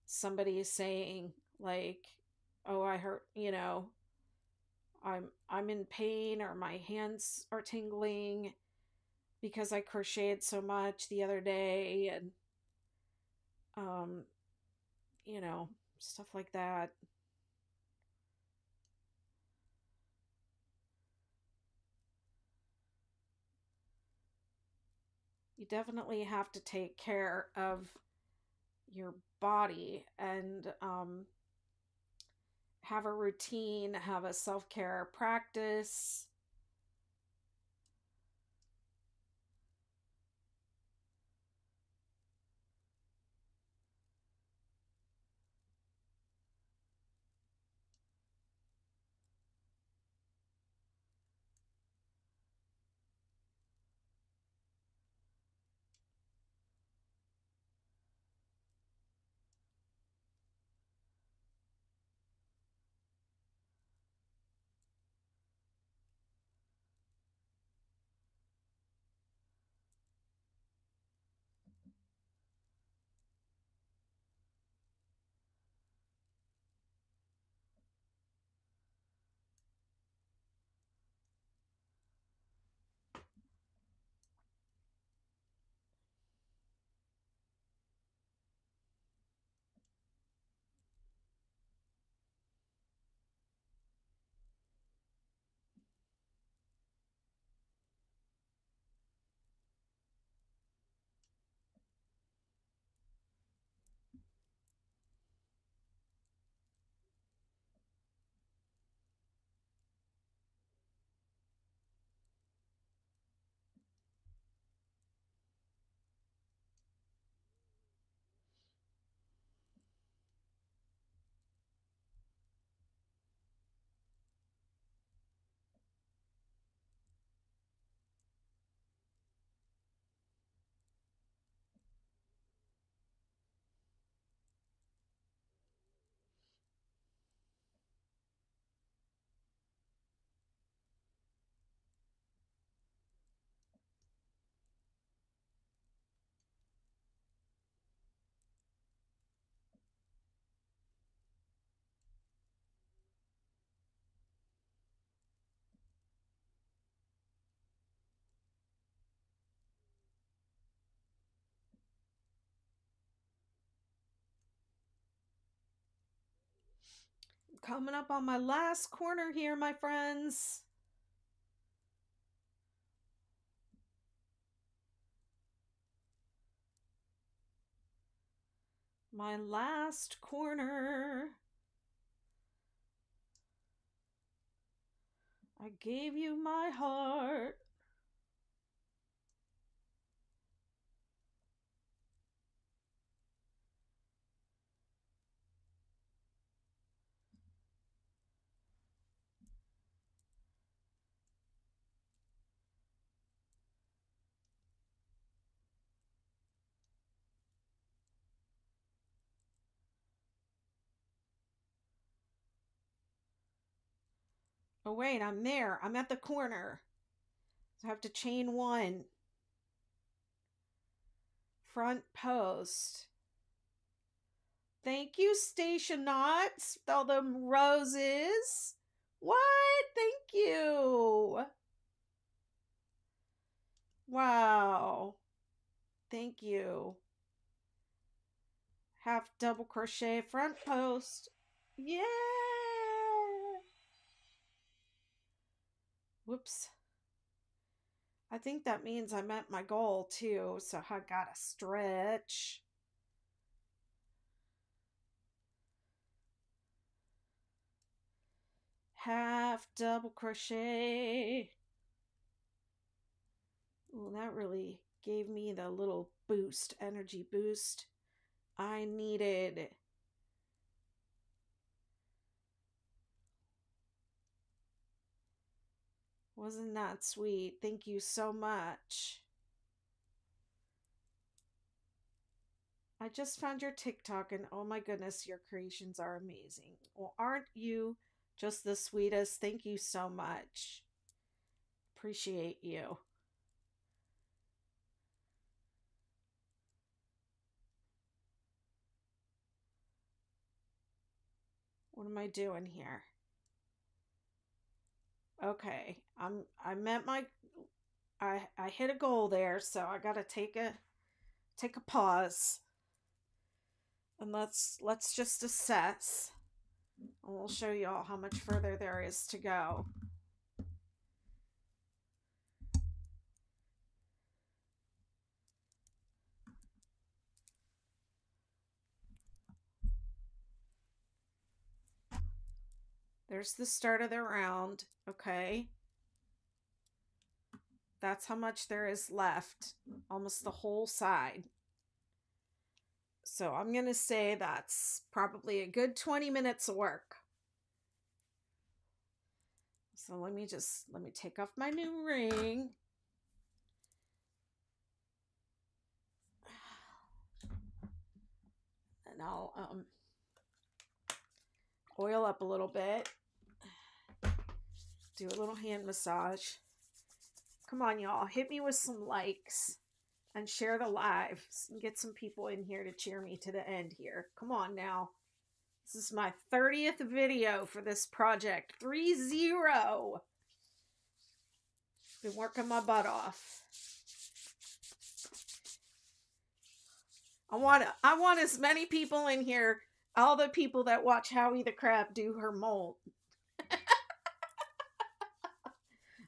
A: somebody saying like, "Oh, I hurt, I'm in pain or my hands are tingling because I crocheted so much the other day," and um, stuff like that. You definitely have to take care of your body and have a routine, have a self-care practice. Coming up on my last corner here, my friends. My last corner. I gave you my heart. Oh, wait, I'm there. I'm at the corner. So I have to chain one. Front post. Thank you, Station Knots. All them roses. What? Thank you. Wow. Thank you. Half double crochet front post. Yeah. Whoops. I think that means I met my goal too, so I gotta stretch. Half double crochet. Ooh, that really gave me the little boost, energy boost I needed. Wasn't that sweet? Thank you so much. I just found your TikTok and oh my goodness, your creations are amazing. Well, aren't you just the sweetest? Thank you so much. Appreciate you. What am I doing here? Okay, I met my I hit a goal there, so I got to take a pause and let's just assess. And we'll show you all how much further there is to go. There's the start of the round, okay? That's how much there is left, almost the whole side. So I'm going to say that's probably a good 20 minutes of work. So let me take off my new ring. And I'll oil up a little bit. Do a little hand massage. Come on, y'all. Hit me with some likes and share the live and get some people in here to cheer me to the end here. Come on now. This is my 30th video for this project. 30. Been working my butt off. I want as many people in here, all the people that watch Howie the Crab do her mold.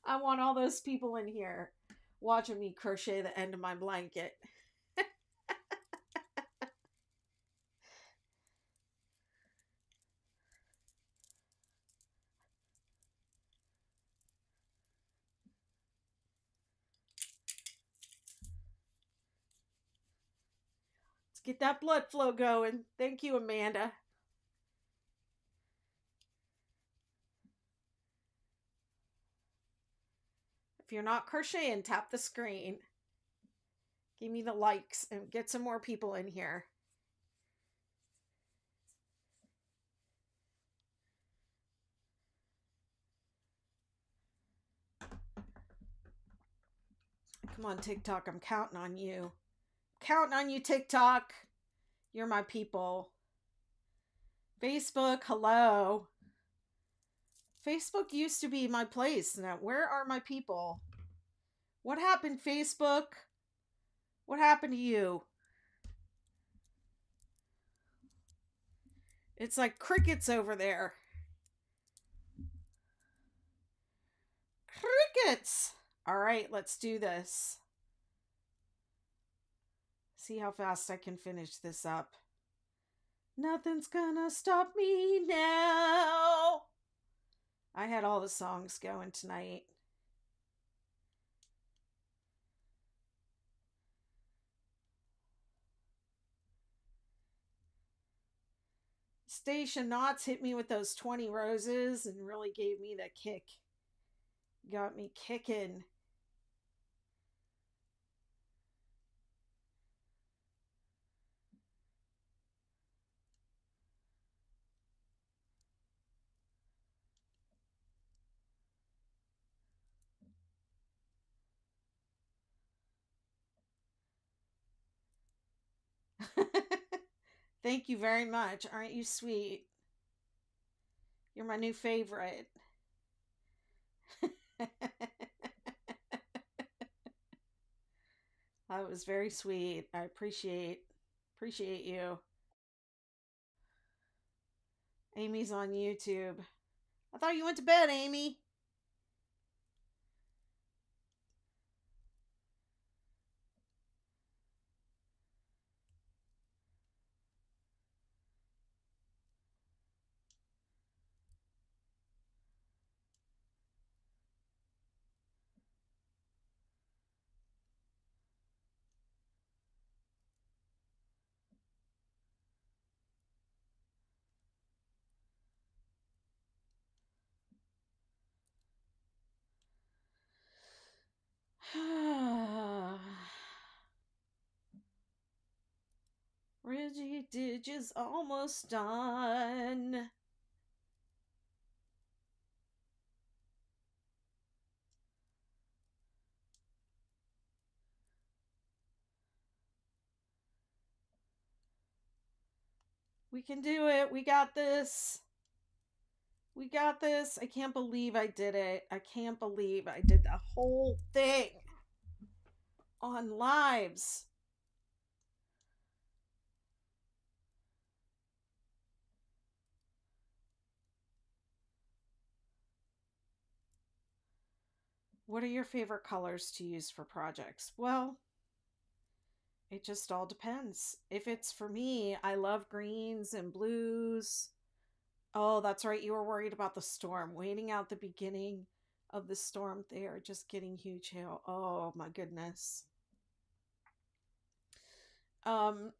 A: I want all those people in here watching me crochet the end of my blanket. Let's get that blood flow going. Thank you, Amanda. If you're not crocheting, tap the screen. Give me the likes and get some more people in here. Come on, TikTok. I'm counting on you. Counting on you, TikTok. You're my people. Facebook, hello. Facebook used to be my place. Now, where are my people? What happened, Facebook? What happened to you? It's like crickets over there. blankets. All right, let's do this. See how fast I can finish this up. Nothing's gonna stop me now. I had all the songs going tonight. Station Knots hit me with those 20 roses and really gave me the kick. Got me kicking. Thank you very much. Aren't you sweet? You're my new favorite. That was very sweet. I appreciate you. Amy's on YouTube. I thought you went to bed, Amy. Ridgy Didge is almost done. We can do it. We got this. We got this. I can't believe I did it. I can't believe I did the whole thing on lives. What are your favorite colors to use for projects? Well, it just all depends. If it's for me, I love greens and blues. Oh, that's right. You were worried about the storm. Waiting out the beginning of the storm there, just getting huge hail. Oh my goodness. Um,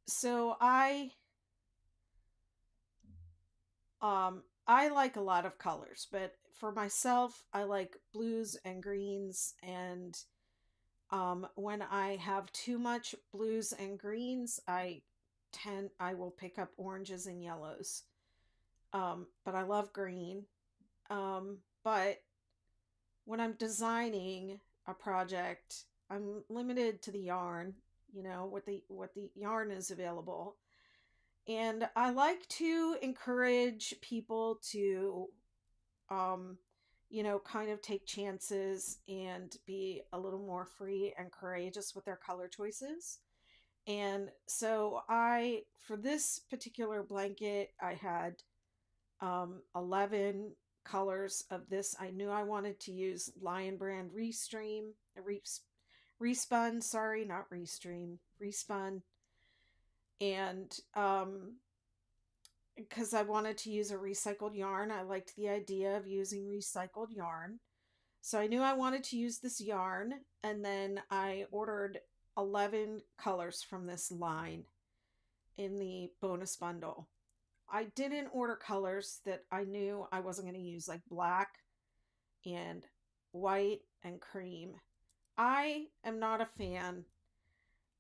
A: so I like a lot of colors, but for myself, I like blues and greens. And when I have too much blues and greens, I will pick up oranges and yellows. But I love green. But when I'm designing a project, I'm limited to the yarn, what the yarn is available. And I like to encourage people to kind of take chances and be a little more free and courageous with their color choices. And so for this particular blanket, I had 11 colors of this. I knew I wanted to use Lion Brand Respun, sorry, not Restream, Respun. And because I wanted to use a recycled yarn, I liked the idea of using recycled yarn. So I knew I wanted to use this yarn, and then I ordered 11 colors from this line in the bonus bundle. I didn't order colors that I knew I wasn't going to use, like black and white and cream. I am not a fan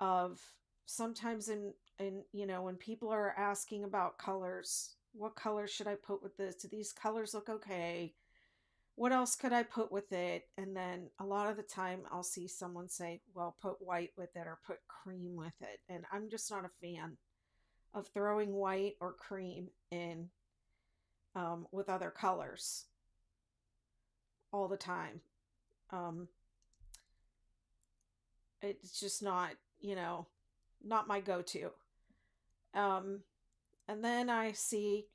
A: of sometimes when people are asking about colors, what color should I put with this? Do these colors look okay? What else could I put with it? And then a lot of the time I'll see someone say, well, put white with it or put cream with it. And I'm just not a fan of throwing white or cream in with other colors all the time. Um, it's just not my go-to. Um, And then I see,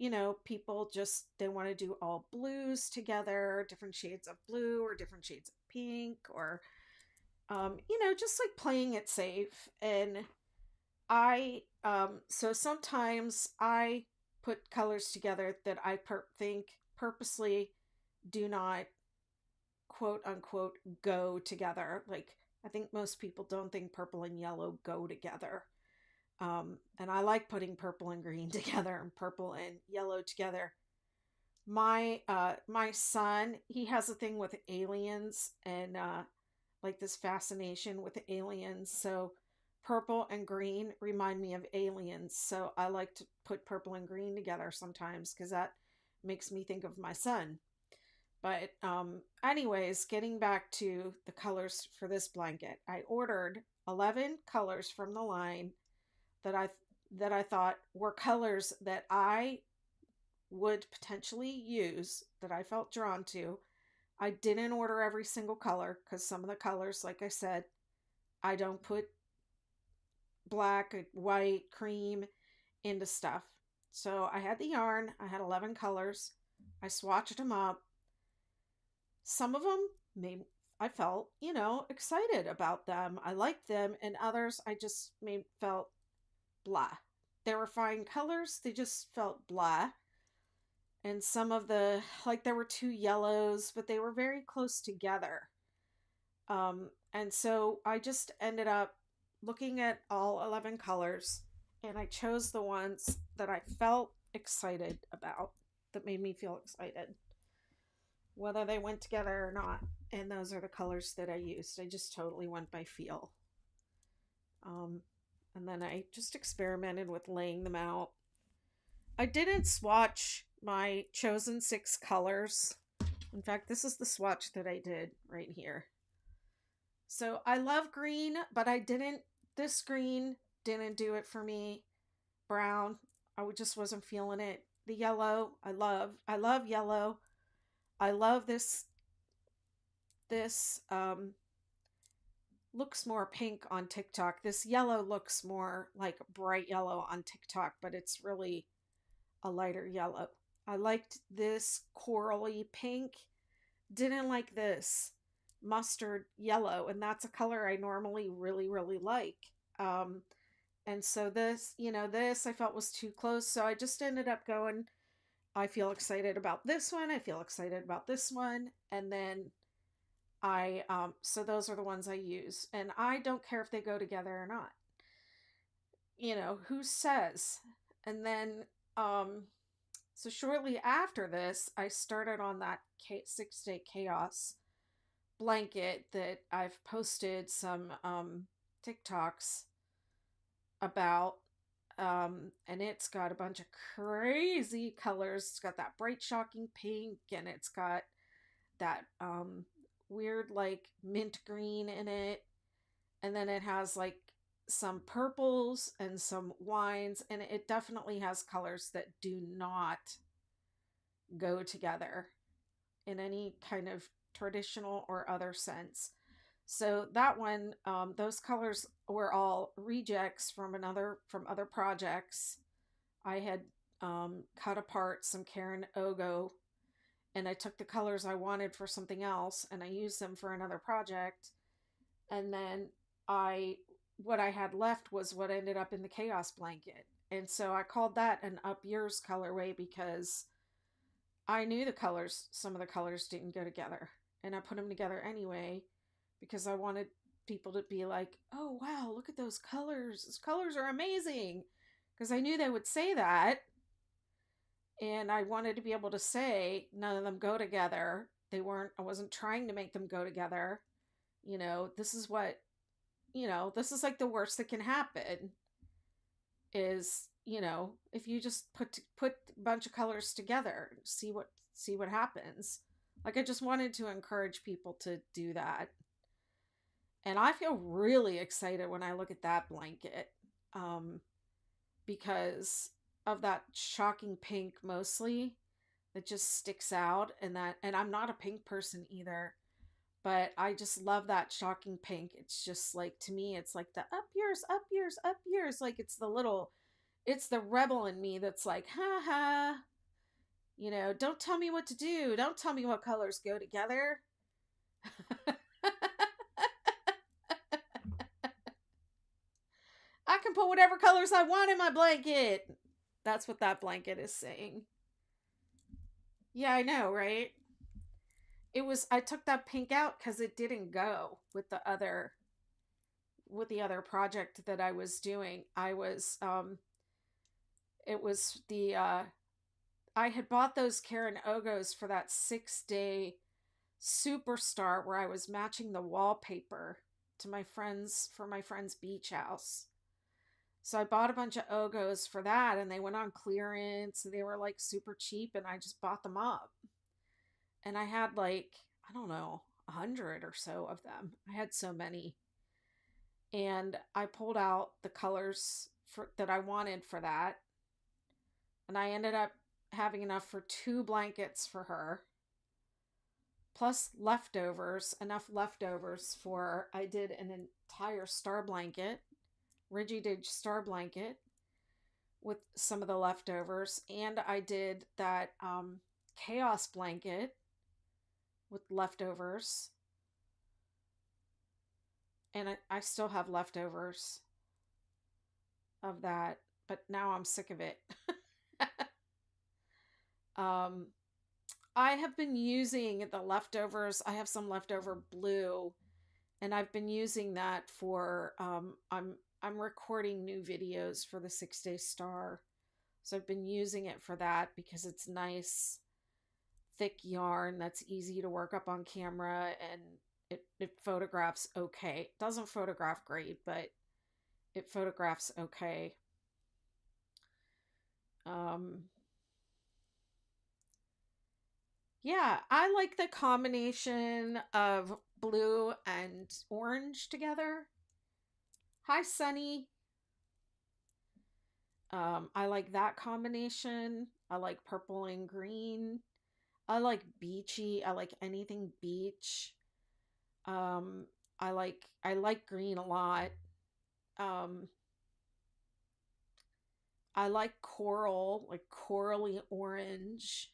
A: people just, they want to do all blues together, different shades of blue or different shades of pink, or, just like playing it safe. And so sometimes I put colors together that I think purposely do not quote unquote go together. Like, I think most people don't think purple and yellow go together. And I like putting purple and green together and purple and yellow together. My son, he has a thing with aliens and like this fascination with aliens. So purple and green remind me of aliens. So I like to put purple and green together sometimes because that makes me think of my son. But anyways, getting back to the colors for this blanket, I ordered 11 colors from the line that I thought were colors that I would potentially use, that I felt drawn to. I didn't order every single color because some of the colors, like I said, I don't put black, white, cream into stuff. So I had the yarn, I had 11 colors. I swatched them up. Some of them made I felt, excited about them. I liked them, and others I just felt blah. They were fine colors, they just felt blah. And some of like there were two yellows, but they were very close together. And so I just ended up looking at all 11 colors, and I chose the ones that I felt excited about, that made me feel excited, whether they went together or not. And those are the colors that I used. I just totally went by feel. Um, and then I just experimented with laying them out. I didn't swatch my chosen 6 colors. In fact, this is the swatch that I did right here. So I love green, but this green didn't do it for me. Brown, I just wasn't feeling it. The yellow, I love yellow. I love this looks more pink on TikTok. This yellow looks more like bright yellow on TikTok, but it's really a lighter yellow. I liked this corally pink. Didn't like this mustard yellow, and that's a color I normally really, really like. And so this I felt was too close, so I just ended up going, I feel excited about this one, I feel excited about this one, and then so those are the ones I use, and I don't care if they go together or not. Who says? And then, so shortly after this, I started on that 6-day chaos blanket that I've posted some TikToks about. And it's got a bunch of crazy colors. It's got that bright, shocking pink, and it's got that weird, like, mint green in it. And then it has, like, some purples and some wines, and it definitely has colors that do not go together in any kind of traditional or other sense. So that one, those colors were all rejects from other projects. I had cut apart some Karen Ogo, and I took the colors I wanted for something else, and I used them for another project. And then what I had left was what ended up in the chaos blanket. And so I called that an up yours colorway because I knew some of the colors didn't go together. And I put them together anyway because I wanted people to be like, oh, wow, look at those colors. Those colors are amazing. Because I knew they would say that. And I wanted to be able to say none of them go together. I wasn't trying to make them go together. This is this is like the worst that can happen is, if you just put a bunch of colors together, see what happens. Like, I just wanted to encourage people to do that. And I feel really excited when I look at that blanket, because of that shocking pink mostly that just sticks out, and I'm not a pink person either, but I just love that shocking pink. It's just like, to me, it's like the up yours, up yours, up yours. Like, it's the little It's the rebel in me that's like, ha ha, don't tell me what to do. Don't tell me what colors go together. I can put whatever colors I want in my blanket. That's what that blanket is saying. Yeah, I know, right? I took that pink out because it didn't go with the other project that I was doing. It was I had bought those Karen Ogos for that 6 day superstar where I was matching the wallpaper to my friend's beach house. So I bought a bunch of Ogos for that, and they went on clearance. They were like super cheap, and I just bought them up. And I had like, I don't know, 100 or so of them. I had so many. And I pulled out the colors that I wanted for that. And I ended up having enough for 2 blankets for her, plus leftovers, enough leftovers for, I did an entire star blanket, Ridgy Didge star blanket with some of the leftovers. And I did that chaos blanket with leftovers. And I still have leftovers of that, but now I'm sick of it. I have been using the leftovers. I have some leftover blue, and I've been using that for I'm recording new videos for the 6 day star. So I've been using it for that because it's nice, thick yarn that's easy to work up on camera, and it photographs okay. It doesn't photograph great, but it photographs okay. Yeah, I like the combination of blue and orange together. Hi, Sunny. I like that combination. I like purple and green. I like beachy. I like anything beach. Um, I like green a lot. Um, I like coral, like corally orange.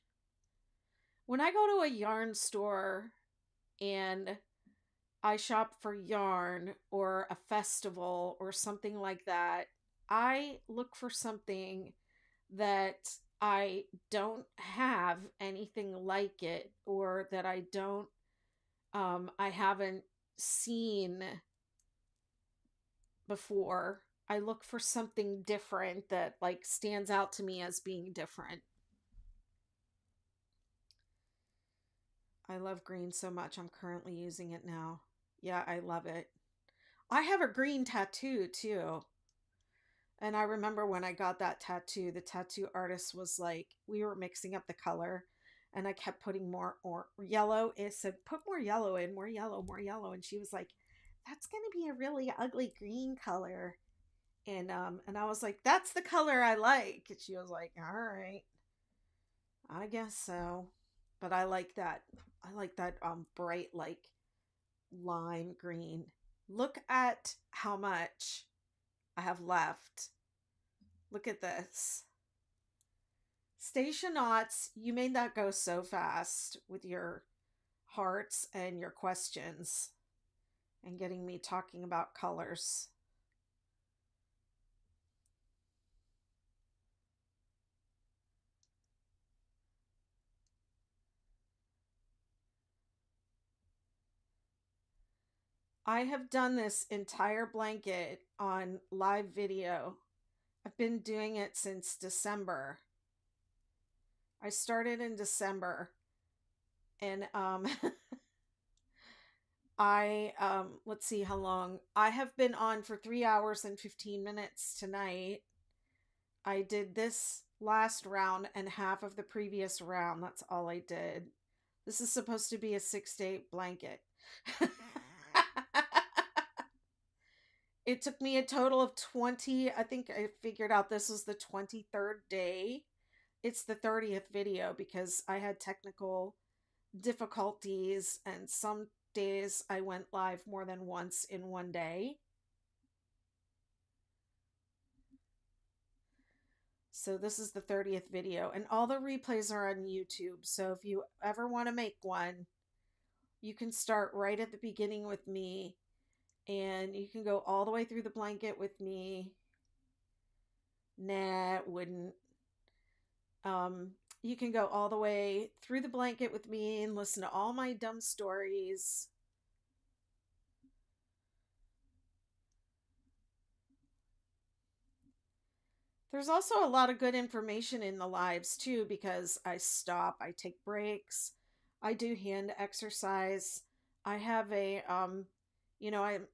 A: When I go to a yarn store and I shop for yarn or a festival or something like that, I look for something that I don't have anything like it, or that I haven't seen before. I look for something different that like stands out to me as being different. I love green so much. I'm currently using it now. Yeah, I love it. I have a green tattoo too. And I remember when I got that tattoo, the tattoo artist was like, we were mixing up the color, and I kept putting more or yellow. It said, put more yellow in, more yellow, more yellow. And she was like, that's going to be a really ugly green color. And I was like, that's the color I like. And she was like, all right, I guess so. But I like that. I like that bright, like lime green. Look at how much I have left. Look at this. Stationauts, you made that go so fast with your hearts and your questions and getting me talking about colors. I have done this entire blanket on live video. I've been doing it since December. I started in December, and let's see how long. I have been on for 3 hours and 15 minutes tonight. I did this last round and half of the previous round. That's all I did. This is supposed to be a 6 day blanket. It took me a total of 20. I think I figured out this was the 23rd day. It's the 30th video because I had technical difficulties, and some days I went live more than once in one day. So this is the 30th video, and all the replays are on YouTube. So if you ever want to make one, you can start right at the beginning with me, and you can go all the way through the blanket with me. Nah, it wouldn't. Um, you can go all the way through the blanket with me and listen to all my dumb stories. There's also a lot of good information in the lives too, because I stop, I take breaks, I do hand exercise. I have I'm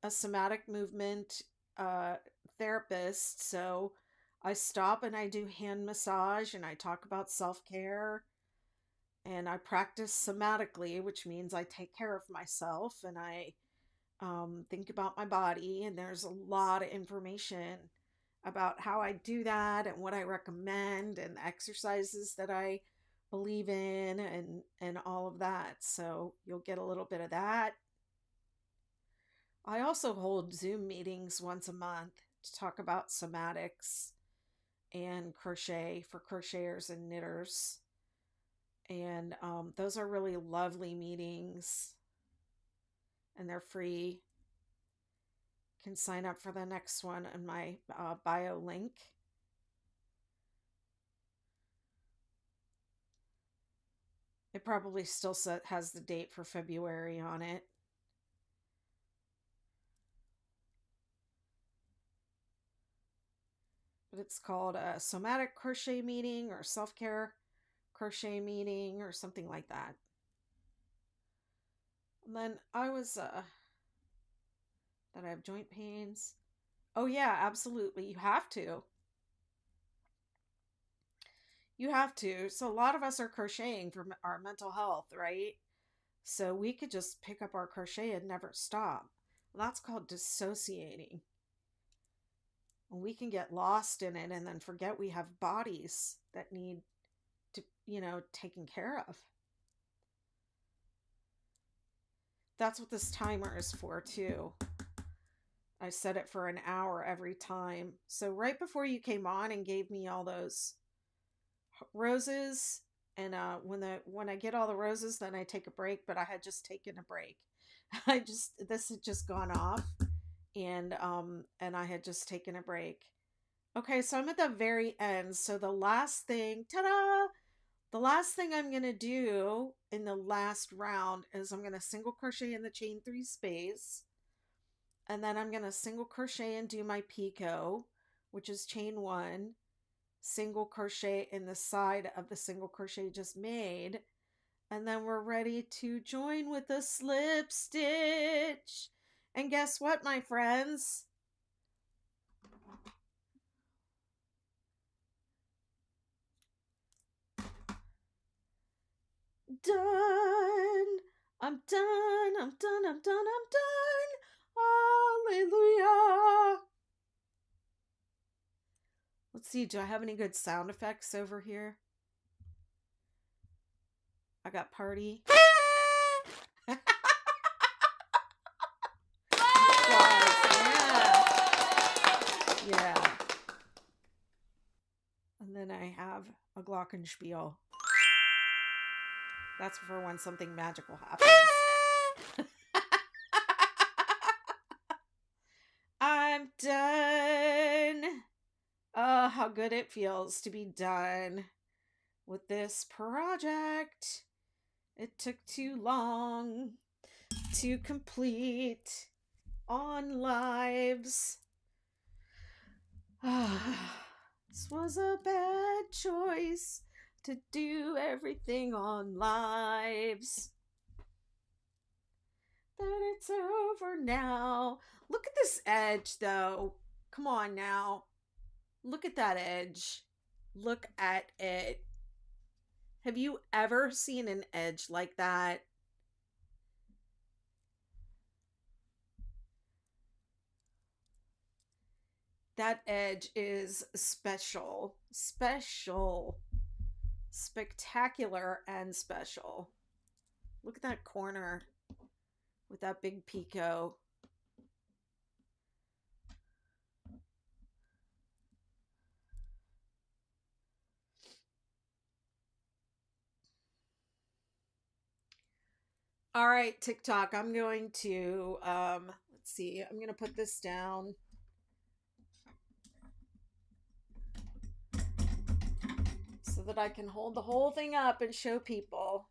A: a somatic movement uh, therapist, so I stop and I do hand massage and I talk about self care and I practice somatically, which means I take care of myself and I think about my body. And there's a lot of information about how I do that and what I recommend and exercises that I believe in and all of that. So you'll get a little bit of that. I also hold Zoom meetings once a month to talk about somatics and crochet for crocheters and knitters. And those are really lovely meetings and they're free. You can sign up for the next one in my bio link. It probably still has the date for February on it. But it's called a somatic crochet meeting or self-care crochet meeting or something like that. And then I was that I have joint pains. Oh yeah, absolutely. You have to. You have to. So a lot of us are crocheting for our mental health, right? So we could just pick up our crochet and never stop. Well, that's called dissociating. And we can get lost in it and then forget we have bodies that need to, taken care of. That's what this timer is for too. I set it for an hour every time. So right before you came on and gave me all those roses, and when I get all the roses, then I take a break. But I had just taken a break. This had just gone off, and I had just taken a break. Okay, so I'm at the very end. So the last thing, ta-da! The last thing I'm going to do in the last round is I'm going to single crochet in the chain 3 space. And then I'm going to single crochet and do my picot, which is chain 1, single crochet in the side of the single crochet just made. And then we're ready to join with a slip stitch. And guess what, my friends? Done. I'm done. I'm done. I'm done. I'm done. Hallelujah. Let's see. Do I have any good sound effects over here? I got party. Yeah. Yeah. And then I have a glockenspiel. That's for when something magical happens. I'm done. Oh, how good it feels to be done with this project. It took too long to complete on lives. This was a bad choice to do everything on lives. That it's over now. Look at this edge, though. Come on now. Look at that edge. Look at it. Have you ever seen an edge like that? That edge is special. Special. Spectacular and special. Look at that corner with that big picot. All right, TikTok, I'm going to, let's see, I'm going to put this down so that I can hold the whole thing up and show people.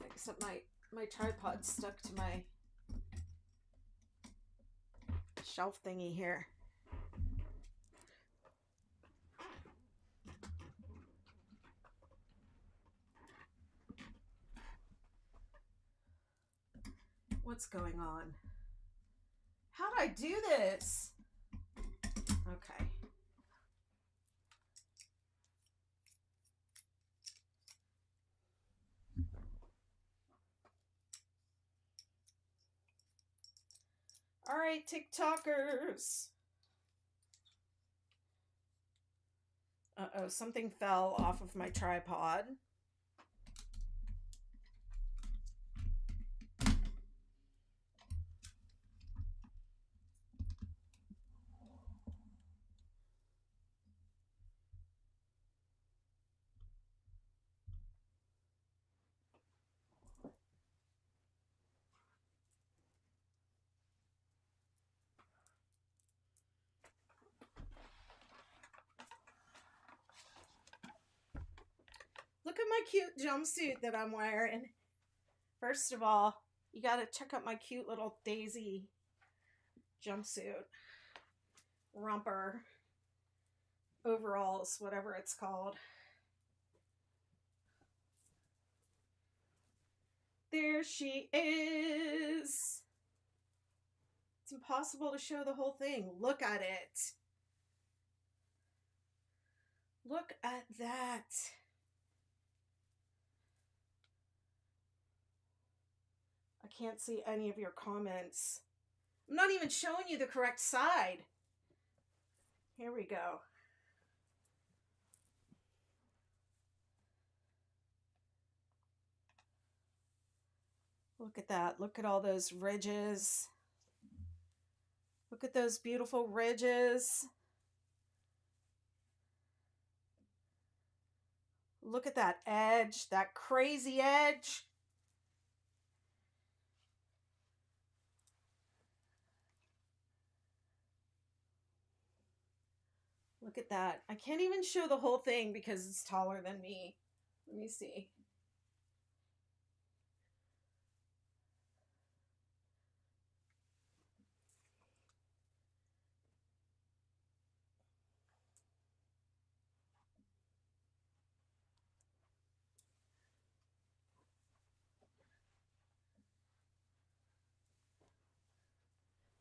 A: Except my tripod's stuck to my shelf thingy here. What's going on? How'd I do this? Okay. All right, TikTokers. Uh-oh, something fell off of my tripod. Look at my cute jumpsuit that I'm wearing. First of all, you gotta check out my cute little daisy jumpsuit. Romper. Overalls, whatever it's called. There she is. It's impossible to show the whole thing. Look at it. Look at that. I can't see any of your comments. I'm not even showing you the correct side. Here we go. Look at that. Look at all those ridges. Look at those beautiful ridges. Look at that edge, that crazy edge. Look at that. I can't even show the whole thing because it's taller than me. Let me see.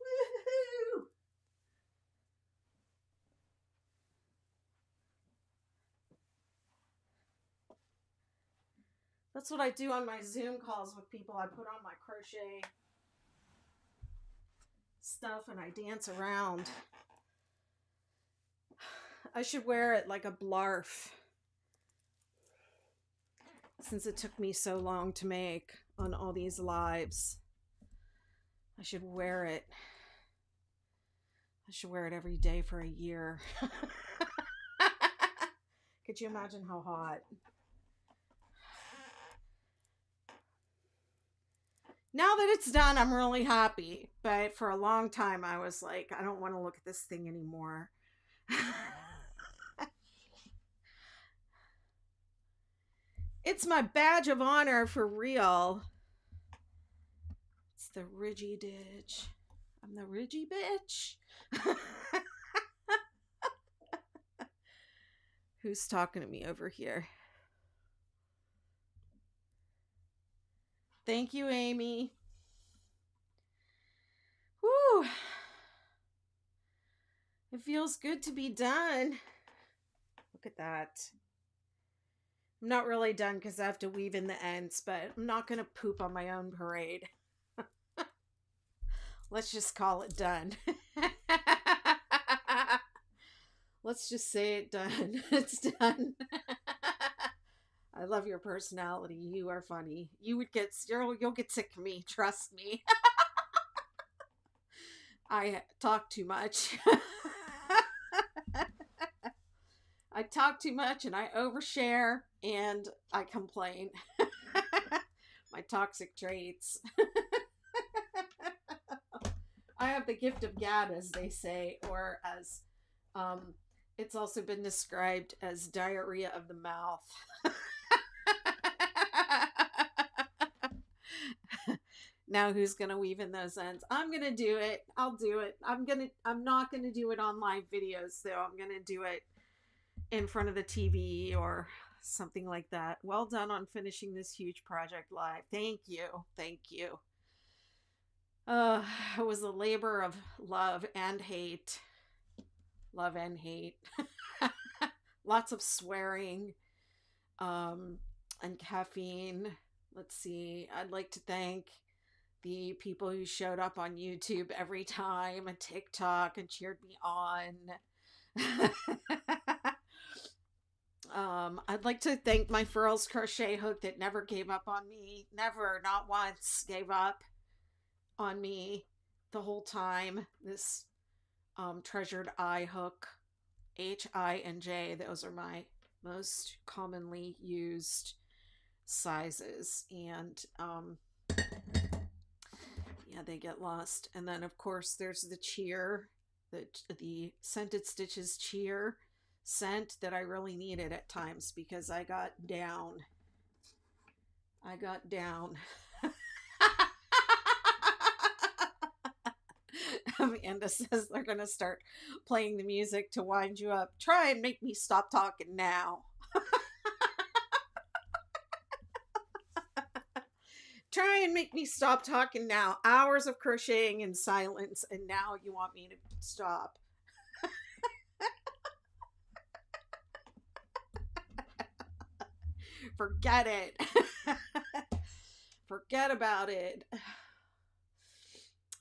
A: Woohoo! That's what I do on my Zoom calls with people. I put on my crochet stuff and I dance around. I should wear it like a blarf, since it took me so long to make on all these lives. I should wear it. I should wear it every day for a year. Could you imagine how hot? Now that it's done, I'm really happy. But for a long time, I was like, I don't want to look at this thing anymore. It's my badge of honor for real. It's the Ridgy Didge. I'm the Ridgy bitch. Who's talking to me over here? Thank you, Amy. Whew. It feels good to be done. Look at that. I'm not really done because I have to weave in the ends, but I'm not going to poop on my own parade. Let's just call it done. Let's just say it done. It's done. I love your personality. You are funny. You'll get sick of me. Trust me. I talk too much. I I talk too much and I overshare and I complain. My toxic traits. I have the gift of gab, as they say, or as um, it's also been described as diarrhea of the mouth. Now who's gonna weave in those ends? I'm gonna do it. I'll do it. I'm not gonna do it on live videos though. I'm gonna do it in front of the TV or something like that. Well done on finishing this huge project live. Thank you. Thank you. It was a labor of love and hate. Love and hate. Lots of swearing, um, and caffeine. Let's see. I'd like to thank the people who showed up on YouTube every time and TikTok and cheered me on. I'd like to thank my Furls crochet hook that never gave up on me. Never, not once, gave up on me the whole time. This treasured eye hook, H, I, and J. Those are my most commonly used sizes, and yeah, they get lost. And then of course there's the cheer, the Scented Stitches cheer scent that I really needed at times because I got down. Amanda says they're gonna start playing the music to wind you up. Try and make me stop talking now. Try and make me stop talking now. Hours of crocheting in silence, and now you want me to stop. Forget it. Forget about it.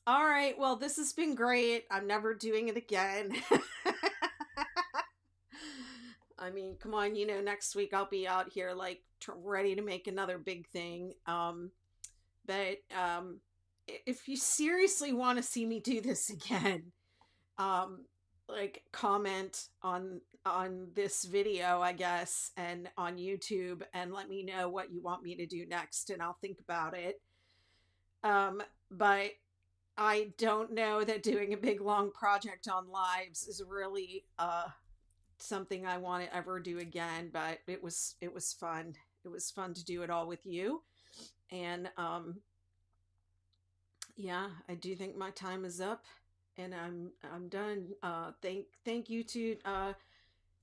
A: All right, well, this has been great. I'm never doing it again. I mean, come on, you know, next week I'll be out here like ready to make another big thing. But if you seriously want to see me do this again, like comment on this video, I guess, and on YouTube, and let me know what you want me to do next, and I'll think about it. But I don't know that doing a big long project on lives is really something I want to ever do again, but it was fun. It was fun to do it all with you. And yeah, I do think my time is up and I'm done. Thank you to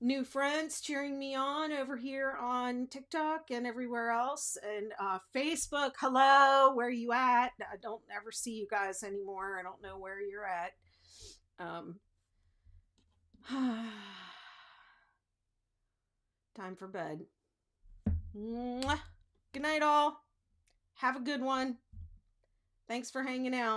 A: new friends cheering me on over here on TikTok and everywhere else, and Facebook. Hello, where you at? I don't ever see you guys anymore. I don't know where you're at. Time for bed. Mwah. Good night, all. Have a good one. Thanks for hanging out.